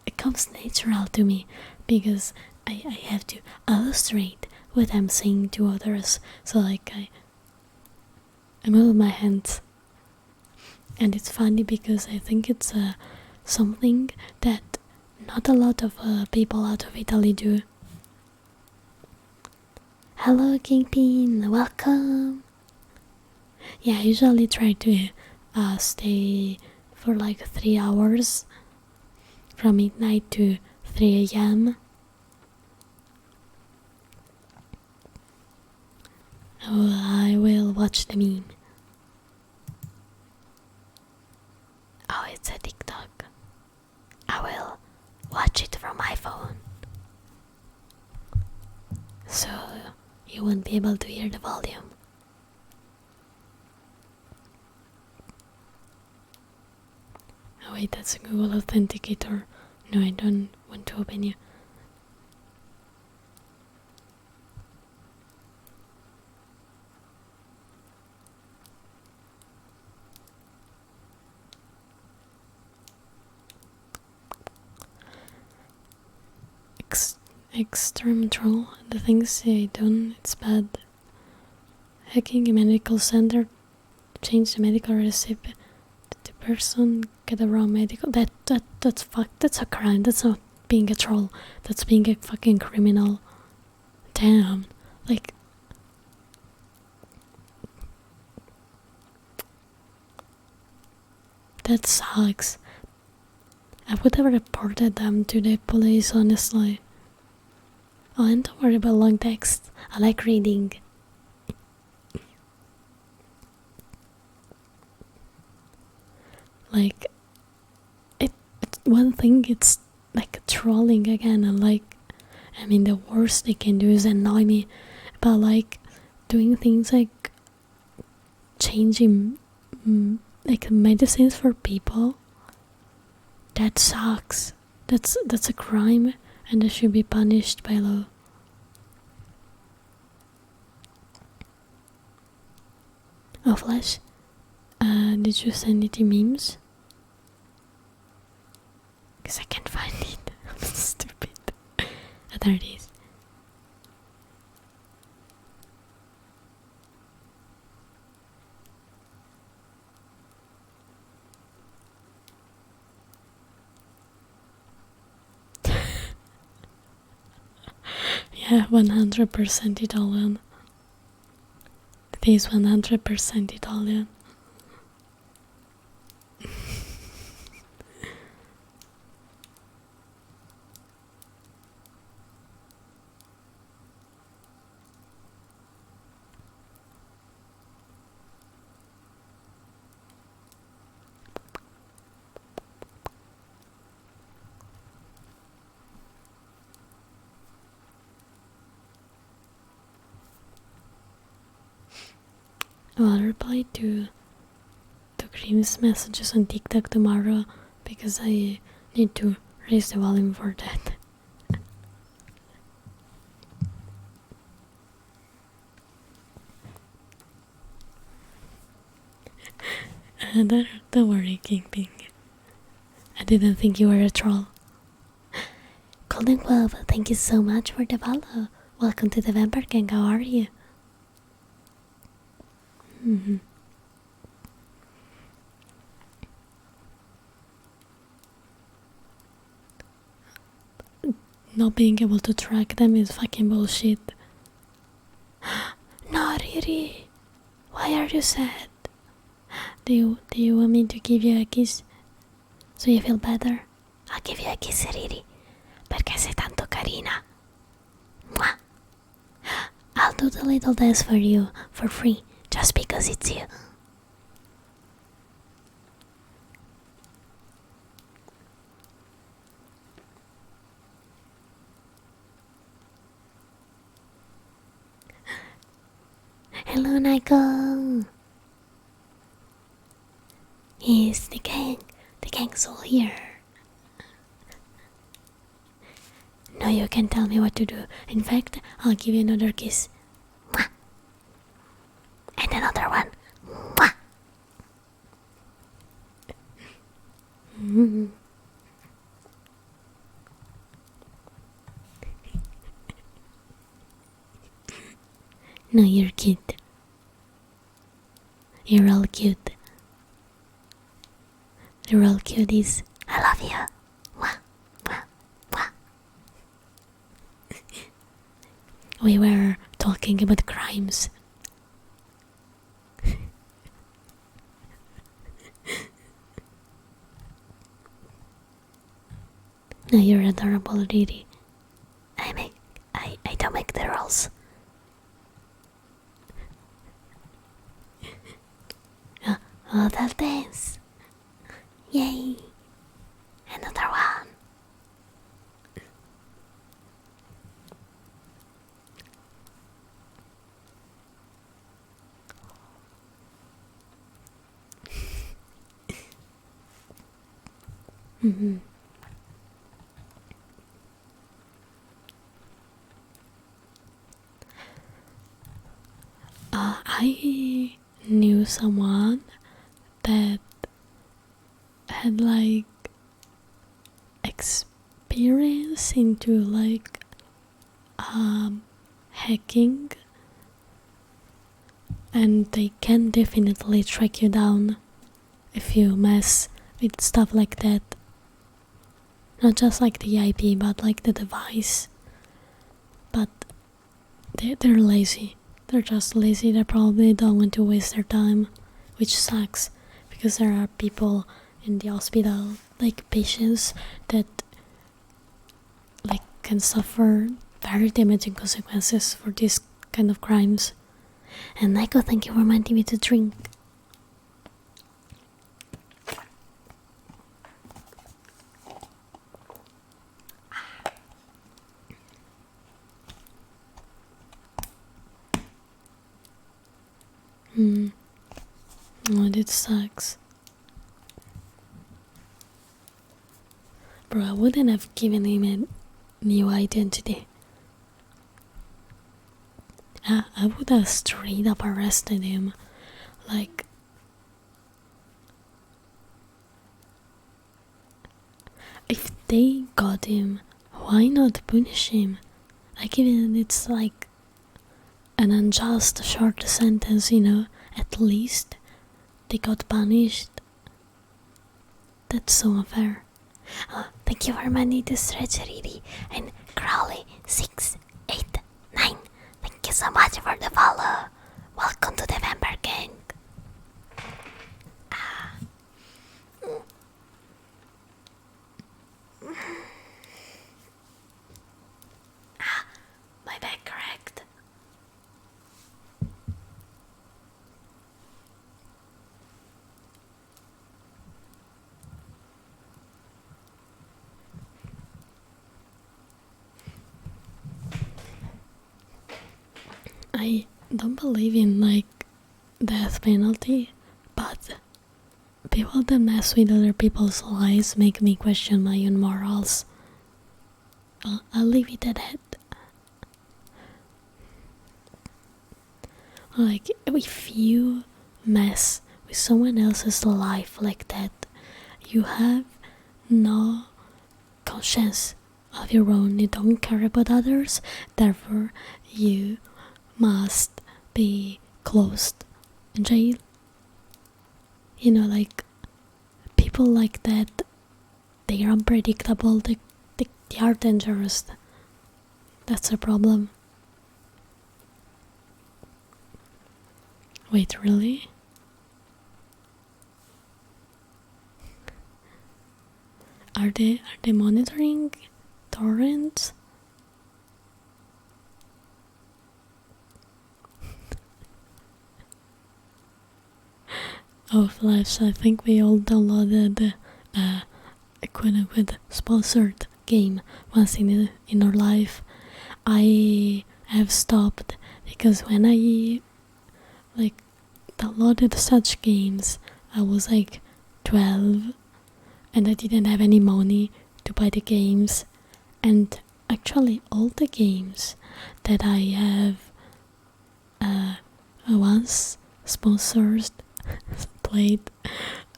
it comes natural to me because I have to illustrate what I'm saying to others. So like I move my hands, and it's funny because I think it's something that not a lot of people out of Italy do. Hello, Kingpin, welcome. Yeah, I usually try to stay for like 3 hours from midnight to 3 a.m. I will watch the meme. Oh, it's a TikTok. I will watch it from my phone, so you won't be able to hear the volume. Oh wait, that's a Google Authenticator. No, I don't want to open you. Extreme troll. The things I done, it's bad. Hacking a medical center to change the medical receipt. The person get the wrong medical. That's fucked. That's a crime. That's not being a troll. That's being a fucking criminal. Damn. Like, that sucks. I would have reported them to the police, honestly. Oh, and don't worry about long text. I like reading. Like, it's one thing, it's like trolling again, and like, I mean, the worst they can do is annoy me. But like, doing things like changing like medicines for people, that sucks. That's a crime, and it should be punished by law. Oh, Flash, did you send it in memes? Because I can't find it. I'm stupid. 30s. Yeah, 100% Italian. It is 100% Italian. I'll reply to Cream's messages on TikTok tomorrow because I need to raise the volume for that. Don't worry, Kingpin. I didn't think you were a troll. Golden Glove, thank you so much for the follow. Welcome to the Vampire Gang, how are you? Not being able to track them is fucking bullshit. No, Riri. Why are you sad? Do you want me to give you a kiss so you feel better? I'll give you a kiss, Riri, perché sei tanto carina. Mwah. I'll do the little dance for you for free just because it's you. Hello, Nico. Yes, the gang. The gang's all here. No, you can tell me what to do. In fact, I'll give you another kiss. Mwah. And another one. Mwah. No, you're cute. You're all cute. You're all cuties. I love you. Mwah, mwah, mwah. We were talking about crimes. No, you're adorable, Riri. I don't make the rules. Oh, that dance. Yay. Another one. I knew someone that had like experience into like hacking, and they can definitely track you down if you mess with stuff like that. Not just like the IP, but like the device. But they're lazy. They're just lazy. They probably don't want to waste their time, which sucks because there are people in the hospital, like patients, that like can suffer very damaging consequences for these kind of crimes. And Nico, thank you for reminding me to drink. Oh, that sucks. Bro, I wouldn't have given him a new identity. I would have straight up arrested him. Like, if they got him, why not punish him? Like even it's like an unjust short sentence, at least they got punished. That's so unfair. Thank you for money to Stretch Riri and Crowley689. Thank you so much for the follow. Welcome to the Vampire Gang. My back cracked. I don't believe in death penalty, but people that mess with other people's lives make me question my own morals. I'll leave it at that. If you mess with someone else's life like that, you have no conscience of your own. You don't care about others, therefore you must be closed in jail. People like that, they are unpredictable, they are dangerous. That's a problem. Wait, really? Are they monitoring torrents? Oh, Flash, I think we all downloaded a quote-unquote sponsored game once in our life. I have stopped because when I downloaded such games, I was 12 and I didn't have any money to buy the games. And actually all the games that I have once sponsored played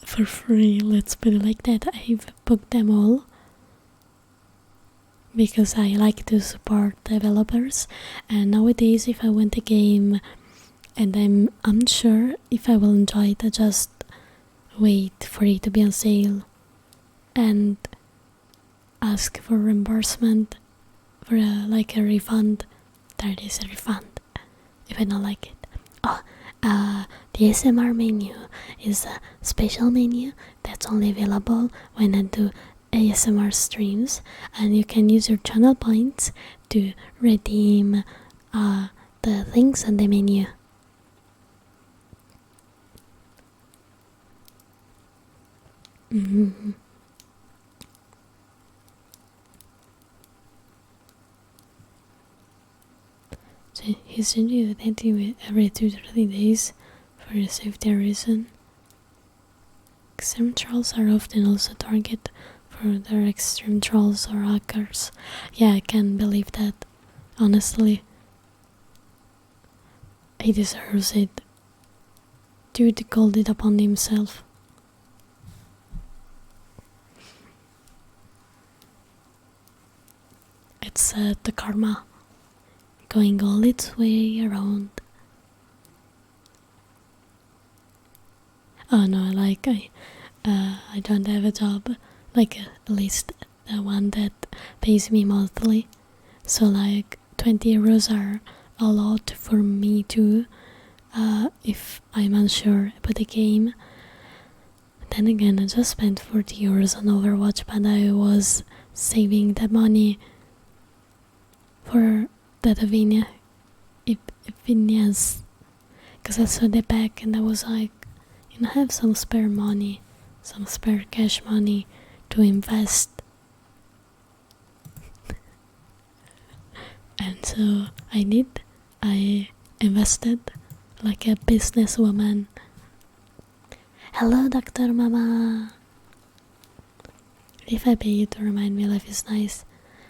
for free, let's put it like that. I've booked them all because I like to support developers, and nowadays if I want a game and I'm unsure if I will enjoy it, I just wait for it to be on sale and ask for reimbursement, for a refund. There is a refund if I don't like it. The ASMR menu is a special menu that's only available when I do ASMR streams, and you can use your channel points to redeem the things on the menu. So he's changing the identity every 2 to 3 days for a safety reason. Extreme trolls are often also target for their extreme trolls or hackers. Yeah, I can believe that. Honestly, he deserves it. Dude called it upon himself. It's the karma going all its way around. Oh no, I don't have a job, at least the one that pays me monthly. So 20 euros are a lot for me too, if I'm unsure about the game. Then again, I just spent 40 euros on Overwatch, but I was saving the money for the Divinias, because I saw the pack and I was I have some spare money, some spare cash money to invest. And so I invested like a businesswoman. Hello, Dr. Mama. If I pay you to remind me life is nice,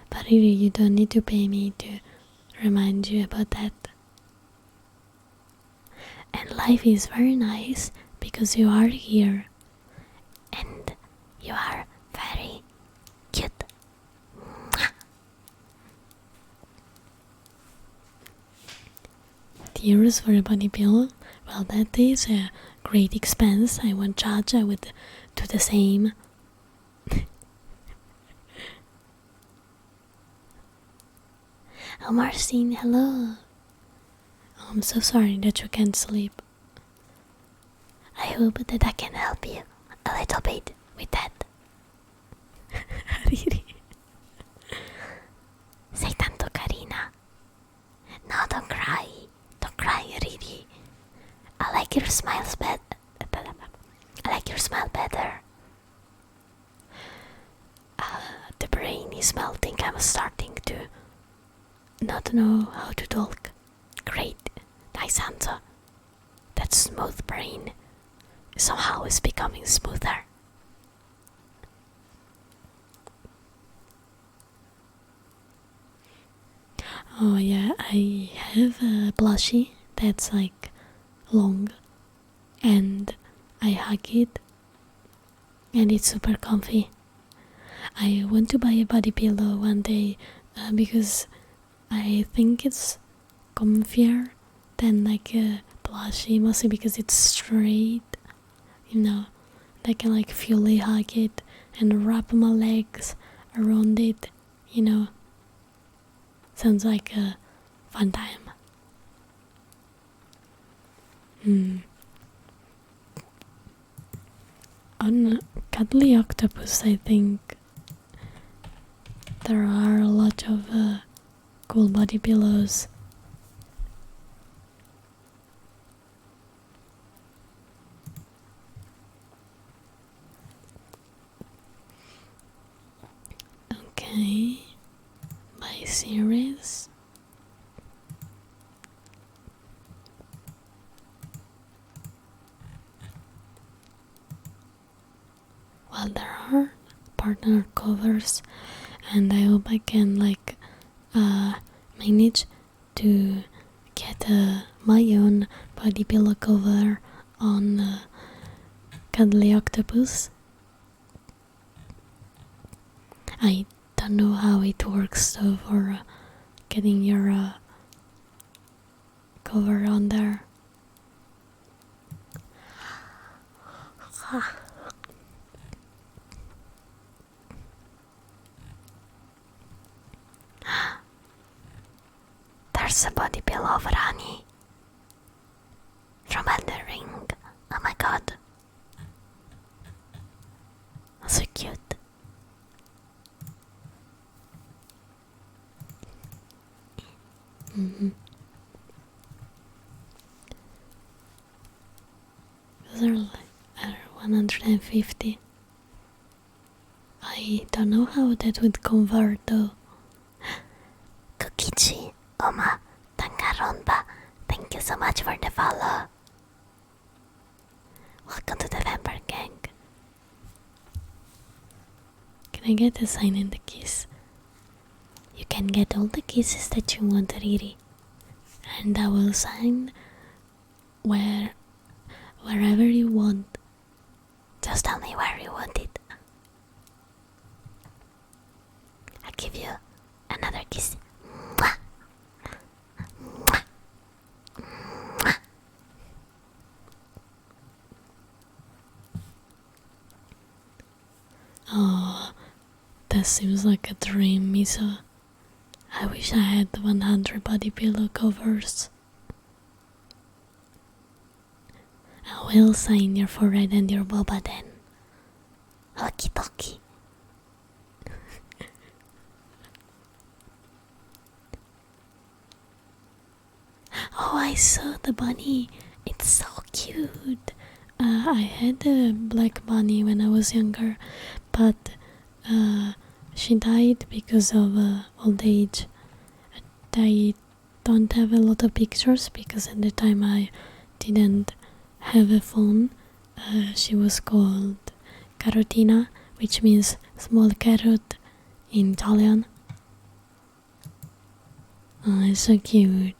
but really you don't need to pay me to remind you about that. And life is very nice because you are here and you are very cute. €8 for a body pillow. Well, that is a great expense. I won't judge, I would do the same. Oh, Marcin, hello. Oh, I'm so sorry that you can't sleep. I hope that I can help you a little bit with that. Riri. Sei tanto carina. No, don't cry. Don't cry, Riri. I like your smiles better. I like your smile better. The brain is melting. I'm starting to not know how to talk. Great. Nice answer. That smooth brain somehow is becoming smoother. Oh yeah, I have a plushie that's like long and I hug it and it's super comfy. I want to buy a body pillow one day because I think it's comfier than like a plushie, mostly because it's straight, you know. I can like fully hug it and wrap my legs around it, you know. Sounds like a fun time. On Cuddly Octopus, I think there are a lot of cool body pillows. Okay, by series. Well, there are partner covers, and I hope I can like manage to get my own body pillow cover on Cuddly Octopus. I don't know how it works though for getting your cover on there. There's a body pillow of Rani from Elden Ring. Oh my god. So cute. Those are like 150. I don't know how that would convert though. Kokichi, Oma, Danganronpa, thank you so much for the follow. Welcome to the Vampire Gang. Can I get a sign and a kiss? You can get all the kisses that you want, Riri. And I will sign wherever you want. Just tell me where you want it. I'll give you another kiss. Mwah. Mwah. Mwah. Oh, that seems like a dream, Miso. I wish I had 100 body pillow covers. I will sign your forehead and your boba then. Okie dokie. Oh, I saw the bunny. It's so cute. I had a black bunny when I was younger, but she died because of old age. I don't have a lot of pictures because at the time I didn't have a phone. She was called Carotina, which means small carrot in Italian. Oh, it's so cute.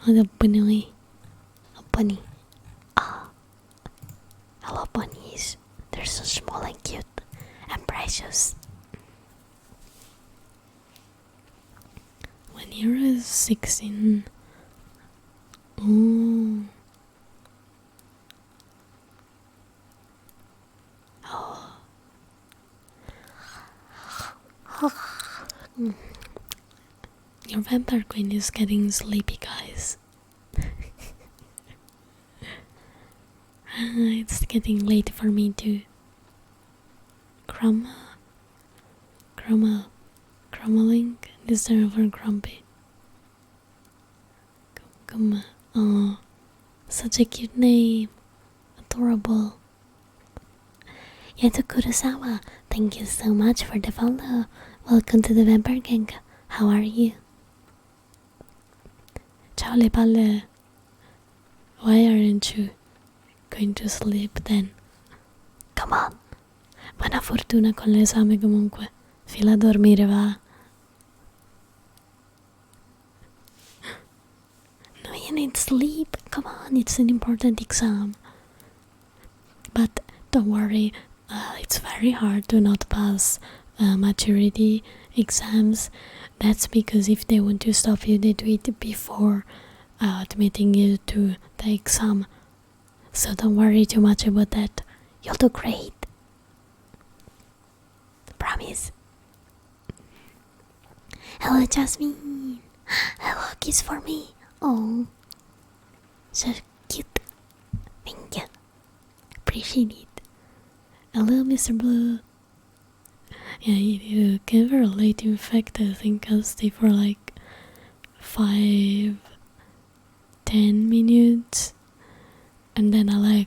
Oh, the bunny. A bunny. Ah. I love bunnies. They're so small and cute and precious. When you're 16, Oh. Your vampire queen is getting sleepy, guys. It's getting late for me too. Chromaling. This term for grumpy. Come. Oh, such a cute name. Adorable. Yato Kurosawa, thank you so much for the follow. Welcome to the Vampire Gang. How are you? Ciao le palle. Why aren't you going to sleep then? Come on. Buona fortuna con l'esame comunque. Fila a dormire, va. No, you need sleep. Come on, it's an important exam. But don't worry, it's very hard to not pass maturity exams. That's because if they want to stop you, they do it before admitting you to the exam. So don't worry too much about that. You'll do great. Promise. Hello, Jasmine. Hello, kiss for me. Oh, so cute. Thank you. Appreciate it. Hello, Mr. Blue. Yeah, you can relate. In fact, I think I'll stay for like 5-10 minutes, and then I'll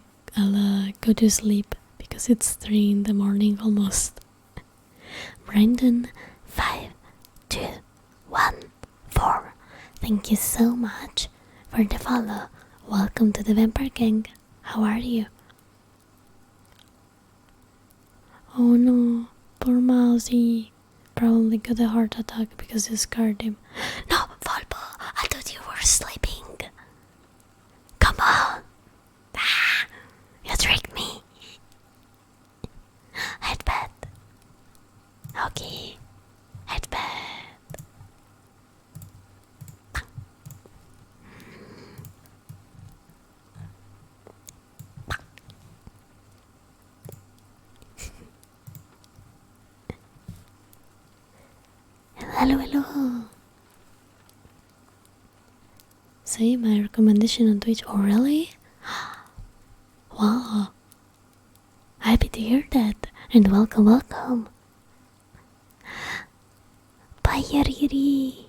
go to sleep because it's 3 in the morning almost. Brandon 5214. Thank you so much for the follow. Welcome to the Vampire Gang. How are you? Oh no, poor Mousy. Probably got a heart attack because you scared him. No, Volpo, I thought you were sleeping. Come on. Ah, you tricked me. Headbed. Okay, headbed. Hello. See my recommendation on Twitch. Oh really? Wow. Happy to hear that. And welcome. Bye, Riri.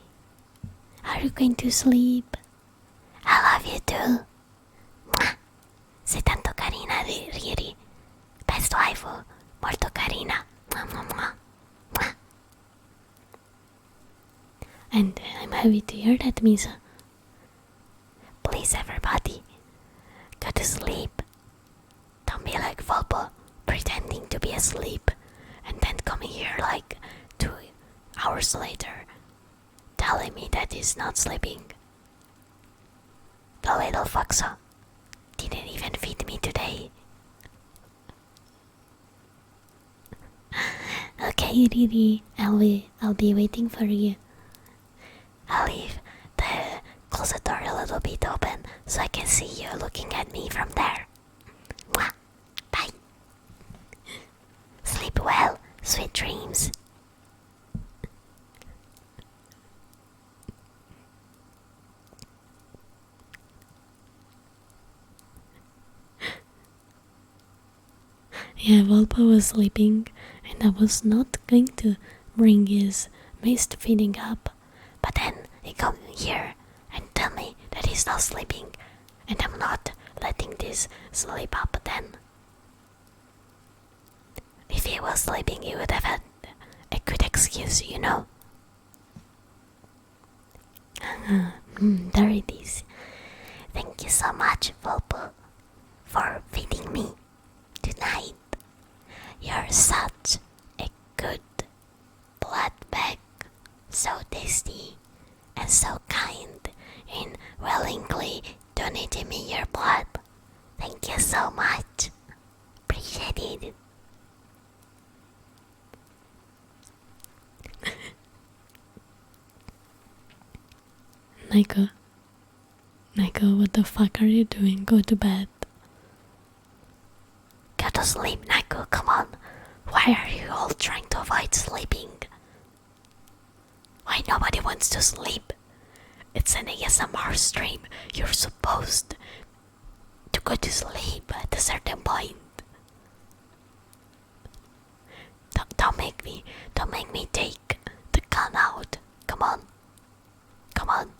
Are you going to sleep? I love you too. Mwah. Sei tanto carina, Riri. Best waifu. Molto carina. Mwah. And I'm happy to hear that, Misa. Please, everybody, go to sleep. Don't be like Volpo, pretending to be asleep, and then coming here like 2 hours later, telling me that he's not sleeping. The little foxo didn't even feed me today. Okay, Riri, I'll be waiting for you. I'll leave the closet door a little bit open so I can see you looking at me from there. Mwah. Bye. Sleep well. Sweet dreams. Yeah, Volpo was sleeping and I was not going to bring his mist feeding up. But then he come here and tell me that he's not sleeping, and I'm not letting this sleep up then. If he was sleeping, he would have had a good excuse, you know. There it is. Thank you so much, Volpo, for feeding me tonight. You're such a good blood bag. So tasty and so kind in willingly donating me your blood. Thank you so much. Appreciate it. Naiko, Nico, what the fuck are you doing? Go to bed. Go to sleep, Nico, come on. Why are you all trying to avoid sleeping? Why nobody wants to sleep? It's an ASMR stream. You're supposed to go to sleep at a certain point. Don't make me take the gun out. Come on. Come on.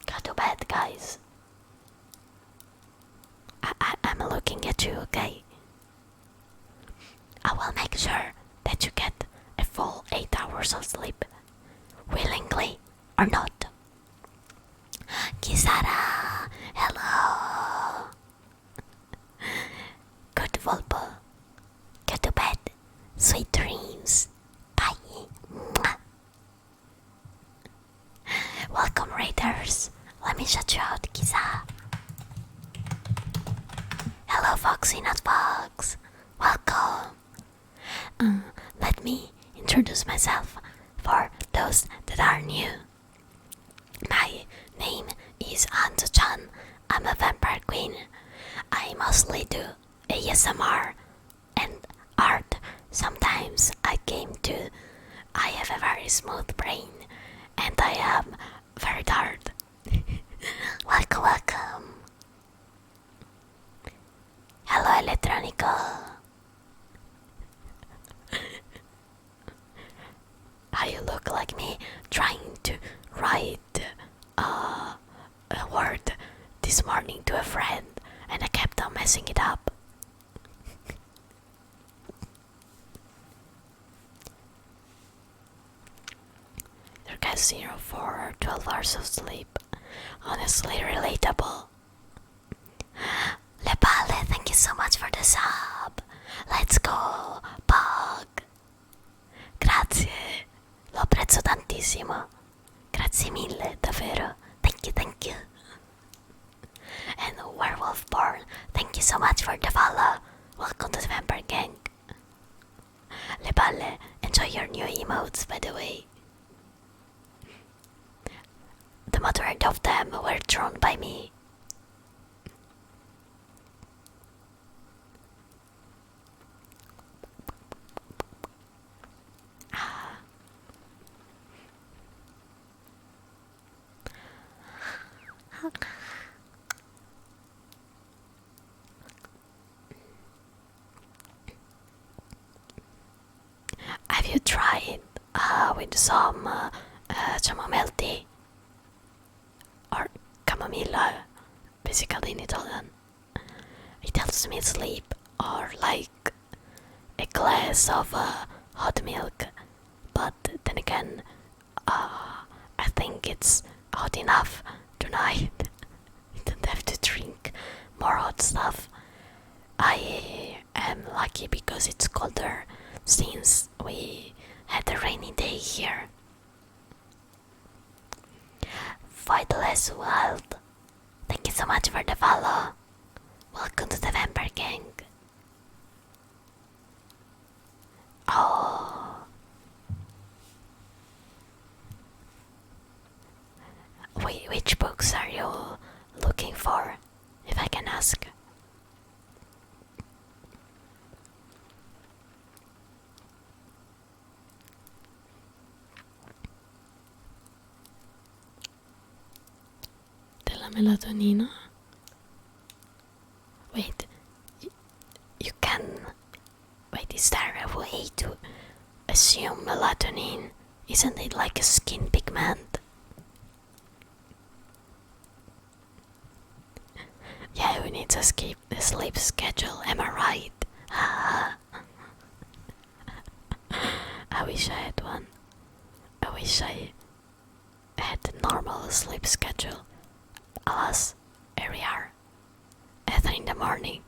Go to bed, guys. I'm looking at you, okay? I will make sure that you get a full 8 hours of sleep. Willingly or not. Kisara, hello. Good Volpo. Go to bed. Sweet dreams. Bye. Mwah. Welcome, Raiders. Let me shut you out, Kisa. Hello, Foxy Not Fox. Welcome. Let me introduce myself for those that are new. My name is Hanzo-Chan. I'm a vampire queen. I mostly do ASMR and art. Sometimes I have a very smooth brain and I am very hard. Welcome, welcome. Hello, Electronico. How you look like me trying to write a word this morning to a friend and I kept on messing it up. There guys 0 for 12 hours of sleep. Honestly relatable. Lepale, thank you so much for the sub. Let's go, Pog. Grazie, lo apprezzo tantissimo. Grazie mille, davvero. Thank you. And Werewolf Born, thank you so much for the follow. Welcome to the Vampire Gang. Lepale, enjoy your new emotes, by the way. The majority of them were drawn by me. Have you tried with some chamomile tea? Or camomilla, basically in Italian. It helps me sleep, or like a glass of hot milk. But then again, I think it's hot enough tonight. You don't have to drink more hot stuff. I am lucky because it's colder since we had a rainy day here. Vitaless Wild, thank you so much for the follow. Welcome to the Vampire Gang. Oh, which books are you looking for, if I can ask? Della melatonina? Wait, You can. Wait, is there a way to assume melatonin? Isn't it like a skin pigment? yeah, we need to skip the sleep schedule, am I right? I wish I had one. I wish I had a normal sleep schedule. Alas, here we are, at 3 in the morning.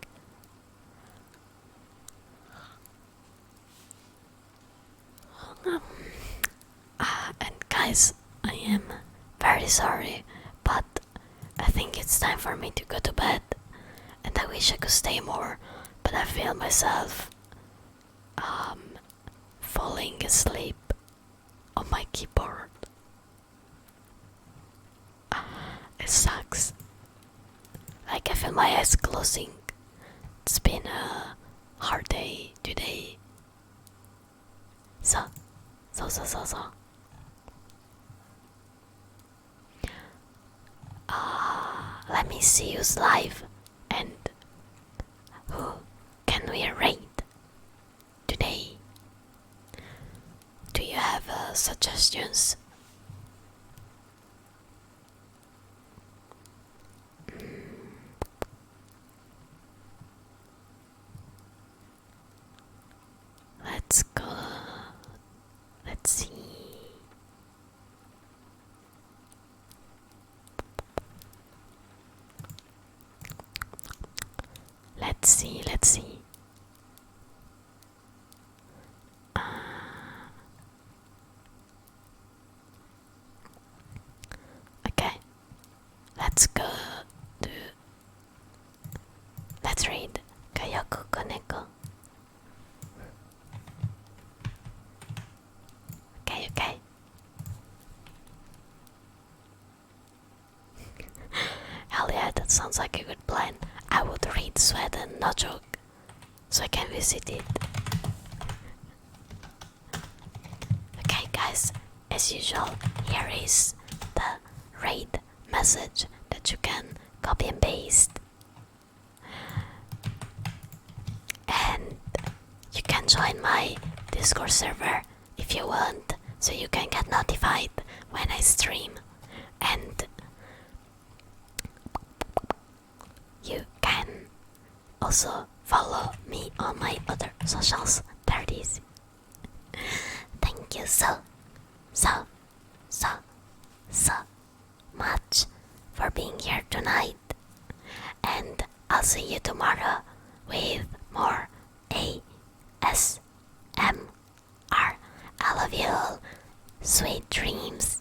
And guys, I am very sorry, but I think it's time for me to go to bed. And I wish I could stay more, but I feel myself falling asleep on my keyboard. sucks. Like I feel my eyes closing. It's been a hard day today. So. Let me see who's live and who can we raid today. Do you have suggestions? Let's go. Let's see. Let's see. Okay. Let's go to... Let's read Kayako Koneko. Okay. Hell yeah, that sounds like a good plan. I would read Sweden, no joke, so I can visit it. Okay guys, as usual, here is the raid message that you can copy and paste. And you can join my Discord server if you want, so you can get notified when I stream. And you can also follow me on my other socials. There it is. Thank you so much for being here tonight. And I'll see you tomorrow with more ASMR. I love you all. Sweet dreams.